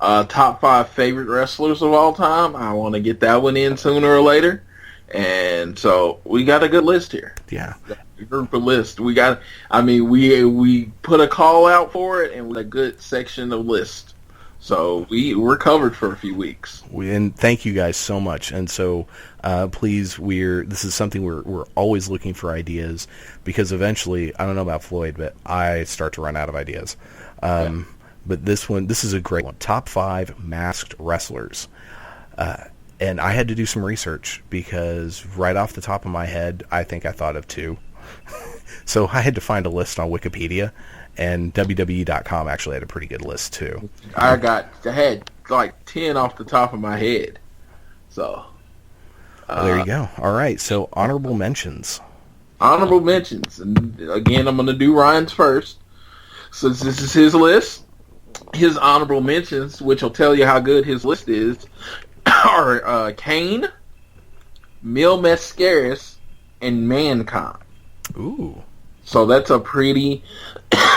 [SPEAKER 4] top 5 favorite wrestlers of all time. I want to get that one in sooner or later. And so we got a good list here.
[SPEAKER 5] Yeah.
[SPEAKER 4] A group of list. We put a call out for it, and with a good section of list. So we're covered for a few weeks.
[SPEAKER 5] And thank you guys so much. And so please, this is something we're always looking for ideas, because eventually, I don't know about Floyd, but I start to run out of ideas. But this is a great one. Top 5 masked wrestlers. And I had to do some research, because right off the top of my head, I think I thought of 2. So I had to find a list on Wikipedia, and WWE.com actually had a pretty good list too.
[SPEAKER 4] I had like 10 off the top of my head. So
[SPEAKER 5] there you go. All right, so honorable mentions.
[SPEAKER 4] Honorable mentions. And again, I'm going to do Ryan's first. Since this is his list, his honorable mentions, which will tell you how good his list is, are Kane, Mil Mascaras, and Mankind.
[SPEAKER 5] Ooh.
[SPEAKER 4] So that's a pretty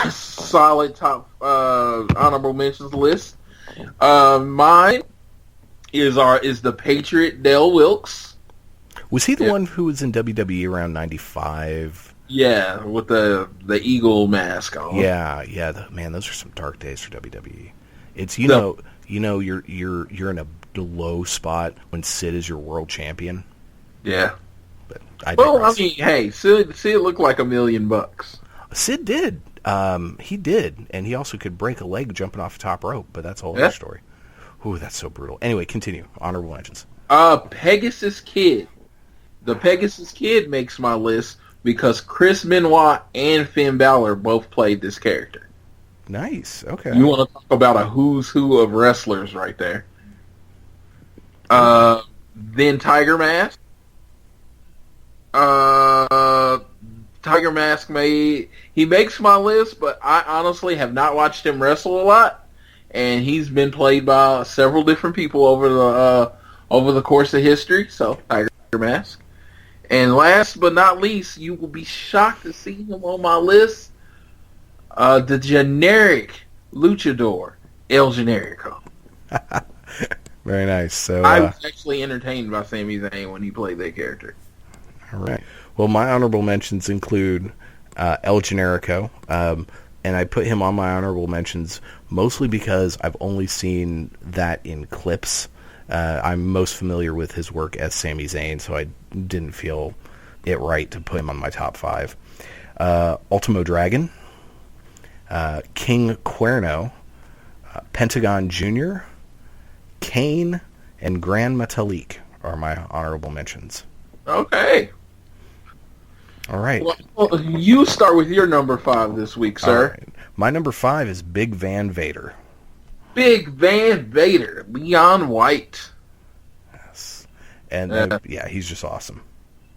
[SPEAKER 4] solid top honorable mentions list. Mine is the Patriot Dale Wilkes.
[SPEAKER 5] Was he the one who was in WWE around 95?
[SPEAKER 4] Yeah, with the eagle mask on.
[SPEAKER 5] Yeah. Man, those are some dark days for WWE. It's you're in a low spot when Sid is your world champion.
[SPEAKER 4] Yeah.
[SPEAKER 5] But
[SPEAKER 4] hey, Sid looked like $1 million.
[SPEAKER 5] Sid did. He did, and he also could break a leg jumping off the top rope. But that's a whole other story. Ooh, that's so brutal. Anyway, continue. Honorable mentions.
[SPEAKER 4] Pegasus Kid. The Pegasus Kid makes my list because Chris Benoit and Finn Balor both played this character.
[SPEAKER 5] Nice. Okay.
[SPEAKER 4] You want to talk about a who's who of wrestlers right there. Then Tiger Mask. Tiger Mask makes my list, but I honestly have not watched him wrestle a lot, and he's been played by several different people over the course of history. So Tiger Mask. And last but not least, you will be shocked to see him on my list. The generic luchador, El Generico.
[SPEAKER 5] Very nice. So
[SPEAKER 4] I was actually entertained by Sami Zayn when he played that character.
[SPEAKER 5] All right. Well, my honorable mentions include El Generico, and I put him on my honorable mentions mostly because I've only seen that in clips. I'm most familiar with his work as Sami Zayn, so I didn't feel it right to put him on my top 5. Ultimo Dragon, King Cuerno, Pentagon Jr., Kane, and Gran Metalik are my honorable mentions.
[SPEAKER 4] Okay.
[SPEAKER 5] All right.
[SPEAKER 4] Well, you start with your number 5 this week, sir.
[SPEAKER 5] Right. My number 5 is Big Van Vader.
[SPEAKER 4] Big Van Vader, Leon White.
[SPEAKER 5] Yes. And he's just awesome.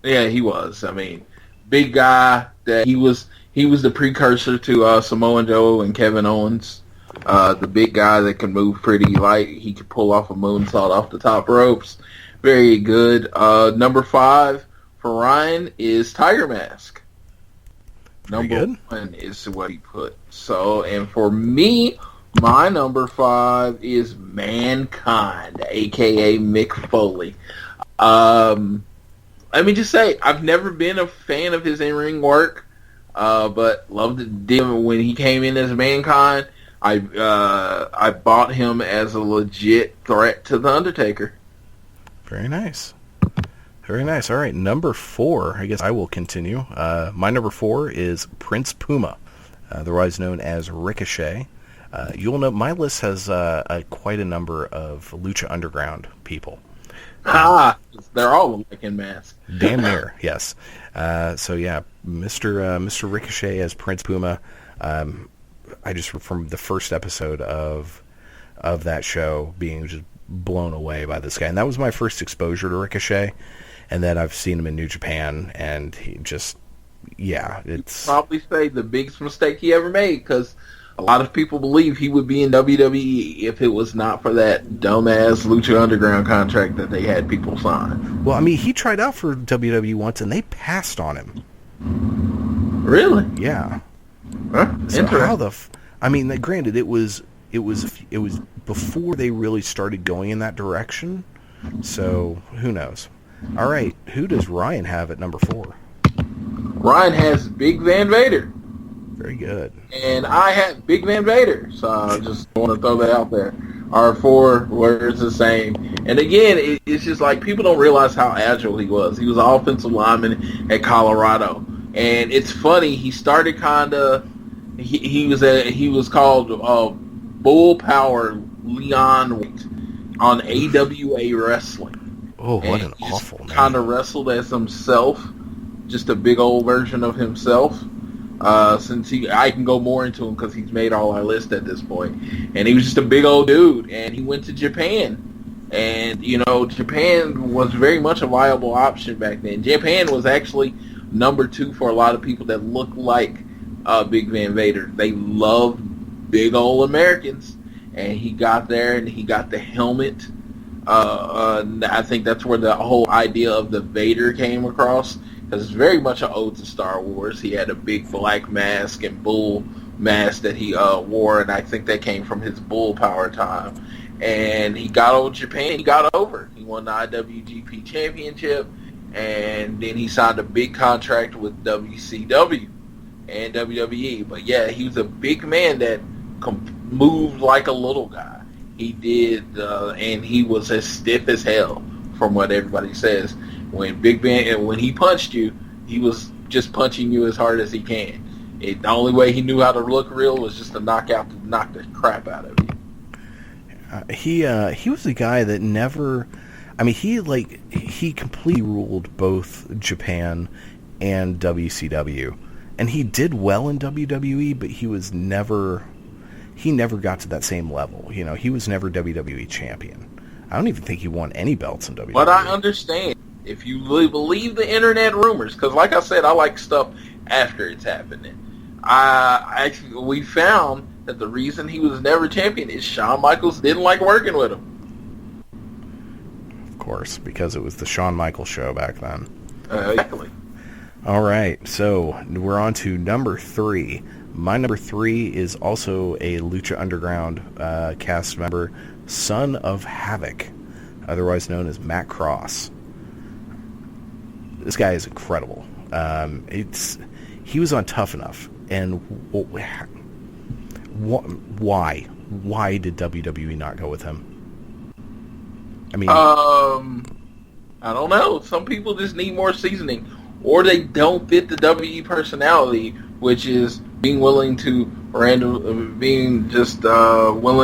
[SPEAKER 4] Yeah, he was. I mean, big guy. That he was the precursor to Samoa Joe and Kevin Owens. The big guy that can move pretty light. He could pull off a moonsault off the top ropes. Very good. Number 5 for Ryan is Tiger Mask. Number 1 is what he put. So, and for me, my number 5 is Mankind, a.k.a. Mick Foley. Let me just say, I've never been a fan of his in-ring work. but loved him when he came in as Mankind. I bought him as a legit threat to the Undertaker.
[SPEAKER 5] Very nice. Very nice. All right, number 4. I guess I will continue. My number 4 is Prince Puma, otherwise known as Ricochet. You'll know my list has quite a number of Lucha Underground people.
[SPEAKER 4] They're all like in masks.
[SPEAKER 5] Damn near, yes. So yeah, Mr. Ricochet as Prince Puma. I just from the first episode of that show being just blown away by this guy, and that was my first exposure to Ricochet. And then I've seen him in New Japan, and he just, yeah, it's
[SPEAKER 4] probably say the biggest mistake he ever made, because a lot of people believe he would be in WWE if it was not for that dumbass Lucha Underground contract that they had people sign.
[SPEAKER 5] Well, I mean, he tried out for WWE once, and they passed on him.
[SPEAKER 4] Really?
[SPEAKER 5] Yeah.
[SPEAKER 4] Huh?
[SPEAKER 5] So how I mean, granted, it was before they really started going in that direction. So who knows? All right, who does Ryan have at number 4?
[SPEAKER 4] Ryan has Big Van Vader.
[SPEAKER 5] Very good.
[SPEAKER 4] And I had Big Van Vader, so I just want to throw that out there. Our 4 words the same. And again, it's just like people don't realize how agile he was. He was an offensive lineman at Colorado. And it's funny, he started kind of, he was called Bull Power Leon on AWA Wrestling.
[SPEAKER 5] Oh, what an awful name.
[SPEAKER 4] Kind of wrestled as himself, just a big old version of himself. Since I can go more into him because he's made all our list at this point. And he was just a big old dude, and he went to Japan. And, you know, Japan was very much a viable option back then. Japan was actually number 2 for a lot of people that look like Big Van Vader. They loved big old Americans. And he got there, and he got the helmet. I think that's where the whole idea of the Vader came across, because it's very much an ode to Star Wars. He had a big black mask and bull mask that he wore, and I think that came from his bull power time. And he got over Japan. He got over. He won the IWGP Championship, and then he signed a big contract with WCW and WWE. But yeah, he was a big man that moved like a little guy. He did, and he was as stiff as hell, from what everybody says. When Big Ben, and when he punched you, he was just punching you as hard as he can. The only way he knew how to look real was just to knock the crap out of you.
[SPEAKER 5] He was a guy that never, I mean, he completely ruled both Japan and WCW, and he did well in WWE, but he never got to that same level. You know, he was never WWE champion. I don't even think he won any belts in WWE.
[SPEAKER 4] But I understand. If you really believe the internet rumors, because like I said, I like stuff after it's happening. We found that the reason he was never champion is Shawn Michaels didn't like working with him.
[SPEAKER 5] Of course, because it was the Shawn Michaels show back then.
[SPEAKER 4] Exactly.
[SPEAKER 5] All right, so we're on to number 3. My number 3 is also a Lucha Underground cast member, Son of Havoc, otherwise known as Matt Cross. This guy is incredible. He was on Tough Enough, and why did WWE not go with him? I mean,
[SPEAKER 4] I don't know. Some people just need more seasoning, or they don't fit the WWE personality, which is being willing to willing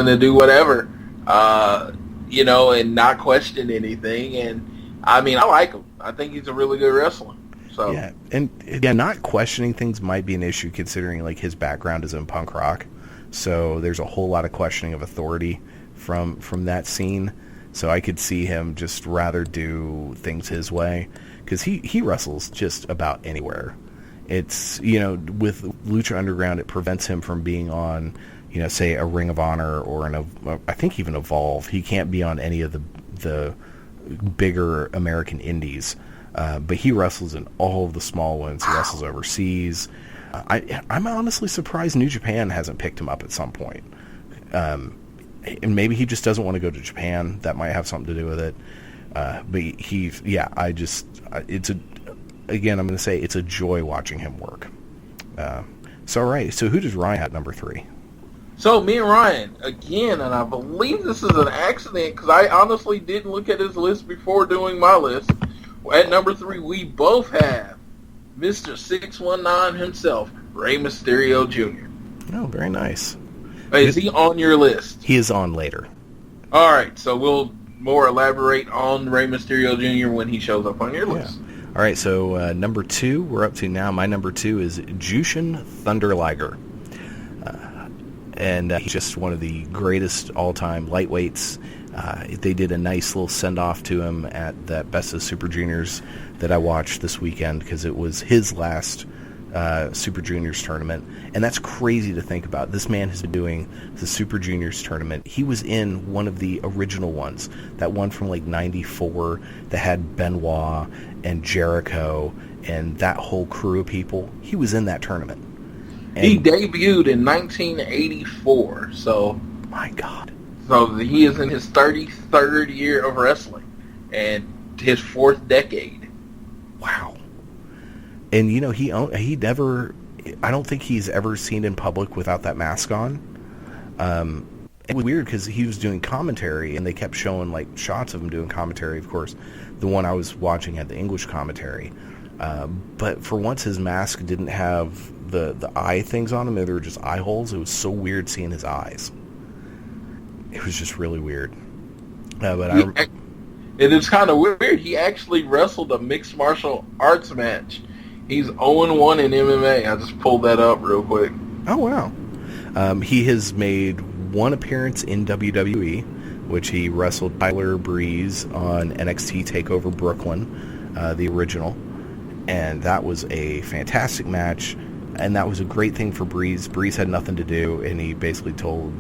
[SPEAKER 4] to do whatever, and not question anything. And I mean, I like him. I think he's a really good wrestler. So
[SPEAKER 5] yeah, and again, not questioning things might be an issue considering like his background is in punk rock. So there's a whole lot of questioning of authority from that scene. So I could see him just rather do things his way, because he wrestles just about anywhere. It's, with Lucha Underground, it prevents him from being on, say a Ring of Honor or I think even Evolve. He can't be on any of the bigger American indies, but he wrestles in all of the small ones. He wrestles overseas. I'm honestly surprised New Japan hasn't picked him up at some point. And maybe he just doesn't want to go to Japan. That might have something to do with it. But I'm going to say it's a joy watching him work. So, all right. So, who does Ryan have number 3?
[SPEAKER 4] So me and Ryan, again, and I believe this is an accident because I honestly didn't look at his list before doing my list. At number 3, we both have Mr. 619 himself, Rey Mysterio Jr.
[SPEAKER 5] Oh, very nice.
[SPEAKER 4] Is he on your list?
[SPEAKER 5] He is on later.
[SPEAKER 4] All right, so we'll more elaborate on Rey Mysterio Jr. when he shows up on your list.
[SPEAKER 5] All right, so number 2, we're up to now. My number 2 is Jushin Thunder Liger. And he's just one of the greatest all-time lightweights. They did a nice little send-off to him at that Best of Super Juniors that I watched this weekend because it was his last Super Juniors tournament. And that's crazy to think about. This man has been doing the Super Juniors tournament. He was in one of the original ones, that one from like 94 that had Benoit and Jericho and that whole crew of people. He was in that tournament. And
[SPEAKER 4] he debuted in 1984, so...
[SPEAKER 5] My God.
[SPEAKER 4] So he is in his 33rd year of wrestling, and his 4th decade.
[SPEAKER 5] Wow. And, you know, he never... I don't think he's ever seen in public without that mask on. It was weird because he was doing commentary, and they kept showing, like, shots of him doing commentary, of course. The one I was watching had the English commentary. But for once, his mask didn't have the eye things on him. They were just eye holes. It was so weird seeing his eyes. It was just really weird. But
[SPEAKER 4] it is kind of weird. He actually wrestled a mixed martial arts match. He's 0-1 in MMA. I just pulled that up real quick.
[SPEAKER 5] Oh, wow. He has made one appearance in WWE, which he wrestled Tyler Breeze on NXT TakeOver Brooklyn, the original. And that was a fantastic match, and that was a great thing for Breeze. Breeze had nothing to do, and he basically told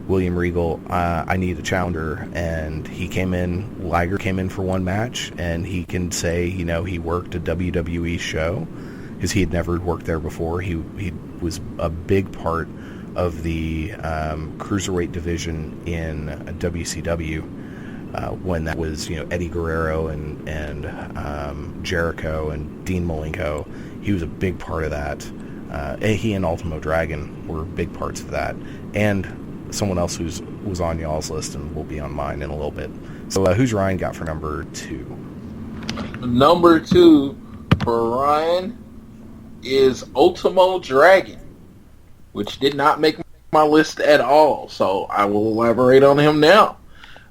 [SPEAKER 5] William Regal, I need a challenger, and he came in. Liger came in for one match, and he can say, you know, he worked a WWE show, because he had never worked there before. He was a big part of the cruiserweight division in WCW. When that was, you know, Eddie Guerrero and Jericho and Dean Malenko. He was a big part of that. He and Ultimo Dragon were big parts of that. And someone else was on y'all's list and will be on mine in a little bit. So who's Ryan got for number 2?
[SPEAKER 4] Number 2 for Ryan is Ultimo Dragon, which did not make my list at all. So I will elaborate on him now.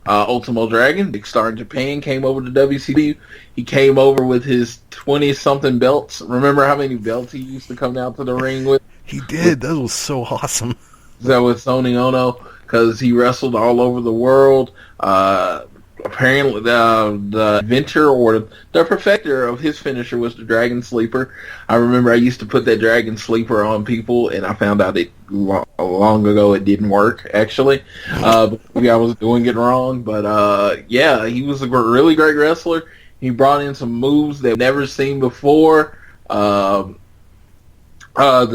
[SPEAKER 4] Ultimo Dragon, big star in Japan, came over to WCW. He came over with his 20-something belts. Remember how many belts he used to come down to the ring with?
[SPEAKER 5] He did. That was so awesome.
[SPEAKER 4] That was Sony Ono, because he wrestled all over the world. Apparently, the inventor or the perfecter of his finisher was the Dragon Sleeper. I remember I used to put that Dragon Sleeper on people, and I found out long ago it didn't work, actually. Maybe I was doing it wrong, but yeah, he was a really great wrestler. He brought in some moves that I've never seen before. The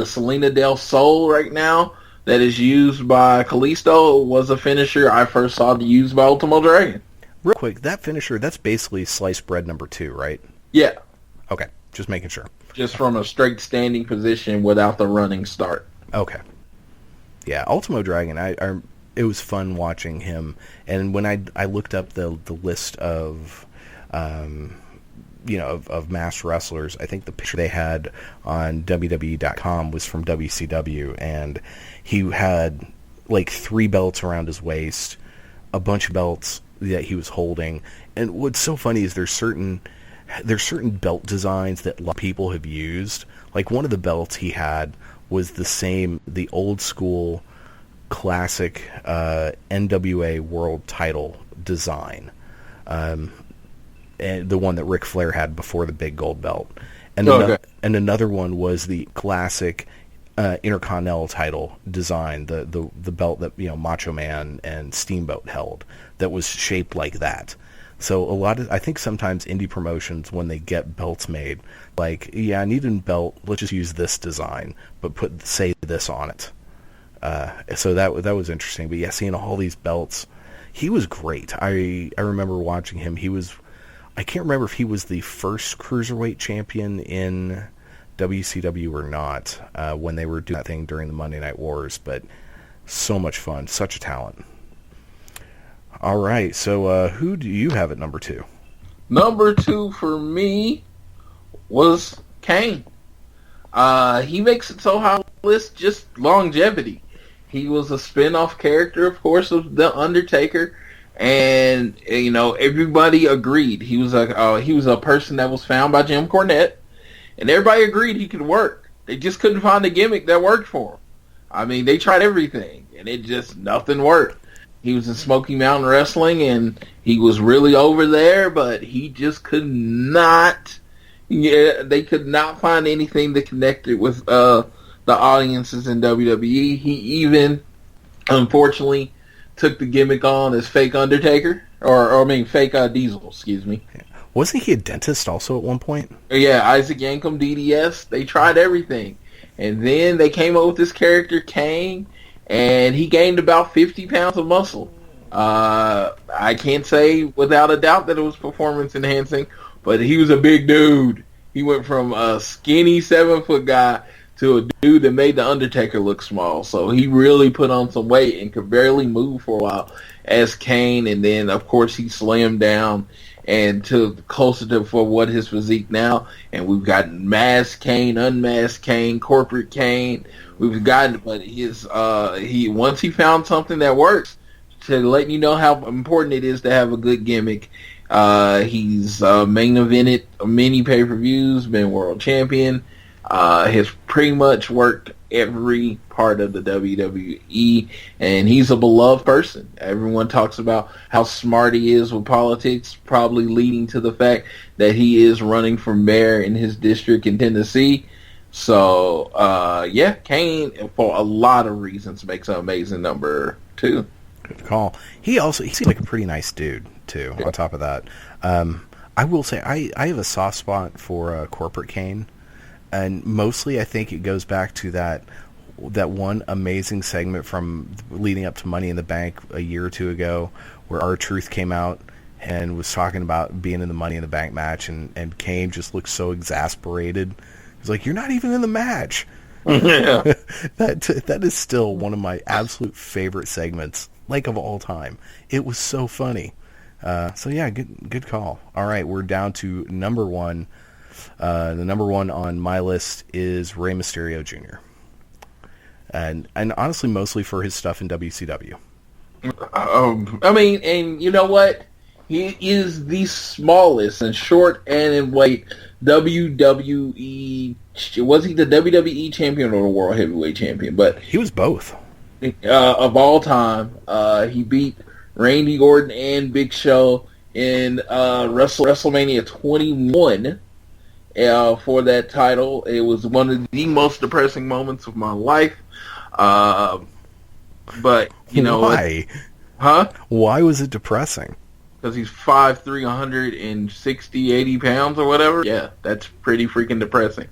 [SPEAKER 4] Selena del Sol right now that is used by Kalisto was a finisher I first saw used by Ultimo Dragon.
[SPEAKER 5] Real quick, that finisher, that's basically sliced bread number 2, right?
[SPEAKER 4] Yeah.
[SPEAKER 5] Okay, just making sure.
[SPEAKER 4] Just from a straight standing position without the running start.
[SPEAKER 5] Okay. Yeah, Ultimo Dragon, it was fun watching him. And when I looked up the list of, of masked wrestlers, I think the picture they had on WWE.com was from WCW. And he had like 3 belts around his waist, a bunch of belts that he was holding. And what's so funny is there's certain belt designs that a lot of people have used. Like one of the belts he had was the old school classic NWA world title design, and the one that Ric Flair had before the big gold belt. And and another one was the classic Intercontinental title design, the belt that Macho Man and Steamboat held, that was shaped like that. So I think sometimes indie promotions, when they get belts made, like, yeah, I need a belt, let's just use this design, but say this on it. So that was interesting. But yeah, seeing all these belts, he was great. I remember watching him. I can't remember if he was the first cruiserweight champion in WCW or not, when they were doing that thing during the Monday Night Wars, but so much fun, such a talent. All right, so who do you have at number 2?
[SPEAKER 4] Number 2 for me was Kane. He makes it so high on the list, just longevity. He was a spin-off character, of course, of The Undertaker, and everybody agreed he was a person that was found by Jim Cornette, and everybody agreed he could work. They just couldn't find a gimmick that worked for him. I mean, they tried everything, and nothing worked. He was in Smoky Mountain Wrestling, and he was really over there, but he just could not. Yeah, they could not find anything that connected with the audiences in WWE. He even, unfortunately, took the gimmick on as fake Undertaker, fake Diesel. Excuse me.
[SPEAKER 5] Wasn't he a dentist also at one point?
[SPEAKER 4] Yeah, Isaac Yankem, DDS. They tried everything, and then they came up with this character Kane. And he gained about 50 pounds of muscle. I can't say without a doubt that it was performance enhancing, but he was a big dude. He went from a skinny 7-foot guy to a dude that made The Undertaker look small. So he really put on some weight and could barely move for a while as Kane. And then, of course, he slammed down and to closer to for what his physique now. And we've got masked Kane, unmasked Kane, corporate Kane. We've gotten, but once he found something that works, to let you know how important it is to have a good gimmick. He's main evented many pay-per-views, been world champion, has pretty much worked every part of the WWE, and he's a beloved person. Everyone talks about how smart he is with politics, probably leading to the fact that he is running for mayor in his district in Tennessee. So, Kane, for a lot of reasons, makes an amazing number 2.
[SPEAKER 5] Good call. He seemed like a pretty nice dude, too, on top of that. I will say, I have a soft spot for Corporate Kane, and mostly I think it goes back to that one amazing segment from leading up to Money in the Bank a year or two ago, where R-Truth came out and was talking about being in the Money in the Bank match, and Kane just looked so exasperated. He's like, "You're not even in the match."
[SPEAKER 4] Yeah.
[SPEAKER 5] That is still one of my absolute favorite segments, like, of all time. It was so funny. Good call. All right, we're down to number 1. The number 1 on my list is Rey Mysterio Jr. And honestly, mostly for his stuff in WCW.
[SPEAKER 4] And you know what? He is the smallest and short and in weight WWE. Was he the WWE champion or the World Heavyweight champion? But
[SPEAKER 5] he was both.
[SPEAKER 4] Of all time, he beat Randy Orton and Big Show in WrestleMania 21 for that title. It was one of the most depressing moments of my life. But you know,
[SPEAKER 5] why? Why was it depressing?
[SPEAKER 4] Because he's 5'3", 160, 80 pounds or whatever. Yeah, that's pretty freaking depressing.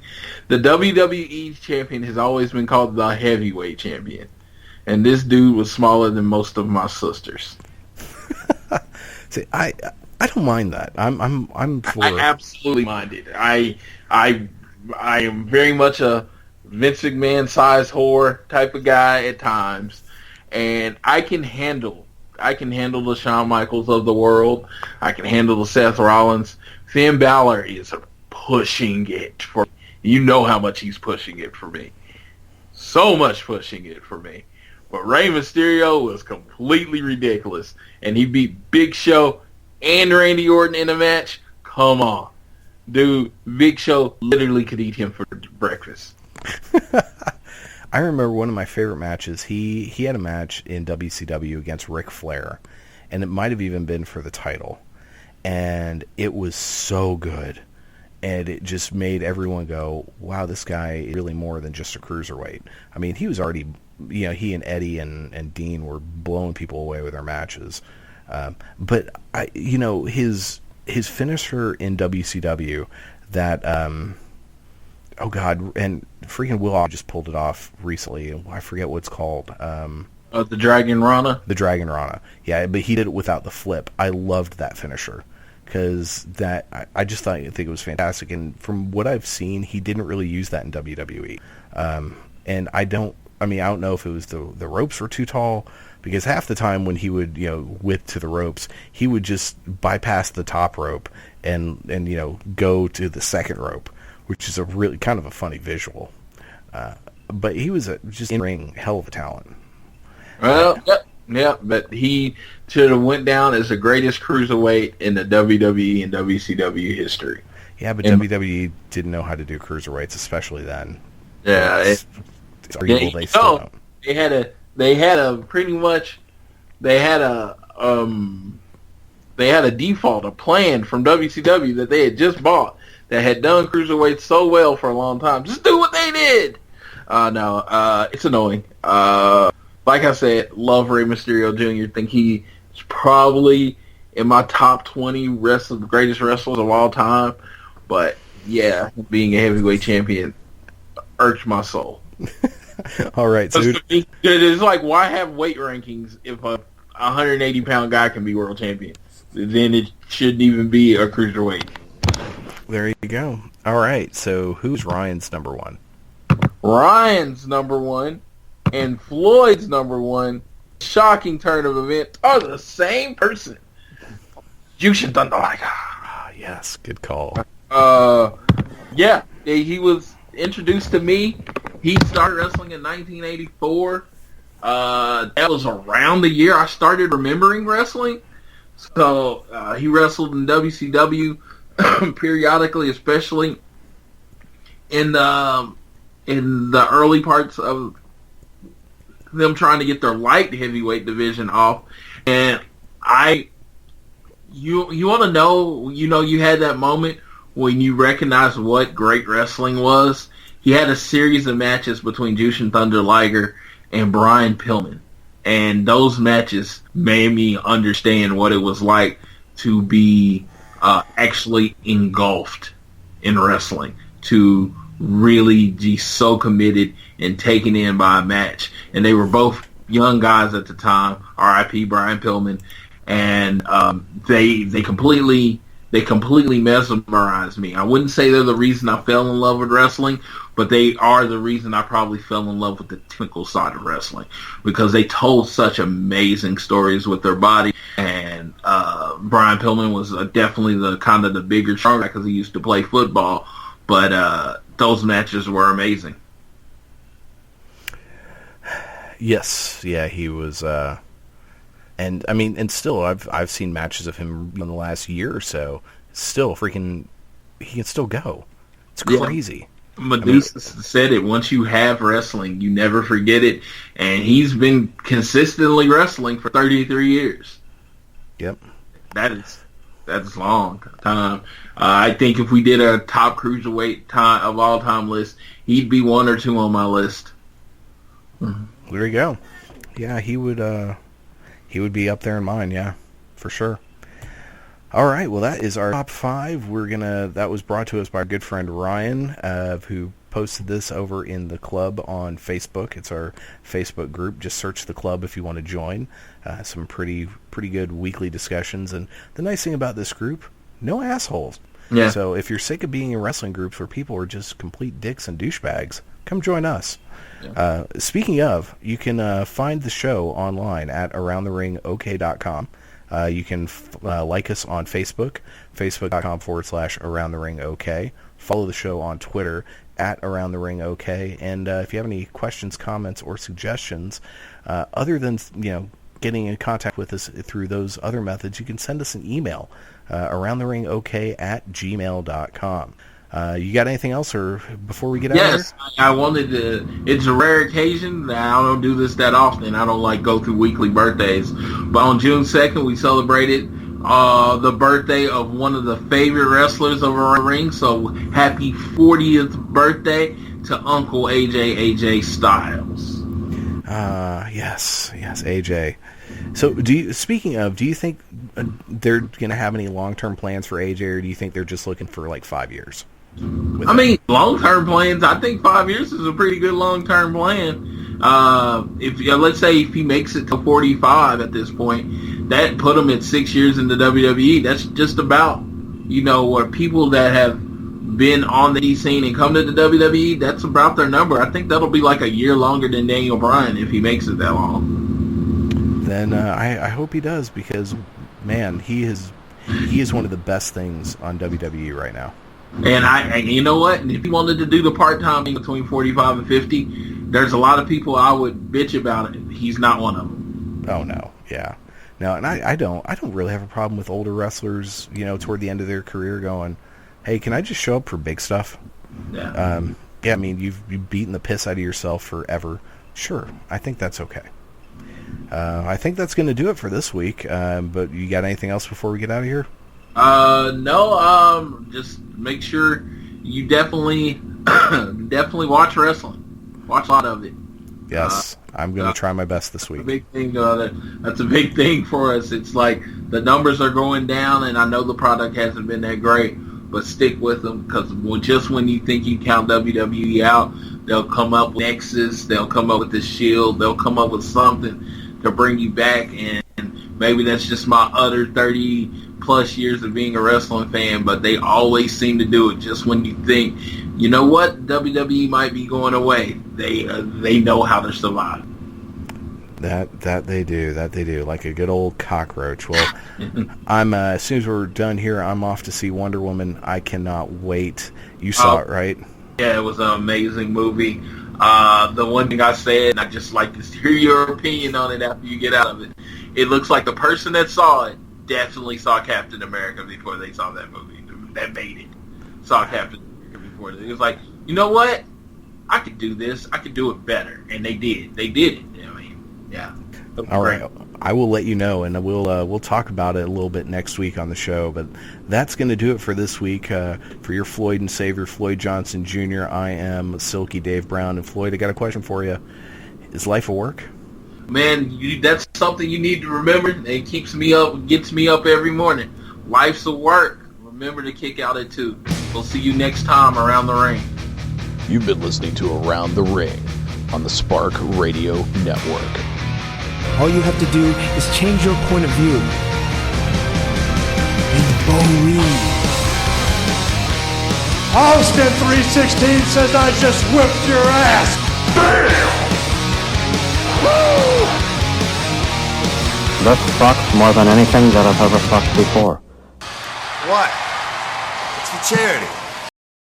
[SPEAKER 4] The WWE champion has always been called the heavyweight champion. And this dude was smaller than most of my sisters.
[SPEAKER 5] See, I don't mind that. I'm for.
[SPEAKER 4] I absolutely mind it. I am very much a Vince McMahon size whore type of guy at times, and I can handle the Shawn Michaels of the world. I can handle the Seth Rollins. Finn Balor is pushing it for me. You know how much he's pushing it for me. So much pushing it for me. But Rey Mysterio was completely ridiculous. And he beat Big Show and Randy Orton in a match. Come on. Dude, Big Show literally could eat him for breakfast.
[SPEAKER 5] I remember one of my favorite matches. He had a match in WCW against Ric Flair. And it might have even been for the title. And it was so good. And it just made everyone go, wow, this guy is really more than just a cruiserweight. I mean, he was already, he and Eddie and Dean were blowing people away with their matches. But, his finisher in WCW, that, oh, God, and freaking Will just pulled it off recently. I forget what it's called.
[SPEAKER 4] The Dragon Rana?
[SPEAKER 5] The Dragon Rana. Yeah, but he did it without the flip. I loved that finisher. because I just think it was fantastic. And from what I've seen, he didn't really use that in WWE. And I don't know if it was the ropes were too tall, because half the time when he would, whip to the ropes, he would just bypass the top rope and go to the second rope, which is a really kind of a funny visual. But he was just in-ring hell of a talent.
[SPEAKER 4] Well, yeah, but he should have went down as the greatest cruiserweight in the WWE and WCW history.
[SPEAKER 5] Yeah, but WWE didn't know how to do cruiserweights, especially then.
[SPEAKER 4] Yeah,
[SPEAKER 5] it's arguable they still don't.
[SPEAKER 4] They had a default, a plan from WCW that they had just bought that had done cruiserweights so well for a long time. Just do what they did. It's annoying. Like I said, love Rey Mysterio Jr. Think he's probably in my top 20 greatest wrestlers of all time. But yeah, being a heavyweight champion irks my soul.
[SPEAKER 5] All right, so
[SPEAKER 4] it's like, why have weight rankings if a 180-pound guy can be world champion? Then it shouldn't even be a cruiserweight.
[SPEAKER 5] There you go. All right, so who's Ryan's number one?
[SPEAKER 4] Ryan's number one and Floyd's number one, shocking turn of events, are the same person. Jushin Thunder Liger.
[SPEAKER 5] Yes, good call.
[SPEAKER 4] Yeah, he was introduced to me. He started wrestling in 1984. That was around the year I started remembering wrestling. So he wrestled in WCW periodically, especially in the early parts of them trying to get their light heavyweight division off. And you want to know, you had that moment when you recognize what great wrestling was. He had a series of matches between Jushin Thunder Liger and Brian Pillman. And those matches made me understand what it was like to be actually engulfed in wrestling, to really be so committed and taken in by a match. And they were both young guys at the time, R.I.P. Brian Pillman, and they completely mesmerized me. I wouldn't say they're the reason I fell in love with wrestling, but they are the reason I probably fell in love with the technical side of wrestling, because they told such amazing stories with their body. And Brian Pillman was definitely the bigger, stronger guy because he used to play football. But those matches were amazing.
[SPEAKER 5] Yes, yeah, he was. And still, I've seen matches of him in the last year or so. Still, he can still go. It's crazy.
[SPEAKER 4] Yeah. Medusa said it. Once you have wrestling, you never forget it. And he's been consistently wrestling for 33 years.
[SPEAKER 5] Yep.
[SPEAKER 4] That's long time. I think if we did a top cruiserweight of all time list, he'd be 1 or 2 on my list.
[SPEAKER 5] There you go. Yeah, he would be up there in mine, yeah, for sure. All right, well, that is our top 5. That was brought to us by our good friend Ryan, who posted this over in the club on Facebook. It's our Facebook group. Just search the club if you want to join. Some pretty good weekly discussions. And the nice thing about this group, no assholes.
[SPEAKER 3] Yeah.
[SPEAKER 5] So if you're sick of being in wrestling groups where people are just complete dicks and douchebags, come join us. Yeah. Speaking of, you can find the show online at aroundtheringok.com. You can like us on Facebook, facebook.com/aroundtheringok. Follow the show on Twitter at aroundtheringok. And if you have any questions, comments, or suggestions, other than getting in contact with us through those other methods, you can send us an email, aroundtheringok@gmail.com. You got anything else, or before we get out of here?
[SPEAKER 4] Yes, I wanted to. It's a rare occasion that I don't do this that often. I don't go through weekly birthdays. But on June 2nd, we celebrated the birthday of one of the favorite wrestlers of our ring. So happy 40th birthday to Uncle AJ Styles.
[SPEAKER 5] Yes, AJ. So, do you think they're going to have any long-term plans for AJ, or do you think they're just looking for 5 years?
[SPEAKER 4] Long-term plans, I think 5 years is a pretty good long-term plan. Let's say if he makes it to 45 at this point, that put him at 6 years in the WWE. That's just about, where people that have been on the scene and come to the WWE, that's about their number. I think that'll be like a year longer than Daniel Bryan if he makes it that long.
[SPEAKER 5] Then I hope he does, because, man, he is one of the best things on WWE right now.
[SPEAKER 4] And you know what? If he wanted to do the part-time thing between 45 and 50, there's a lot of people I would bitch about it. He's not one of them.
[SPEAKER 5] Oh, no. Yeah. No, and I don't really have a problem with older wrestlers, toward the end of their career going, hey, can I just show up for big stuff?
[SPEAKER 4] Yeah.
[SPEAKER 5] I mean, you've beaten the piss out of yourself forever. Sure, I think that's okay. I think that's going to do it for this week. But you got anything else before we get out of here?
[SPEAKER 4] No. Just make sure you definitely watch wrestling. Watch a lot of it.
[SPEAKER 5] Yes, I'm going to try my best this week.
[SPEAKER 4] A big thing. That's a big thing for us. It's like the numbers are going down, and I know the product hasn't been that great, but stick with them, because just when you think you count WWE out, they'll come up with Nexus, they'll come up with the Shield, they'll come up with something to bring you back, and maybe that's just my utter 30-plus years of being a wrestling fan, but they always seem to do it just when you think, you know what, WWE might be going away. They know how to survive.
[SPEAKER 5] That they do, like a good old cockroach. Well, I'm as soon as we're done here, I'm off to see Wonder Woman. I cannot wait. You saw it, right?
[SPEAKER 4] Yeah, it was an amazing movie. The one thing I said, and I just like to hear your opinion on it after you get out of it. It looks like the person that saw it definitely saw Captain America before they saw that movie. That made it. Saw Captain America before. It was like, you know what? I could do this. I could do it better. And they did. They did it. I mean, yeah.
[SPEAKER 5] All right. I will let you know, and we'll talk about it a little bit next week on the show. But that's going to do it for this week. For your Floyd and Savior, Floyd Johnson Jr., I am Silky Dave Brown. And Floyd, I got a question for you. Is life a work?
[SPEAKER 4] Man, that's something you need to remember. It keeps me up, gets me up every morning. Life's a work. Remember to kick out at 2. We'll see you next time around the ring.
[SPEAKER 6] You've been listening to Around the Ring on the Spark Radio Network.
[SPEAKER 7] All you have to do is change your point of view and believe.
[SPEAKER 2] Austin 316 says I just whipped your ass. Bam! Woo!
[SPEAKER 8] This sucks more than anything that I've ever sucked before.
[SPEAKER 9] What? It's for charity.